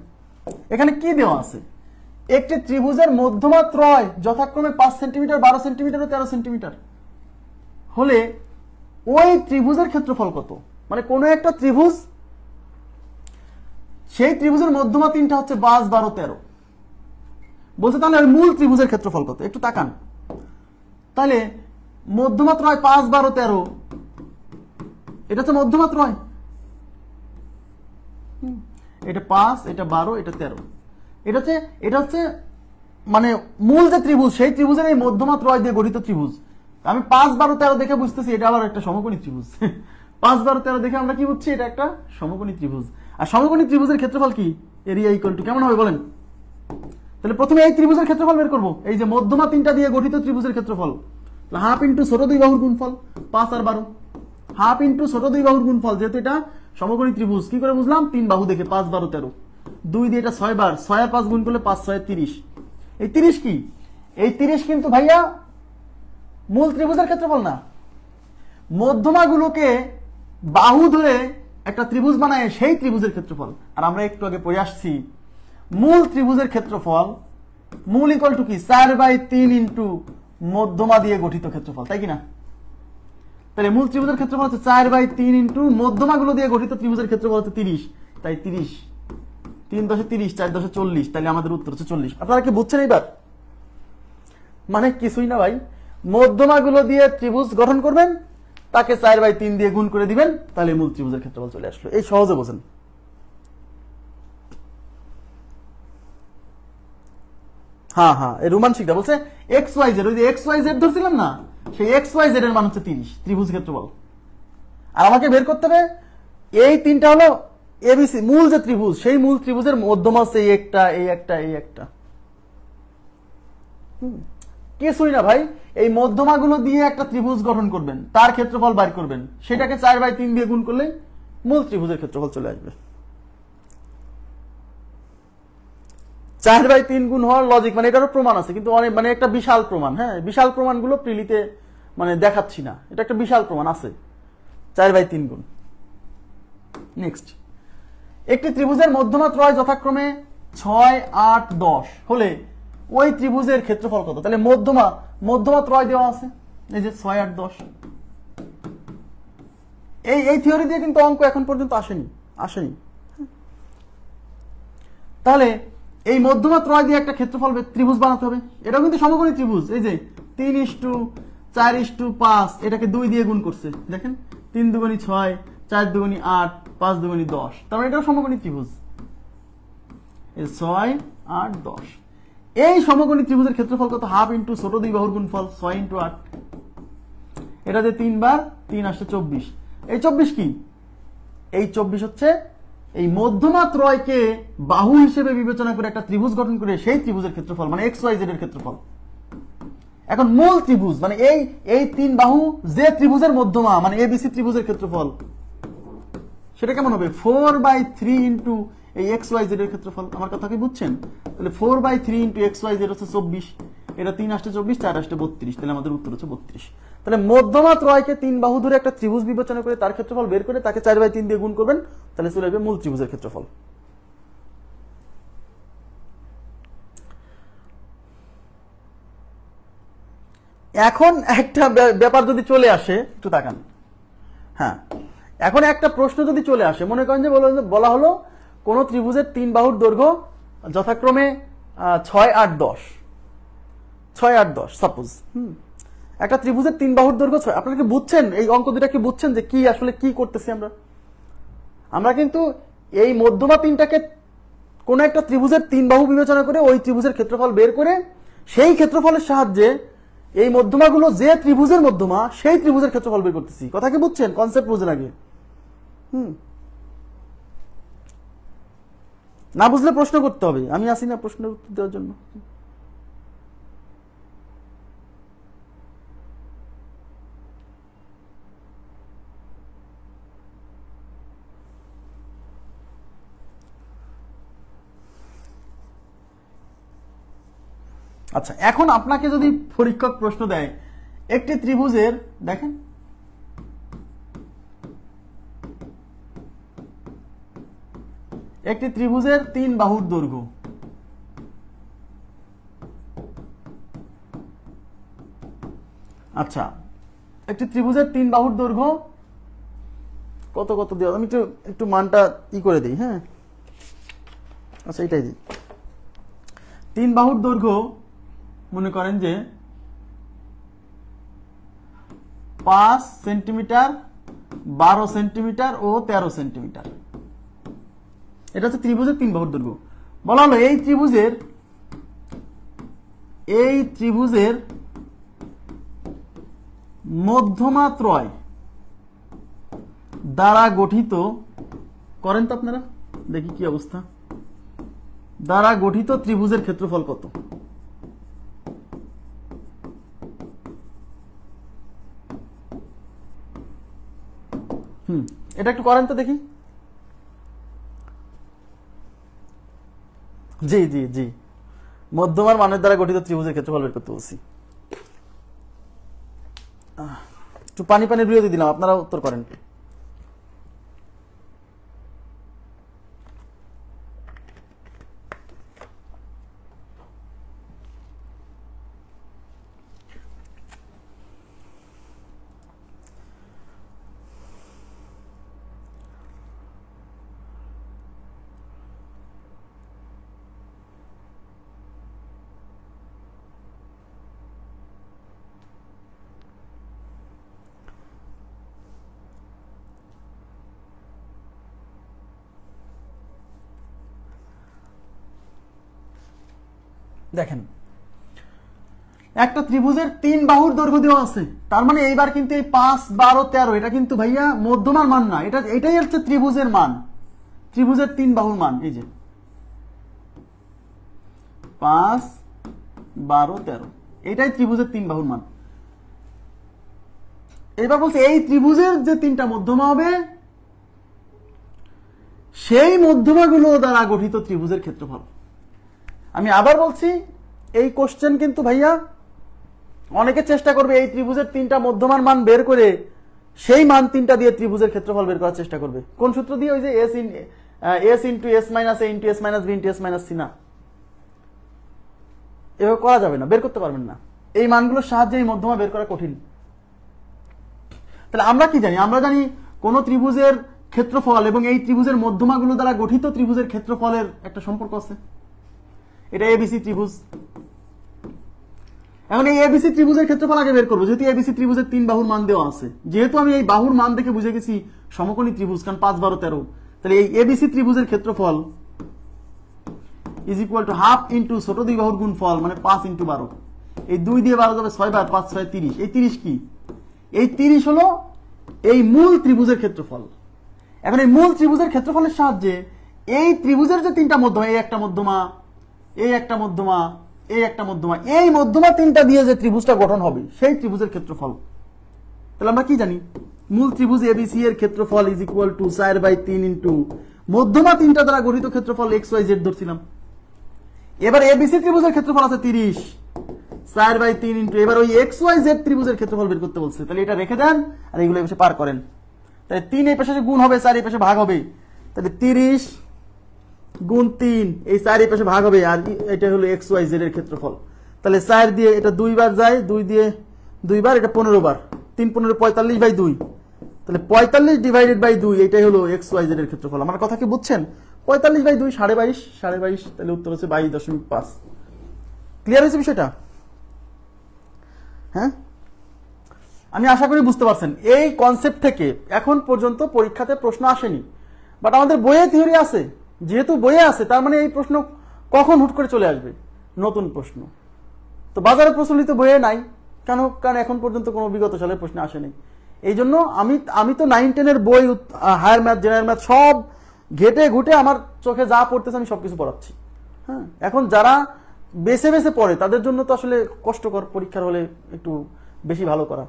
এখানে কি দেওয়া আছে? একটি ত্রিভুজের মধ্যমা ত্রয় যথাক্রমে 5 সেন্টিমিটার, 12 সেন্টিমিটার ও 13 সেন্টিমিটার হলে ওই ত্রিভুজের ক্ষেত্রফল কত? মানে কোন একটা ত্রিভুজ, সেই ত্রিভুজের মধ্যমা তিনটা হচ্ছে 5, 12, 13 বলছে, তাহলে ওই মূল ত্রিভুজের ক্ষেত্রফল কত? একটু তাকান। তাহলে মধ্যমা ত্রয় 5, 12, 13, এটা হচ্ছে মধ্যমা ত্রয়, এটা 5, এটা 12, এটা 13, এটা হচ্ছে মানে মূল যে ত্রিভুজ, সেই ত্রিভুজের এই মধ্যমা ত্রয় দিয়ে গঠিত ত্রিভুজ। আমি 5, 12, 13 দেখে বুঝতেছি এটা আবার একটা সমকোণী ত্রিভুজ। 5, 12, 13 দেখে আমরা কি বুঝছি? এটা একটা সমকোণী ত্রিভুজ। আর সমকোণী ত্রিভুজের ক্ষেত্রফল কি? এরিয়া ইকুয়াল টু কেমন হবে বলেন? তাহলে প্রথমে এই ত্রিভুজের ক্ষেত্রফল বের করবো, এই যে মধ্যমা তিনটা দিয়ে গঠিত ত্রিভুজের ক্ষেত্রফল। হাফ ইন্টু ছোট দুই বাহুর গুণফল, 5 আর 12, হাফ ইন্টু ছোট দুই বাহুর গুণফল, যেহেতু এটা সমকোণী ত্রিভুজ। কি করে বুঝলাম? 3 বাহু দেখে, 5, 12, 13, 2 দিয়ে এটা 6 বার, 6 আর 5 গুণ করলে 5, 6, 30। এই 30 কি? এই 30 কিন্তু ভাইয়া মূল ত্রিভুজের ক্ষেত্রফল না, মধ্যমাগুলোকে বাহু ধরে একটা ত্রিভুজ বানায় সেই ত্রিভুজের ক্ষেত্রফল। আর আমরা একটু আগে পড়ে আসছি মূল ত্রিভুজের ক্ষেত্রফল, মূল ইকুয়াল টু কি? 4/3 ইন্টু মধ্যমা দিয়ে গঠিত ক্ষেত্রফল, তাই কিনা? তাহলে মূল ত্রিভুজের ক্ষেত্রফল হচ্ছে 4/3 ইন্টু মধ্যমাগুলো দিয়ে গঠিত ত্রিভুজের ক্ষেত্রফল হচ্ছে 30। তাই 30, 3 × 30, 4 × 40, তাহলে আমাদের উত্তর হচ্ছে 40। আপনারা কি বুঝছেন এইবার? মানে কিছুই না ভাই, মধ্যমাগুলো দিয়ে ত্রিভুজ গঠন করবেন, তাকে 4/3 দিয়ে গুণ করে দিবেন, তাহলে মূল ত্রিভুজের ক্ষেত্রফল চলে আসলো। এই সহজে বোঝেন। হ্যাঁ হ্যাঁ, এই রোমান শিখটা বলছে এক্স ওয়াই জেড, ওই যে এক্স ওয়াই জেড ধরছিলাম না, সেই এক্স ওয়াই জেড এর মান হচ্ছে 30 ত্রিভুজ ক্ষেত্রফল। আর আমাকে বের করতে হবে এই তিনটা হলো এবিসি মূল যে ত্রিভুজ, সেই মূল ত্রিভুজের মধ্যমা হচ্ছে এই একটা, এই একটা, এই একটা। কিছুই না ভাই, এই মধ্যমাগুলো দিয়ে একটা ত্রিভুজ গঠন করবেন, তার ক্ষেত্রফল বাইর করবেন, সেটাকে 4/3 দিয়ে গুণ করলে মূল ত্রিভুজের ক্ষেত্রফল চলে আসবে। 4/3 গুণ হওয়ার লজিক মানে এটারও প্রমাণ আছে, কিন্তু অনেক মানে একটা বিশাল প্রমাণ। হ্যাঁ, বিশাল প্রমাণগুলো প্রিলিতে মানে দেখাচ্ছি না, এটা একটা বিশাল প্রমাণ আছে 4/3 গুণ। নেক্সট, একটি ত্রিভুজের মধ্যমা ত্রয় যথাক্রমে 6, 8, 10 হলে ওই ত্রিভুজের ক্ষেত্রফল কত? তাহলে মধ্যমা ত্রয় দেওয়া আছে, এই যে 6, 8, 10। এই থিওরি দিয়ে কিন্তু অঙ্ক এখন পর্যন্ত আসেনি। তাহলে এই মধ্যমা ত্রয় দিয়ে একটা ক্ষেত্রফল ত্রিভুজ বানাতে হবে। এটাও কিন্তু সমকোণী ত্রিভুজ। এই যে 3:4:5 এটাকে 2 দিয়ে গুণ করছে, দেখেন 3 দুগুণী 6, 4 দুগুণী 8, 5 দুগুণী 10, তার মানে এটাও সমকোণী ত্রিভুজ। 6, 8, 10 এই সমকোণী ত্রিভুজের ক্ষেত্রফল কত? হাফ ইন্টু ছোট দুই বাহুর গুণফল 6 × 8। এটাতে 3 বার 3 আসছে 24। এই 24 কি? এই 24 হচ্ছে এই মধ্যমা ত্রয়কে বাহু হিসেবে বিবেচনা করে একটা ত্রিভুজ গঠন করে সেই ত্রিভুজের ক্ষেত্রফল মানে XYZ এর ক্ষেত্রফল। এখন মূল ত্রিভুজ মানে এই 3 বাহু যে ত্রিভুজের মধ্যমা মানে ABC ত্রিভুজের ক্ষেত্রফল, সেটা কেমন হবে? 4/3 ইন্টু এই XYZ এর ক্ষেত্রফল। আমার কথা কি বুঝছেন? তাহলে 4/3 ইন্টু XYZ হচ্ছে 24, এটা 3 আসছে 24, 4 আসছে 32, তাহলে আমাদের উত্তর হচ্ছে 32। তাহলে মধ্যমা ত্রয়কে 3 বাহু ধরে একটা ত্রিভুজ বিবেচনা করে তার ক্ষেত্রফল বের করে তাকে 4/3 দিয়ে গুণ করবেন, তাহলে চলে আসবে মূল ত্রিভুজের ক্ষেত্রফল। এখন একটা ব্যাপার যদি চলে আসে, একটু তাকান। হ্যাঁ, এখন একটা প্রশ্ন যদি চলে আসে, মনে করেন যে বলা হলো কোন ত্রিভুজের 3 বাহুর দৈর্ঘ্য যথাক্রমে 6, 8, 10, 6, 8, 10 সাপোজ। একটা ত্রিভুজের 3 বাহুর দৈর্ঘ্য 6। আপনারা কি বুঝছেন এই অঙ্ক দুটা? কি বুঝছেন যে কি আসলে কি করতেছি আমরা কিন্তু এই মধ্যমা 3টাকে কোন একটা ত্রিভুজের 3 বাহু বিবেচনা করে ওই ত্রিভুজের ক্ষেত্রফল বের করে সেই ক্ষেত্রফলের সাহায্যে এই মধ্যমাগুলো যে ত্রিভুজের মধ্যমা সেই ত্রিভুজের ক্ষেত্রফল বের করতেছি। কথা কি বুঝছেন? কনসেপ্ট বুঝেন আগে। না বুঝলে প্রশ্ন করতে হবে, আমি আসি না প্রশ্নের উত্তর দেওয়ার জন্য। আচ্ছা, এখন আপনাকে যদি পরীক্ষক প্রশ্ন দেয় একটি ত্রিভুজের, দেখেন একটি ত্রিভুজের 3 বাহুর দৈর্ঘ্য, আচ্ছা একটি ত্রিভুজের 3 বাহুর দৈর্ঘ্য কত কত দেওয়া, আমি একটু মানটা করে দিই। হ্যাঁ, আচ্ছা এটাই দিই। 3 বাহুর দৈর্ঘ্য মনে করেন যে 5 সেন্টিমিটার, 12 সেন্টিমিটার ও 13 সেন্টিমিটার। এটা হচ্ছে ত্রিভুজের 3 বাহুর দৈর্ঘ্য। বলা হলো এই ত্রিভুজের মধ্যমা ত্রয় দ্বারা গঠিত, করেন তো আপনারা, দেখি কি অবস্থা, দ্বারা গঠিত ত্রিভুজের ক্ষেত্রফল কত? এটা একটু করেন তো দেখি। জি জি জি, মধ্যমার মানের দ্বারা গঠিত ত্রিভুজের ক্ষেত্রফল বের করতে বলছি। একটু পানি বিরতি দিলাম, আপনারা উত্তর করেন। দেখেন একটা ত্রিভুজের 3 বাহুর দৈর্ঘ্য দেওয়া আছে, তার মানে এইবার কিন্তু এই 5, 12, 13 এটা কিন্তু ভাইয়া মধ্যমার মান না, এটাই হচ্ছে ত্রিভুজের মান, ত্রিভুজের 3 বাহুর মান। এই যে 5, 12 13, এটাই ত্রিভুজের 3 বাহুর মান। এবার বলছে এই ত্রিভুজের যে 3টা মধ্যমা হবে সেই মধ্যমাগুলো দ্বারা গঠিত ত্রিভুজের ক্ষেত্রফল। আমি আবার বলছি, এই কোশ্চেন কিন্তু ভাইয়া অনেকে চেষ্টা করবে এই ত্রিভুজের 3টা মধ্যমার মান বের করে সেই মান 3টা দিয়ে ত্রিভুজের ক্ষেত্রফল বের করার চেষ্টা করবে। কোন সূত্র দিয়ে? ওই যে s into S minus A into S minus B into S minus C. না, এভাবে করা যাবে না, বের করতে পারবেন না। এই মানগুলোর সাহায্যে এই মধ্যমা বের করা কঠিন। তাহলে আমরা কি জানি? আমরা জানি কোন ত্রিভুজের ক্ষেত্রফল এবং এই ত্রিভুজের মধ্যমাগুলো দ্বারা গঠিত ত্রিভুজের ক্ষেত্রফলের একটা সম্পর্ক আছে। এটা এবিসি ত্রিভুজ। এখন এই এবিসি ত্রিভুজের ক্ষেত্রফল আগে বের করবো, যেহেতু এবিসি ত্রিভুজের 3 বাহুর মান দেওয়া আছে। যেহেতু আমি এই বাহুর মান দেখে বুঝে গেছি সমকোণী ত্রিভুজ, কারণ 5 12 13, তাহলে এই এবিসি ত্রিভুজের ক্ষেত্রফল is equal to half into ছোট দুই বাহুর গুণফল, মানে 5 ইন্টু 12। এই 2 দিয়ে 12 যাবে 6 বার, 5 6 30। এই 30 কি? এই 30 হলো এই মূল ত্রিভুজের ক্ষেত্রফল। এখন এই মূল ত্রিভুজের ক্ষেত্রফলের সাহায্যে এই ত্রিভুজের যে 3টা মধ্যমা, এই একটা মধ্যমা, এই একটা মধ্যমা, এই একটা মধ্যমা, এই মধ্যমা 3টা দিয়ে যে ত্রিভুজটা গঠন হবে সেই ত্রিভুজের ক্ষেত্রফল। তাহলে আমরা কি জানি? মূল ত্রিভুজ এবিসি এর ক্ষেত্রফল ইজ ইকুয়াল টু 4/3 ইন্টু মধ্যমা 3টা দ্বারা গঠিত ক্ষেত্রফল এক্স ওয়াই জেড ধরছিলাম। এবার এবিসি ত্রিভুজের ক্ষেত্রফল আছে 30, 4/3 ইন্টু এবার ওই এক্স ওয়াই জেড ত্রিভুজের ক্ষেত্রফল বের করতে বলছে। তাহলে এটা রেখে দেন আর এগুলো এই পাশে পার করেন। তাহলে 3 এই পাশে গুণ হবে, 4 এই পাশে ভাগ হবে। তাহলে 30 গুণ 3, এই 4 এই পাশে ভাগ হবে, আর এটা হলো এক্স ওয়াই জেড এর ক্ষেত্রফল। তাহলে 4 দিয়ে এটা 2 বার যায়, 2 দিয়ে 2 বার, এটা 15 বার, 3 15 45/2। তাহলে 45 ডিভাইডেড বাই 2, এটাই হলো এক্স ওয়াই জেড এর ক্ষেত্রফল। আমার কথা কি বুঝছেন? 45/2 22.5, 22.5, তাহলে উত্তর হচ্ছে 22.5। ক্লিয়ার হয়েছে বিষয়টা? হ্যাঁ, আমি আশা করি বুঝতে পারছেন। এই কনসেপ্ট থেকে এখন পর্যন্ত পরীক্ষাতে প্রশ্ন আসেনি, বাট আমাদের বইয়ে থিওরি আছে। যেহেতু বইয়ে আছে, তার মানে এই প্রশ্ন কখন হুট করে চলে আসবে? নতুন প্রশ্ন তো বাজারে প্রচলিত বইয়ে নাই। কেন? কারণ এখন পর্যন্ত কোনো বিগত সালের প্রশ্ন আসেনি। এই জন্য আমি তো 9 10 এর বই, হায়ার ম্যাথ, জেনারেল ম্যাথ সব ঘেটে ঘুটে আমার চোখে যা পড়তেছে আমি সবকিছু পড়াচ্ছি। হ্যাঁ, এখন যারা বেছে বেছে পড়ে তাদের জন্য তো আসলে কষ্টকর পরীক্ষার হলে একটু বেশি ভালো করা।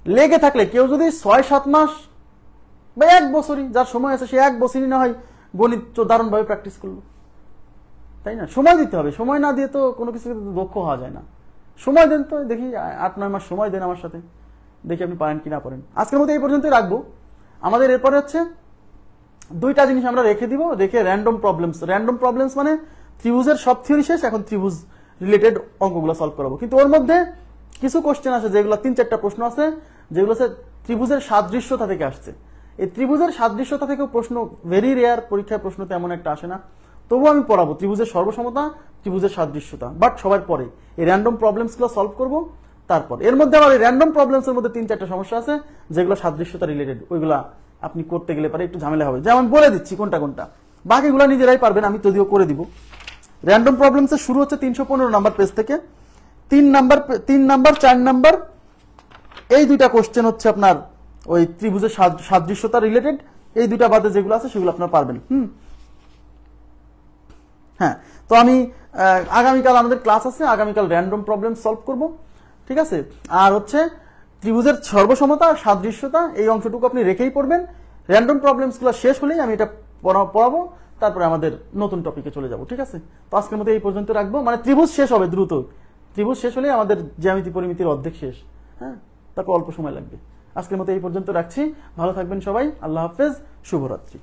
লেগে থাকলে কেউ যদি 6-7 মাস বা 1 বছরই, যার সময় আছে সে 1 বছরই না হয় গণিত দারুণভাবে প্র্যাকটিস করলো, তাই না? সময় দিতে হবে। সময় না দিয়ে তো কোনো কিছু দক্ষ হওয়া যায় না। সময় দেন তো, দেখি 8-9 মাস সময় দেন আমার সাথে, দেখি আপনি পারেন কি না পারেন। আজকের মতো এই পর্যন্তই রাখবো। আমাদের এরপরে হচ্ছে 2টা জিনিস আমরা রেখে দিব, রেখে র্যান্ডম প্রবলেমস। র্যান্ডম প্রবলেমস মানে ত্রিভুজের সব থিওরি শেষ, এখন ত্রিভুজ রিলেটেড অঙ্কগুলো সলভ করাবো। কিন্তু ওর মধ্যে কিছু কোশ্চেন আছে যেগুলো 3-4টা প্রশ্ন আছে, যেগুলো হচ্ছে ত্রিভুজের সাদৃশ্যতা থেকে আসছে। এই ত্রিভুজের সাদৃশ্যতা থেকেও প্রশ্ন ভেরি রেয়ার, পরীক্ষার প্রশ্ন তেমন একটা আসে না। তবুও আমি পড়াবো ত্রিভুজের সর্বসমতা, ত্রিভুজের সাদৃশ্যতা, বাট সবার পরে এই র্যান্ডম প্রবলেমসগুলো সলভ করবো। তারপর এর মধ্যে আবার এই র্যান্ডম প্রবলেমস এর মধ্যে 3-4টা সমস্যা আছে যেগুলো সাদৃশ্যতা রিলেটেড, ওইগুলা আপনি করতে গেলে পারে একটু ঝামেলা হবে। যেমন বলে দিচ্ছি কোনটা কোনটা, বাকিগুলো নিজেরাই পারবেন, আমি যদিও করে দিব। র্যান্ডম প্রবলেমসের শুরু হচ্ছে 315 নাম্বার পেজ থেকে। 3 নাম্বার 4 নাম্বার এই 2টা কোশ্চেন হচ্ছে আপনার ওই ত্রিভুজের সাদৃশ্যতা রিলেটেড। এই 2টা বাদে যেগুলো আছে সেগুলো আপনারা পারবেন। হ্যাঁ, তো আমি আগামীকাল আমাদের ক্লাস আছে, আগামীকাল র্যান্ডম প্রবলেম সলভ করব, ঠিক আছে? আর হচ্ছে ত্রিভুজের সর্বসমতা আর সাদৃশ্যতা, এই অংশটুকু আপনি রেখেই পড়বেন। র্যান্ডম প্রবলেমসগুলো শেষ হলেই আমি এটা পড়াবো, তারপরে আমাদের নতুন টপিকে চলে যাব, ঠিক আছে? তো আজকের মতো এই পর্যন্ত রাখবো। মানে ত্রিভুজ শেষ হবে দ্রুত, ত্রিভুজ শেষ হলেই আমাদের জ্যামিতি পরিমিতির অর্ধেক শেষ। হ্যাঁ, তারপর অল্প সময় লাগবে। আজকের মতো এই পর্যন্ত রাখছি। ভালো থাকবেন সবাই। আল্লাহ হাফেজ, শুভরাত্রি।